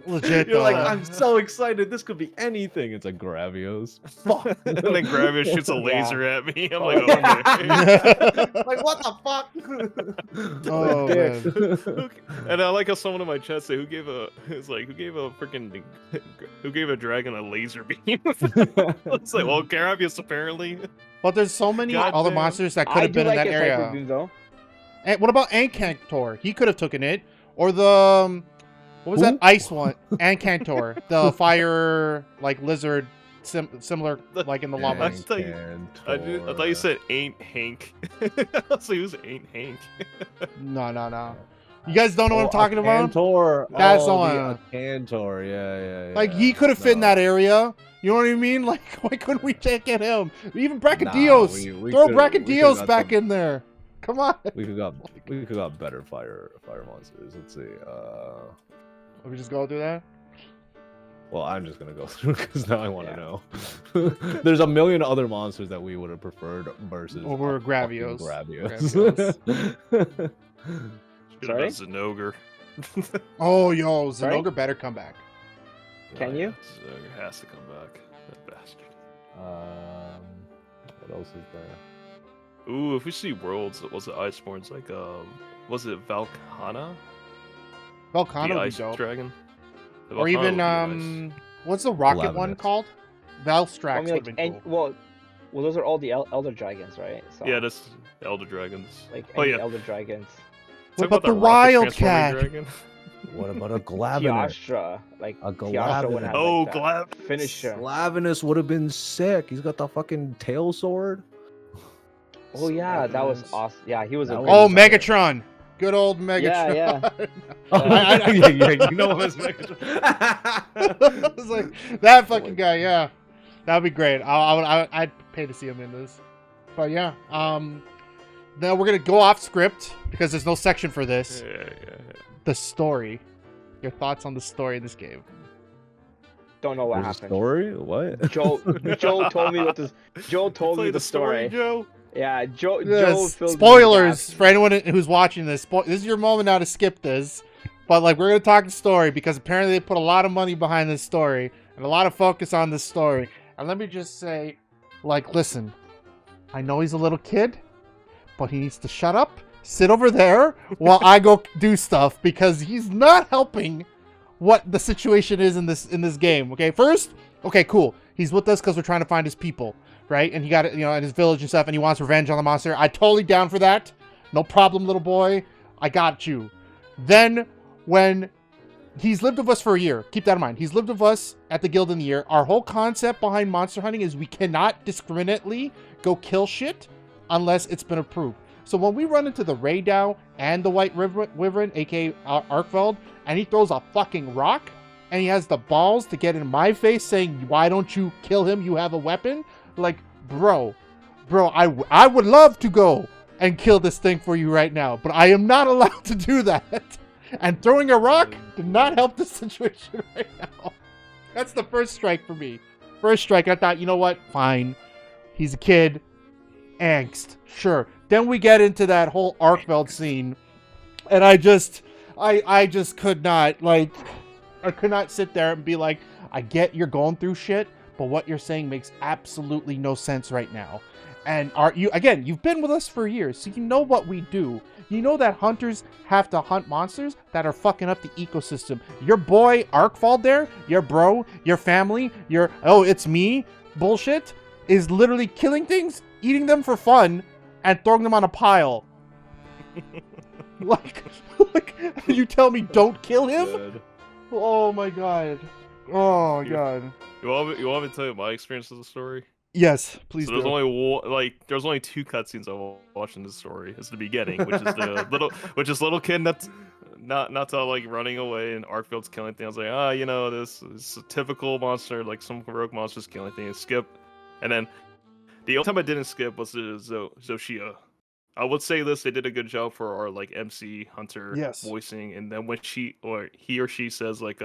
Speaker 3: Legit.
Speaker 2: You're like,
Speaker 3: though.
Speaker 2: I'm so excited. This could be anything. It's like Gravios. Fuck.
Speaker 4: And then Gravios shoots a laser at me. I'm like,
Speaker 5: Yeah.
Speaker 4: okay.
Speaker 2: Like, what the fuck?
Speaker 3: Oh,
Speaker 2: Dick.
Speaker 3: man.
Speaker 4: And I like how someone in my chat said, who gave a dragon a laser beam? It's like, well, Gravios apparently.
Speaker 3: But there's so many
Speaker 4: God
Speaker 3: other
Speaker 4: damn.
Speaker 3: monsters that could
Speaker 5: I
Speaker 3: have
Speaker 5: do
Speaker 3: been
Speaker 5: like
Speaker 3: in that
Speaker 5: his hyper
Speaker 3: area.
Speaker 5: beam, though.
Speaker 3: And what about Ancantor? He could have taken it. Or the what was that
Speaker 2: Who?
Speaker 3: ice one? Ancantor, the fire like lizard, similar like in the lava.
Speaker 4: I thought you said ain't Hank. I was like, who's ain't Hank?
Speaker 3: No. You guys don't know what I'm talking about?
Speaker 2: Cantor.
Speaker 3: That's
Speaker 2: the
Speaker 3: the one.
Speaker 2: Cantor. Yeah.
Speaker 3: Like he could have fit in
Speaker 2: No.
Speaker 3: that area. You know what I mean? Like why couldn't we take at him? Even Brachydios.
Speaker 2: we
Speaker 3: Throw
Speaker 2: could've- we
Speaker 3: Brachydios
Speaker 2: could've got
Speaker 3: back
Speaker 2: some-
Speaker 3: in there. Come on.
Speaker 2: We could got better fire monsters. Let's see.
Speaker 3: Let me just go through that.
Speaker 2: Well, I'm just gonna go through because now I want to know. There's a million other monsters that we would have preferred versus
Speaker 3: Over
Speaker 2: fucking
Speaker 3: Gravios.
Speaker 2: Gravios.
Speaker 4: Should have been Zenogre.
Speaker 3: Oh, yo,
Speaker 5: Sorry?
Speaker 3: Zenogre better come back.
Speaker 5: Can you?
Speaker 4: Zenogre has to come back. That bastard.
Speaker 2: What else is there?
Speaker 4: Ooh, if we see worlds, was it Iceborne's like was it Valkana?
Speaker 3: Volcano
Speaker 4: The
Speaker 3: would be
Speaker 4: ice
Speaker 3: dope.
Speaker 4: dragon? The
Speaker 3: Or
Speaker 4: Valkana
Speaker 3: even
Speaker 4: would be nice.
Speaker 3: what's the rocket one
Speaker 2: Lavinus.
Speaker 3: called?
Speaker 5: I
Speaker 3: Valstrax
Speaker 5: mean,
Speaker 3: would have
Speaker 5: like,
Speaker 3: been cool.
Speaker 5: well, those are all the elder dragons, right? So,
Speaker 4: Yeah, that's Elder Dragons.
Speaker 5: like
Speaker 4: Oh
Speaker 5: any
Speaker 4: yeah,
Speaker 5: elder dragons.
Speaker 4: Talk
Speaker 3: What about
Speaker 4: that
Speaker 3: the
Speaker 4: rocket transforming
Speaker 3: Wildcat?
Speaker 4: dragon.
Speaker 2: What about a Glavinus?
Speaker 5: Tiastra, like
Speaker 2: A
Speaker 5: Tiastra would
Speaker 2: Glavinus.
Speaker 5: have
Speaker 4: Oh,
Speaker 5: like, that
Speaker 4: Glavinus.
Speaker 5: finisher.
Speaker 2: Glavinus would have been sick. He's got the fucking tail sword.
Speaker 5: Oh yeah, that was
Speaker 3: Glavinus.
Speaker 5: awesome. Yeah, he was a
Speaker 2: That
Speaker 5: great
Speaker 3: Oh,
Speaker 2: was-
Speaker 3: Megatron. Good old Megatron.
Speaker 5: Yeah.
Speaker 2: Yeah, you know him as Megatron.
Speaker 3: I was like, that fucking guy, yeah. That'd be great. I'd pay to see him in this. But yeah, now we're gonna go off script because there's no section for this.
Speaker 4: Yeah.
Speaker 3: The story. Your thoughts on the story of this game?
Speaker 5: Don't know what
Speaker 2: There's a
Speaker 5: happened.
Speaker 2: story? What?
Speaker 5: Joe told me what this. Joe told me
Speaker 4: Play
Speaker 5: the story.
Speaker 4: Joe.
Speaker 5: Yeah, Joe.
Speaker 3: Yes.
Speaker 5: Joe filled me
Speaker 3: Spoilers
Speaker 5: with
Speaker 3: for anyone who's watching this. This is your moment now to skip this. But like, we're gonna talk the story because apparently they put a lot of money behind this story and a lot of focus on this story. And let me just say, like, listen, I know he's a little kid, but he needs to shut up, sit over there while I go do stuff because he's not helping what the situation is in this game. Okay, first, okay, cool. He's with us because we're trying to find his people, right? And he got it, in his village and stuff, and he wants revenge on the monster. I totally down for that. No problem, little boy. I got you. Then when he's lived with us for a year, keep that in mind. He's lived with us at the guild in the year. Our whole concept behind monster hunting is we cannot discriminately go kill shit unless it's been approved. So when we run into the Raydao and the White Wyvern, aka Arkfeld, and he throws a fucking rock, and he has the balls to get in my face saying, why don't you kill him? You have a weapon? Like, bro, I would love to go and kill this thing for you right now, but I am not allowed to do that. And throwing a rock did not help the situation right now. That's the first strike for me. First strike, I thought, you know what? Fine. He's a kid. Angst. Sure. Then we get into that whole Arkfeld scene, and I just could not, like, I could not sit there and be like, I get you're going through shit, but what you're saying makes absolutely no sense right now. And you've been with us for years, so you know what we do. You know that hunters have to hunt monsters that are fucking up the ecosystem. Your boy Arkfeld there, your bro, your family, your it's me bullshit is literally killing things, eating them for fun, and throwing them on a pile. like you tell me don't kill him?
Speaker 4: Good.
Speaker 3: Oh my god. Oh my god.
Speaker 4: You want me to tell you my experience of the story?
Speaker 3: Yes, please.
Speaker 4: So
Speaker 3: do.
Speaker 4: there's only two cutscenes I watched in this story. It's the beginning, which is the little kid that's not like running away and Arkfeld's killing things. I was like, this is a typical monster, like some rogue monsters killing things. Skip, and then the only time I didn't skip was the Zoshia. I would say this: they did a good job for our like MC Hunter voicing, and then when he or she says like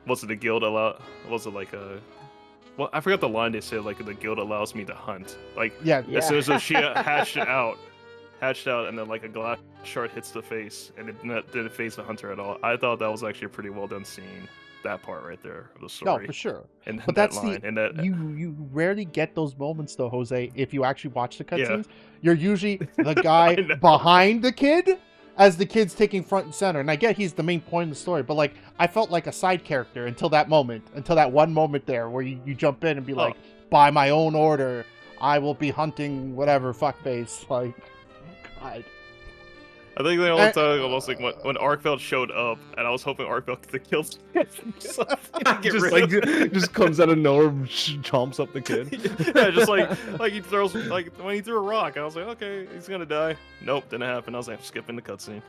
Speaker 4: was it the guild allow? Was it like a well, I forgot the line they said, like, the guild allows me to hunt. Like, as soon as she hatched out, and then, like, a glass shard hits the face, and it didn't face the hunter at all. I thought that was actually a pretty well done scene, that part right there of the story.
Speaker 3: No, for sure.
Speaker 4: And
Speaker 3: but
Speaker 4: that
Speaker 3: that's
Speaker 4: line. And that,
Speaker 3: you rarely get those moments, though, Jose, if you actually watch the cutscenes. You're usually the guy behind the kid, as the kid's taking front and center. And I get he's the main point of the story, but, like, I felt like a side character until that one moment there where you jump in and be like, by my own order, I will be hunting whatever fuckface. Like, God.
Speaker 4: I think the only time almost like when Arkfeld showed up, and I was hoping Arkfeld could kill
Speaker 2: just comes out of nowhere, chomps up the kid.
Speaker 4: Yeah, just like he throws when he threw a rock. I was like, okay, he's gonna die. Nope, didn't happen. I was like, skipping the cutscene.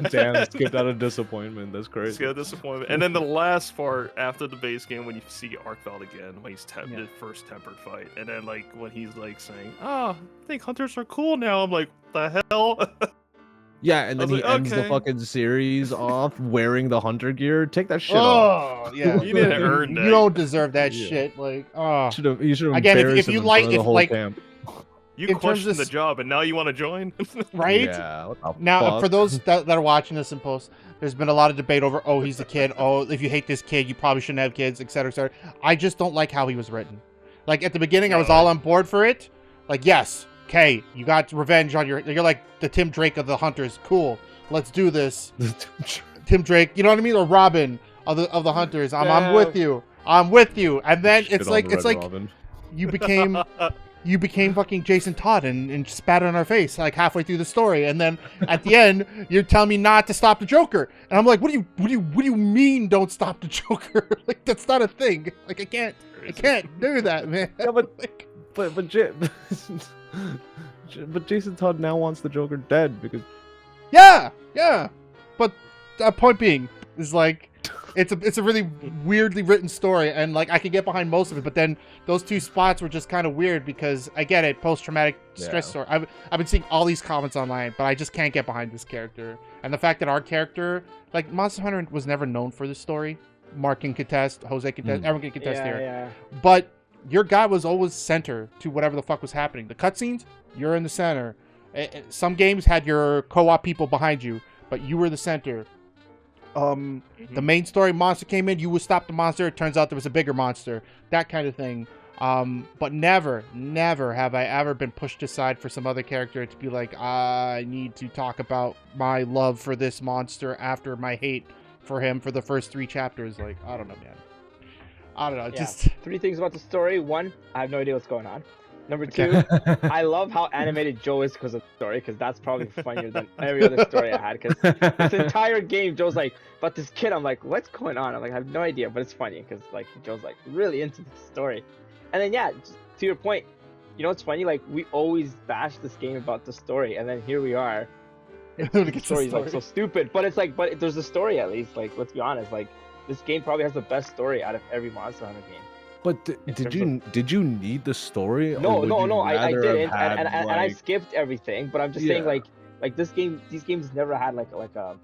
Speaker 2: Damn, skipped out of disappointment. That's crazy.
Speaker 4: Skipped disappointment. And then the last part after the base game, when you see Arkfeld again, when he's the first tempered fight, and then like when he's like saying, I think hunters are cool now. I'm like, the hell?
Speaker 2: Yeah, and then he ends the fucking series off wearing the hunter gear. Take that shit off.
Speaker 3: Oh, yeah.
Speaker 4: You didn't earn that.
Speaker 3: You don't deserve that shit. Like,
Speaker 2: you should have
Speaker 3: again, if you like, if like,
Speaker 4: camp. You questioned the job, and now you want to join,
Speaker 3: right?
Speaker 2: Yeah.
Speaker 3: Now, for those that are watching this in post, there's been a lot of debate over, he's a kid. If you hate this kid, you probably shouldn't have kids, etc., etc. I just don't like how he was written. Like at the beginning, I was all on board for it. Like, yes. Okay, you got revenge on you're like the Tim Drake of the hunters. Cool, let's do this. Tim Drake, you know what I mean, or Robin of the hunters. I'm with you. And then it's like Robin. you became fucking Jason Todd and spat on our face like halfway through the story, and then at the end you're telling me not to stop the Joker, and I'm like, what do you mean don't stop the Joker? Like that's not a thing. Like I can't do that, man.
Speaker 2: Yeah, but Jason Todd now wants the Joker dead because
Speaker 3: yeah. But point being is like it's a really weirdly written story, and like I can get behind most of it, but then those two spots were just kind of weird because I get it, post-traumatic stress story. I've been seeing all these comments online, but I just can't get behind this character, and the fact that our character, like Monster Hunter, was never known for this story. Mark can contest, Jose can contest, everyone can contest here, but your guy was always center to whatever the fuck was happening. The cutscenes, you're in the center. Some games had your co-op people behind you, but you were the center. The main story, monster came in, you would stop the monster. It turns out there was a bigger monster. That kind of thing. But never have I ever been pushed aside for some other character to be like, I need to talk about my love for this monster after my hate for him for the first 3 chapters. Like, I don't know, man. I don't know. Just
Speaker 5: 3 things about the story. 1, I have no idea what's going on. Number 2, I love how animated Joe is because of the story, because that's probably funnier than every other story I had. Because this entire game, Joe's like, but this kid, I'm like, what's going on? I'm like, I have no idea, but it's funny because like Joe's like really into the story. And then just to your point, you know what's funny? Like we always bash this game about the story, and then here we are.
Speaker 3: The
Speaker 5: Story's like so stupid, but it's like, but there's a story at least. Like, let's be honest. Like, this game probably has the best story out of every Monster Hunter game.
Speaker 2: But did you need the story?
Speaker 5: No, I didn't, and I
Speaker 2: like...
Speaker 5: skipped everything. But I'm just saying, like these games never had like a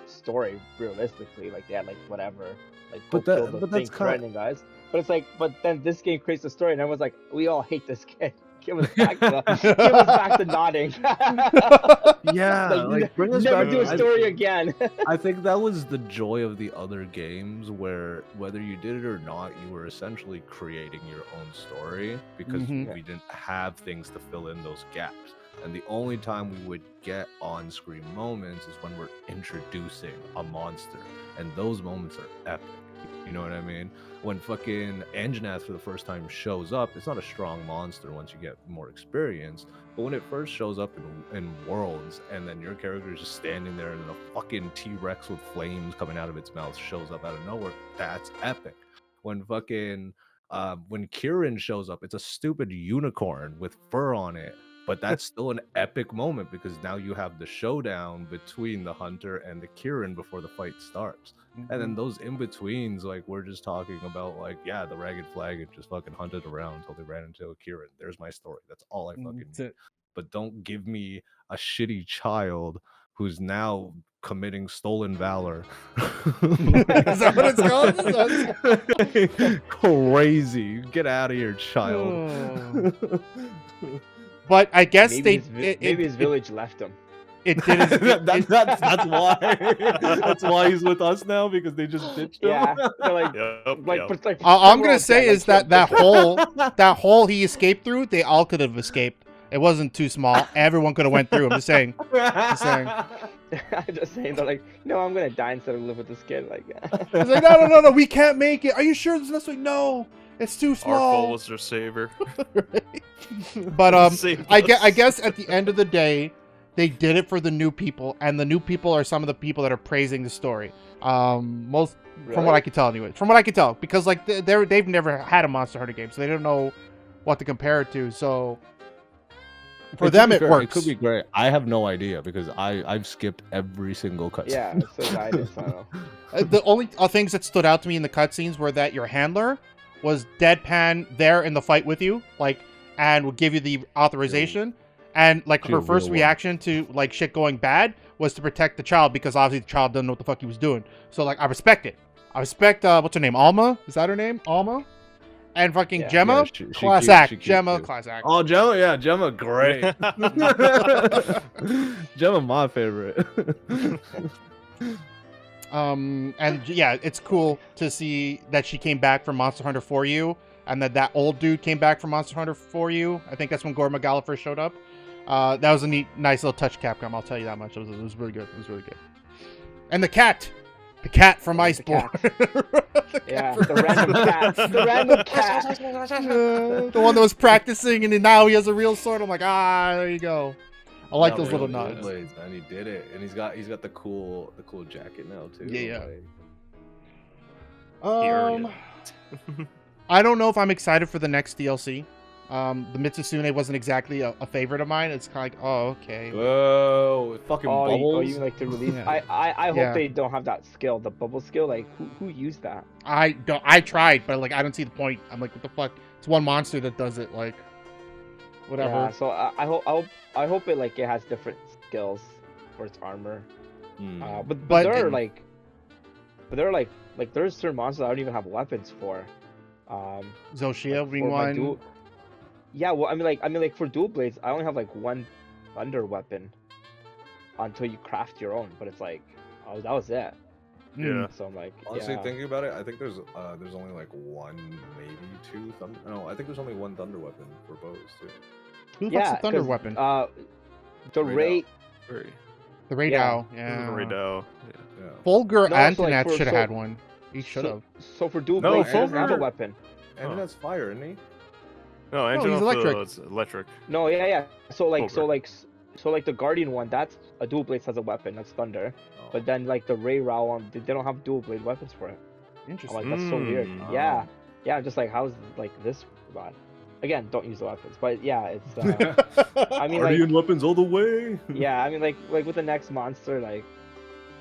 Speaker 5: story realistically. Like they had like whatever, like
Speaker 2: but that's kind of
Speaker 5: guys. But it's like, but then this game creates a story, and everyone's like, we all hate this kid. Give us back to nodding.
Speaker 2: Yeah, like bring us
Speaker 5: never
Speaker 2: back
Speaker 5: do a story again.
Speaker 2: I think that was the joy of the other games, where whether you did it or not, you were essentially creating your own story because we didn't have things to fill in those gaps. And the only time we would get on-screen moments is when we're introducing a monster, and those moments are epic. You know what I mean? When fucking Anjanath for the first time shows up, it's not a strong monster once you get more experience, but when it first shows up in Worlds, and then your character is just standing there, and then a fucking T-Rex with flames coming out of its mouth shows up out of nowhere, that's epic. When fucking when Kirin shows up, it's a stupid unicorn with fur on it, but that's still an epic moment because now you have the showdown between the hunter and the Kirin before the fight starts. And then those in-betweens, like, we're just talking about, like, yeah, the Ragged Flagon just fucking hunted around until they ran into a Kirin. There's my story. That's all I fucking need. But don't give me a shitty child who's now committing stolen valor.
Speaker 3: Is that what it's called?
Speaker 2: Crazy. Get out of here, child.
Speaker 3: But I guess
Speaker 5: maybe his village left him.
Speaker 3: It did.
Speaker 2: That's why. That's why he's with us now, because they just ditched him.
Speaker 5: Yeah,
Speaker 3: I'm gonna say is that hole he escaped through, they all could have escaped. It wasn't too small. Everyone could have went through. I'm just saying.
Speaker 5: I'm just saying. They're like, no, I'm gonna die instead of live with this kid. Like,
Speaker 3: it's like, no, we can't make it. Are you sure? This way? No, it's too small.
Speaker 4: Our fault was their savior.
Speaker 3: But I guess at the end of the day, they did it for the new people, and the new people are some of the people that are praising the story. Most from what I can tell, anyway. From what I can tell, because like they've never had a Monster Hunter game, so they don't know what to compare it to. So for them, it works.
Speaker 2: It could be great. I have no idea because I've skipped every single cutscene.
Speaker 5: Yeah, so I just don't know.
Speaker 3: The only things that stood out to me in the cutscenes were that your handler was deadpan there in the fight with you, like, and would give you the authorization. And like her first reaction to like shit going bad was to protect the child, because obviously the child doesn't know what the fuck he was doing. So like I respect it. I respect what's her name? Alma? Is that her name? Alma? And fucking Gemma? Class act. Gemma, class act.
Speaker 2: Oh, Gemma, yeah, Gemma, great. Gemma, my favorite.
Speaker 3: And yeah, it's cool to see that she came back from Monster Hunter 4U, and that old dude came back from Monster Hunter 4U. I think that's when Gore Magala first showed up. That was a nice little touch, Capcom. I'll tell you that much. It was really good. It was really good. And the cat from Iceborne.
Speaker 5: The random cat. The random cat.
Speaker 3: The one that was practicing, and now he has a real sword. I'm like, there you go. I like those little nods.
Speaker 2: Blades, and he did it, and he's got the cool jacket now too.
Speaker 3: Yeah. I don't know if I'm excited for the next DLC. The Mitsusune wasn't exactly a favorite of mine. It's kind of like, okay.
Speaker 2: Whoa, fucking bubbles.
Speaker 5: Oh, you like to release? Yeah. I hope they don't have that skill, the bubble skill. Like, who used that?
Speaker 3: I tried, but like I don't see the point. I'm like, what the fuck? It's one monster that does it. Like, whatever.
Speaker 5: Yeah, so I hope it like it has different skills for its armor. But there are like there's certain monsters I don't even have weapons for.
Speaker 3: Zoshia being one.
Speaker 5: Yeah, well, I mean, like for dual blades, I only have like one thunder weapon until you craft your own. But it's like, that was it.
Speaker 4: Yeah.
Speaker 5: So I'm like,
Speaker 2: honestly, thinking about it, I think there's only like one, maybe two thunder. No, I think there's only one thunder weapon for bows too.
Speaker 3: Who the fuck's the thunder weapon?
Speaker 5: The Ray.
Speaker 3: The Raidao. Yeah.
Speaker 4: The Raidao.
Speaker 2: Yeah.
Speaker 3: Fulgur and Anjanath should have had one. He should have.
Speaker 5: So for dual blades, he doesn't have a weapon.
Speaker 2: Anjanath's fire, isn't he?
Speaker 4: No, Anjanath is electric.
Speaker 5: No, yeah. So like the Guardian one, that's a dual blade has a weapon, that's thunder. Oh. But then like the Ray Rao one, they don't have dual blade weapons for it.
Speaker 3: Interesting.
Speaker 5: I'm like, that's so weird. Yeah. Yeah, just like how's like this bad? again, don't use the weapons. But yeah, it's. I mean, like,
Speaker 2: Guardian weapons all the way.
Speaker 5: yeah, I mean, like with the next monster, like,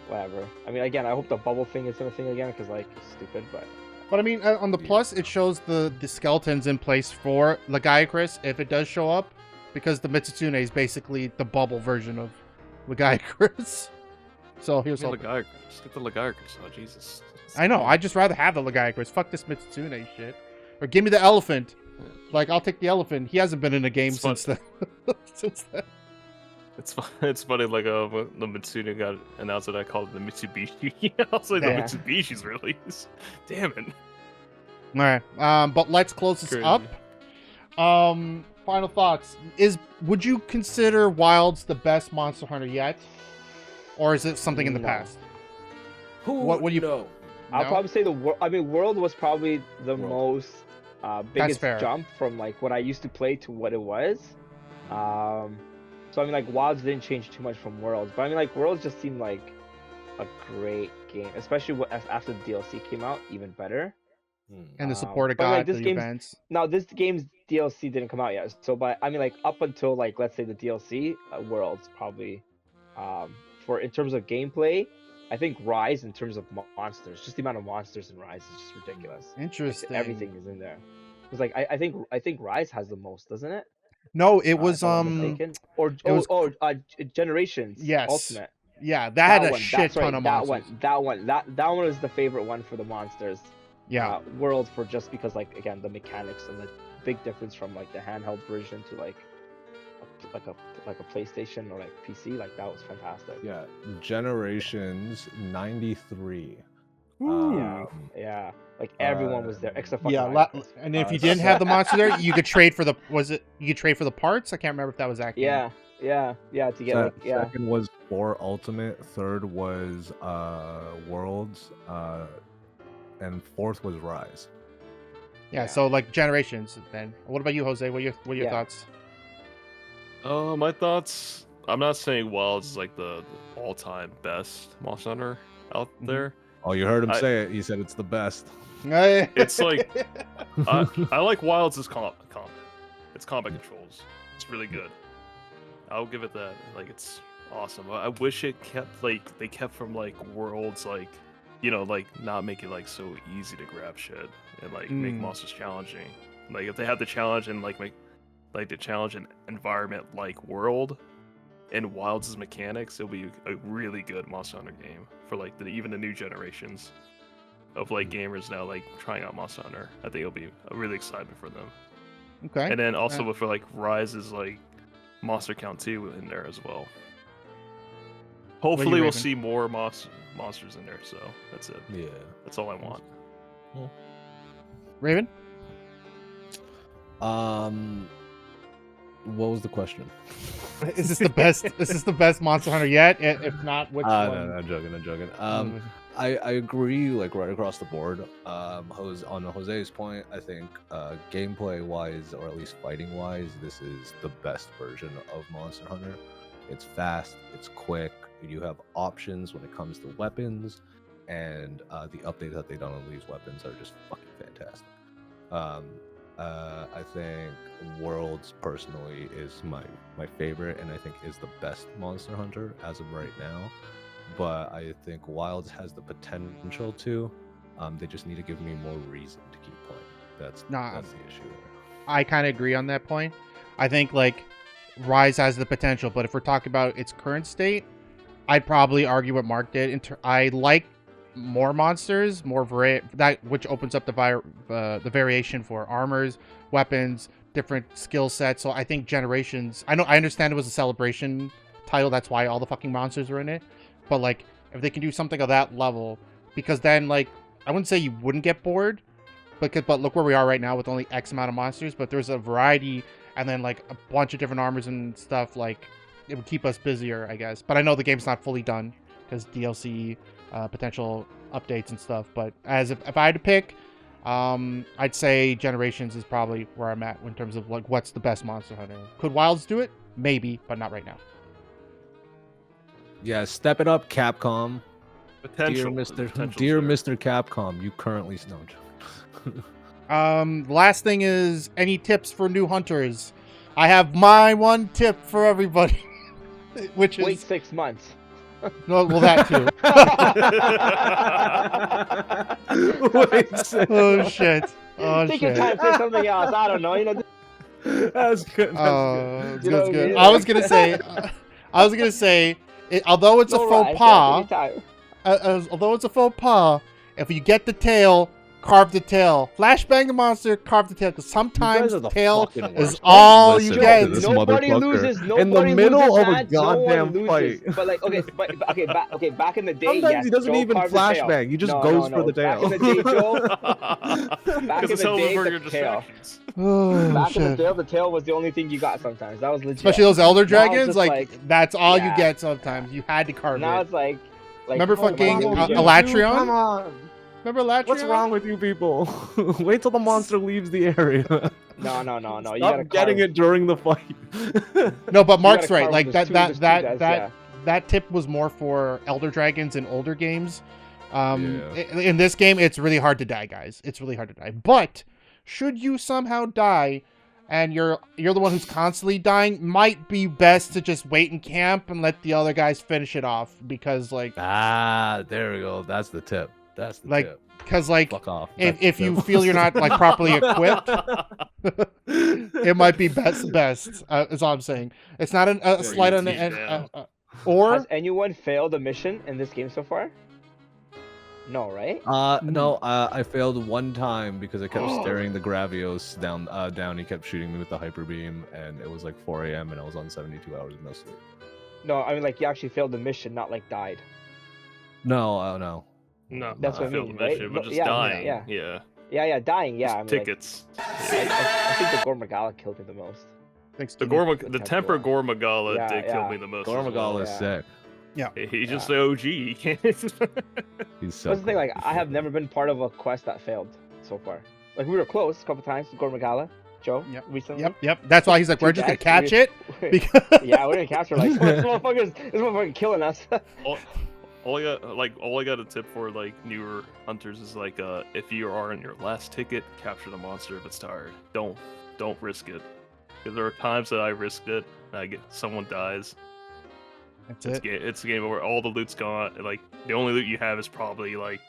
Speaker 5: whatever. I mean, again, I hope the bubble thing is a thing again, because like, it's stupid, but.
Speaker 3: But I mean, on the plus, it shows the skeletons in place for Lagiacrus if it does show up, because the Mitsutsume is basically the bubble version of Lagiacrus. So here's all.
Speaker 4: Lagiacrus. Get the Lagiacrus. Oh Jesus.
Speaker 3: I know. I'd just rather have the Lagiacrus. Fuck this Mitsutsume shit. Or give me the elephant. Like, I'll take the elephant. He hasn't been in a game since then. Since then.
Speaker 4: It's funny, like, when the Mitsune got announced that I called it the Mitsubishi. I was like,
Speaker 5: Yeah.
Speaker 4: the Mitsubishi's release. Damn it.
Speaker 3: Alright. But let's close this
Speaker 4: Crazy.
Speaker 3: up. Final thoughts. Would you consider Wilds the best Monster Hunter yet? Or is it something in the
Speaker 5: No.
Speaker 3: past?
Speaker 2: What
Speaker 3: would you
Speaker 2: know?
Speaker 5: I'll
Speaker 3: No?
Speaker 5: probably say World was probably the most biggest
Speaker 3: fair.
Speaker 5: jump from like what I used to play to what it was. So I mean, like, Wilds didn't change too much from Worlds, but I mean, like, Worlds just seemed like a great game, especially after the DLC came out, even better.
Speaker 3: And the support it
Speaker 5: but,
Speaker 3: got,
Speaker 5: like, this
Speaker 3: the
Speaker 5: game's-
Speaker 3: events.
Speaker 5: Now this game's DLC didn't come out yet, so but I mean, like, up until like, let's say the DLC, Worlds probably, for in terms of gameplay, I think Rise in terms of monsters, just the amount of monsters in Rise is just ridiculous. Like,
Speaker 3: Interesting.
Speaker 5: everything is in there. It's like I think Rise has the most, doesn't it?
Speaker 3: No, it was
Speaker 5: If I'm not mistaken. Or
Speaker 3: it was-
Speaker 5: Generations.
Speaker 3: Yes.
Speaker 5: Ultimate.
Speaker 3: yeah, that had a
Speaker 5: one,
Speaker 3: shit
Speaker 5: that's
Speaker 3: ton
Speaker 5: right,
Speaker 3: of
Speaker 5: that
Speaker 3: monsters.
Speaker 5: that one is the favorite one for the monsters.
Speaker 3: Yeah.
Speaker 5: World for just because, like, again, the mechanics and the big difference from like the handheld version to like a PlayStation or like PC, like that was fantastic.
Speaker 2: Yeah, Generations 93.
Speaker 5: Yeah, like everyone was there except for
Speaker 3: And if you didn't have the monster there, you could trade for the you could trade for the parts? I can't remember if that was accurate.
Speaker 5: yeah to get like
Speaker 2: Second was 4 Ultimate, third was Worlds, and fourth was Rise.
Speaker 3: Yeah, so like Generations then. What about you, Jose? What are your
Speaker 5: Yeah.
Speaker 3: thoughts?
Speaker 4: My thoughts. I'm not saying Wilds is like the all-time best Monster Hunter out there.
Speaker 2: Oh, you heard him
Speaker 4: I-
Speaker 2: say it. He said it's the best.
Speaker 4: It's like I like Wilds' as combat. Its combat controls. It's really good. I'll give it that. Like, it's awesome. I wish it kept like they kept from like Worlds, like, you know, like not make it like so easy to grab shit and like make monsters challenging. Like, if they had the challenge and like make like the challenge an environment like World and Wilds' mechanics, it'll be a really good Monster Hunter game for like even the new generations of like gamers now like trying out Monster Hunter. I think it'll be a really excitement for them.
Speaker 3: Okay.
Speaker 4: And then also for like Rise's like monster count too in there as well. Hopefully we'll
Speaker 3: Raven?
Speaker 4: see more monsters in there. So that's it.
Speaker 2: Yeah.
Speaker 4: That's all I want.
Speaker 3: Raven?
Speaker 2: What was the question?
Speaker 3: Is this the best? Is this the best Monster Hunter yet? If not, which one?
Speaker 2: No, I'm joking. I agree, like, right across the board. On Jose's point, I think gameplay wise, or at least fighting wise, this is the best version of Monster Hunter. It's fast, it's quick, you have options when it comes to weapons, and the updates that they've done on these weapons are just fucking fantastic. I think Worlds personally is my favorite, and I think is the best Monster Hunter as of right now. But I think Wilds has the potential to. They just need to give me more reason to keep playing. That's the issue.
Speaker 3: I kind of agree on that point. I think like Rise has the potential, but if we're talking about its current state, I'd probably argue what Mark did. I like more monsters, more that which opens up the variation for armors, weapons, different skill sets. So I think Generations. I understand it was a celebration title. That's why all the fucking monsters are in it. But like, if they can do something of that level, because then like, I wouldn't say you wouldn't get bored, but look where we are right now with only X amount of monsters. But there's a variety, and then like a bunch of different armors and stuff. Like, it would keep us busier, I guess. But I know the game's not fully done because DLC, potential updates and stuff. But if I had to pick, I'd say Generations is probably where I'm at in terms of like what's the best Monster Hunter. Could Wilds do it? Maybe, but not right now.
Speaker 2: Yeah, step it up, Capcom.
Speaker 4: Potential.
Speaker 2: Dear
Speaker 4: Potential's
Speaker 2: Mr.
Speaker 4: there.
Speaker 2: Capcom, you currently
Speaker 3: Last thing is any tips for new hunters? I have my one tip for everybody, which is
Speaker 5: Wait 6 months.
Speaker 3: no, well that too. Oh shit! Oh
Speaker 5: Take your
Speaker 3: shit!
Speaker 5: time. Say something else. I don't know. You know.
Speaker 2: That's good. That's
Speaker 3: Oh,
Speaker 2: good.
Speaker 3: it's
Speaker 5: You know
Speaker 3: good. It's
Speaker 5: what I
Speaker 3: good.
Speaker 5: mean?
Speaker 3: I was gonna say, although it's
Speaker 5: No
Speaker 3: a faux
Speaker 5: rush,
Speaker 3: pas,
Speaker 5: take your time.
Speaker 3: although it's a faux pas, if you get the tail, carve the tail. Flashbang the monster, carve the tail, because sometimes
Speaker 2: are
Speaker 3: the
Speaker 2: the
Speaker 3: tail
Speaker 2: fucking
Speaker 3: is
Speaker 2: worst.
Speaker 3: all
Speaker 2: Listen
Speaker 3: you
Speaker 2: to
Speaker 3: get.
Speaker 2: this
Speaker 5: Nobody
Speaker 2: motherfucker
Speaker 5: loses.
Speaker 2: in
Speaker 5: Nobody
Speaker 2: the middle
Speaker 5: loses,
Speaker 2: of a
Speaker 5: man. No one
Speaker 2: goddamn
Speaker 5: loses.
Speaker 2: fight.
Speaker 5: But like, okay, back in the day,
Speaker 2: Sometimes
Speaker 5: yes,
Speaker 2: he doesn't
Speaker 5: Joe
Speaker 2: even
Speaker 5: carved the tail.
Speaker 2: flashbang. He just
Speaker 5: No,
Speaker 2: goes
Speaker 5: no,
Speaker 2: for the
Speaker 5: no. Back
Speaker 2: tail.
Speaker 5: in the day, Joe. Back
Speaker 4: Because
Speaker 5: in
Speaker 4: it's
Speaker 5: the
Speaker 4: hell
Speaker 5: day,
Speaker 4: for
Speaker 5: the
Speaker 4: your
Speaker 5: tail.
Speaker 4: distractions.
Speaker 3: Oh
Speaker 5: Back in
Speaker 3: shit!
Speaker 5: the tail was the only thing you got sometimes. That was legit.
Speaker 3: Especially those elder
Speaker 5: Now it's
Speaker 3: dragons,
Speaker 5: just
Speaker 3: like that's all you
Speaker 5: yeah.
Speaker 3: get. Sometimes you had to carve
Speaker 5: Now
Speaker 3: it.
Speaker 5: it's like
Speaker 3: Remember
Speaker 5: oh,
Speaker 3: fucking
Speaker 5: come on,
Speaker 2: Come
Speaker 5: you
Speaker 2: on,
Speaker 5: get-
Speaker 3: Elatrion?
Speaker 2: Come on.
Speaker 3: Remember Elatrion?
Speaker 2: What's wrong with you people? Wait till the monster leaves the area.
Speaker 5: No. You
Speaker 2: Stop
Speaker 5: gotta
Speaker 2: getting
Speaker 5: carve.
Speaker 2: it during the fight.
Speaker 3: No, but Mark's
Speaker 5: gotta
Speaker 3: right.
Speaker 5: carve.
Speaker 3: Like
Speaker 5: There's
Speaker 3: that
Speaker 5: two guys, yeah.
Speaker 3: that tip was more for elder dragons in older games.
Speaker 2: Yeah.
Speaker 3: In this game, it's really hard to die, guys. It's really hard to die. But should you somehow die, and you're the one who's constantly dying, might be best to just wait in camp and let the other guys finish it off, because like
Speaker 2: There we go. That's the tip. That's the
Speaker 3: Like,
Speaker 2: tip.
Speaker 3: because like
Speaker 2: Fuck off.
Speaker 3: if you feel you're not like properly equipped, it might be best is all I'm saying. It's not a slight on the end. Or
Speaker 5: Has anyone failed a mission in this game so far? No, right?
Speaker 2: No, I failed one time because I kept staring the Gravios down. He kept shooting me with the hyper beam, and it was like 4 a.m. and I was on 72 hours of no sleep.
Speaker 5: No, I mean like you actually failed the mission, not like died.
Speaker 2: No, no.
Speaker 4: No,
Speaker 5: That's
Speaker 4: I
Speaker 5: what I
Speaker 4: failed
Speaker 5: mean,
Speaker 4: the
Speaker 5: right?
Speaker 4: mission, but
Speaker 5: No,
Speaker 4: just
Speaker 5: yeah,
Speaker 4: dying.
Speaker 5: yeah. Yeah, dying. Yeah, I mean,
Speaker 4: Tickets.
Speaker 5: Like, I think the Gormagala killed me the most.
Speaker 3: thanks
Speaker 4: The
Speaker 3: to
Speaker 4: the Temper Gormagala
Speaker 5: Yeah,
Speaker 4: did kill
Speaker 5: yeah.
Speaker 4: me the most. as well.
Speaker 2: Gormagala is
Speaker 5: Yeah.
Speaker 2: sick.
Speaker 4: He's just the OG. He can't.
Speaker 2: He's so
Speaker 5: That's the thing.
Speaker 2: cool.
Speaker 5: Like, I have never been part of a quest that failed so far. Like, we were close a couple times to Gormagala, Joe.
Speaker 3: Yep.
Speaker 5: Recently.
Speaker 3: Yep. That's why he's like, we're just gonna catch it. Because
Speaker 5: Yeah, we're gonna capture like this motherfucker's killing us.
Speaker 4: all I got a tip for like newer hunters is like if you are in your last ticket, capture the monster if it's tired. Don't risk it. Because there are times that I risked it, and someone dies.
Speaker 3: that's
Speaker 4: It's
Speaker 3: it.
Speaker 4: it's a game where all the loot's gone. Like the only loot you have is probably like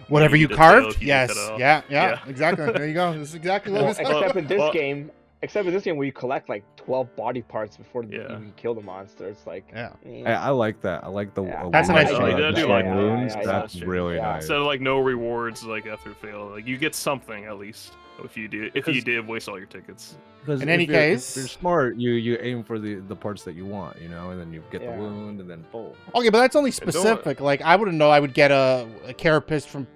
Speaker 3: Whatever you
Speaker 4: the tail
Speaker 3: carved.
Speaker 4: if you
Speaker 3: Yes.
Speaker 4: cut it off.
Speaker 3: Yeah.
Speaker 4: Yeah.
Speaker 3: Exactly. There you go. This is exactly what
Speaker 5: Well,
Speaker 3: was
Speaker 5: except in this
Speaker 4: well-
Speaker 5: game, where you collect like 12 body parts before you
Speaker 4: Yeah.
Speaker 5: even kill the monster. It's like,
Speaker 3: Yeah.
Speaker 2: I like that. I like the
Speaker 5: Yeah.
Speaker 3: That's a nice
Speaker 2: the
Speaker 3: change.
Speaker 2: the
Speaker 4: I do
Speaker 2: shrine
Speaker 4: like
Speaker 5: that.
Speaker 2: wounds.
Speaker 5: Yeah,
Speaker 2: That's
Speaker 4: yeah.
Speaker 2: really
Speaker 5: Yeah.
Speaker 2: nice.
Speaker 4: instead of like no rewards like after fail, like you get something at least if you did waste all your tickets.
Speaker 2: Because
Speaker 3: In any
Speaker 2: if
Speaker 3: case-
Speaker 2: you're smart, you aim for the parts that you want, you know, and then you get
Speaker 5: Yeah.
Speaker 2: the wound, and then boom.
Speaker 3: Okay, but that's only
Speaker 4: don't-
Speaker 3: specific. Like, I wouldn't know. I would get a carapace from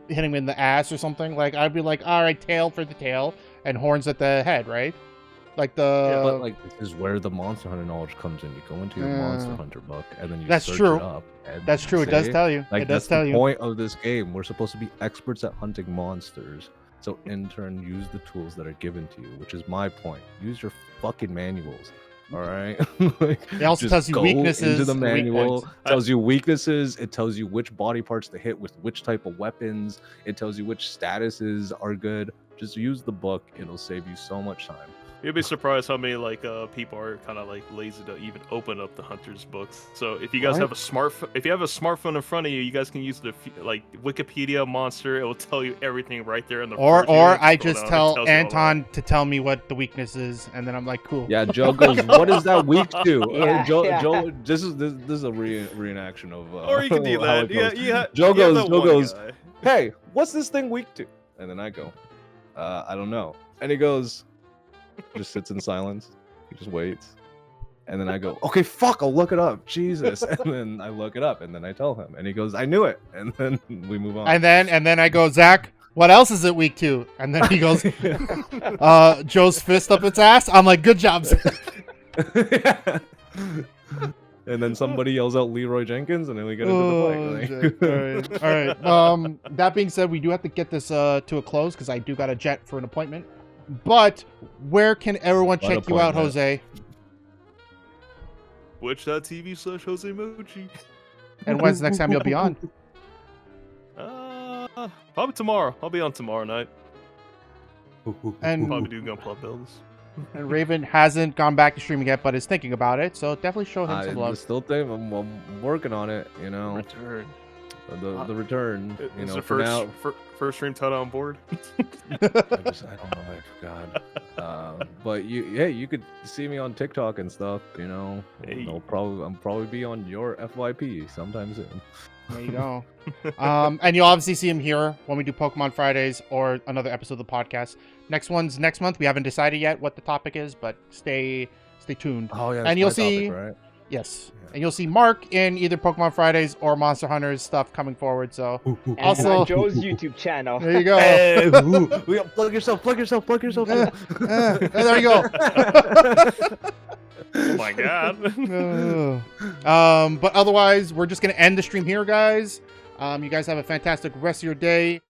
Speaker 3: hitting him in the ass or something. Like, I'd be like, all right, tail for the tail and horns at the head, right? Like the.
Speaker 2: But like this is where the Monster Hunter knowledge comes in. You go into your Monster Hunter book, and then you
Speaker 3: That's
Speaker 2: search
Speaker 3: true.
Speaker 2: it up. And
Speaker 3: That's true. It does
Speaker 2: see?
Speaker 3: tell you.
Speaker 2: Like
Speaker 3: It does
Speaker 2: that's
Speaker 3: tell
Speaker 2: the
Speaker 3: you.
Speaker 2: point of this game. We're supposed to be experts at hunting monsters. So in turn, use the tools that are given to you, which is my point. Use your fucking manuals. All right. Like,
Speaker 3: It also
Speaker 2: just
Speaker 3: tells you
Speaker 2: go
Speaker 3: weaknesses
Speaker 2: into the
Speaker 3: and weak
Speaker 2: manual.
Speaker 3: points.
Speaker 2: Tells you weaknesses. It tells you which body parts to hit with which type of weapons. It tells you which statuses are good. Just use the book. It'll save you so much time.
Speaker 4: You'd be surprised how many like people are kind of like lazy to even open up the hunter's books. So if you guys
Speaker 2: What?
Speaker 4: have a smartphone in front of you, you guys can use the like Wikipedia monster. It will tell you everything right there in the.
Speaker 3: Or
Speaker 4: first unit.
Speaker 3: I
Speaker 4: Scroll
Speaker 3: just
Speaker 4: down, it
Speaker 3: tell
Speaker 4: tells you all that.
Speaker 3: Anton to tell me what the weakness is, and then I'm like, cool.
Speaker 2: Yeah, Joe goes, "What is that weak to?"
Speaker 5: Yeah,
Speaker 2: Joe,
Speaker 5: yeah.
Speaker 2: Joe, this is a reenaction of.
Speaker 4: Or you can do
Speaker 2: how
Speaker 4: that.
Speaker 2: it goes.
Speaker 4: Joe
Speaker 2: goes, "Hey, what's this thing weak to?" And then I go, "I don't know." And he goes, just sits in silence. He just waits. And then I go, "Okay, fuck, I'll look it up." Jesus. And then I look it up, and then I tell him, and he goes, "I knew it." And then we move on.
Speaker 3: And then I go, Zach, what else is it weak to? And then he goes, Joe's fist up its ass. I'm like, good job, Zach.
Speaker 2: Yeah. And then somebody yells out Leroy Jenkins, and then we get into the fight.
Speaker 3: Shit. All right. That being said, we do have to get this to a close because I do got a jet for an appointment. But where can everyone
Speaker 2: What
Speaker 3: check you out,
Speaker 2: appointment?
Speaker 3: Jose?
Speaker 4: Twitch.tv/Jose Mochi.
Speaker 3: And when's the next time you'll be on?
Speaker 4: Probably tomorrow. I'll be on tomorrow night.
Speaker 3: And
Speaker 4: Probably do Gunpla builds.
Speaker 3: And Raven hasn't gone back to streaming yet, but is thinking about it. So definitely show him some
Speaker 2: I
Speaker 3: love.
Speaker 2: still think I'm working on it. You know,
Speaker 4: Return.
Speaker 2: the return. You
Speaker 4: Is
Speaker 2: know,
Speaker 4: the
Speaker 2: for now.
Speaker 4: first stream title on board?
Speaker 2: I don't know. I forgot. But you could see me on TikTok and stuff. You know,
Speaker 4: Hey.
Speaker 2: I'll probably be on your FYP sometime soon.
Speaker 3: There you go. And you'll obviously see him here when we do Pokemon Fridays or another episode of the podcast. Next one's next month. We haven't decided yet what the topic is, but stay tuned.
Speaker 2: Oh yeah,
Speaker 3: And you'll
Speaker 2: that's my
Speaker 3: see,
Speaker 2: topic, right?
Speaker 3: yes,
Speaker 2: Yeah.
Speaker 3: and you'll see Mark in either Pokemon Fridays or Monster Hunters stuff coming forward. So
Speaker 5: And
Speaker 3: Also-
Speaker 5: Joe's YouTube channel.
Speaker 3: there you go.
Speaker 2: Hey, plug yourself.
Speaker 3: There you go.
Speaker 4: Oh my god.
Speaker 3: But otherwise, we're just gonna end the stream here, guys. You guys have a fantastic rest of your day.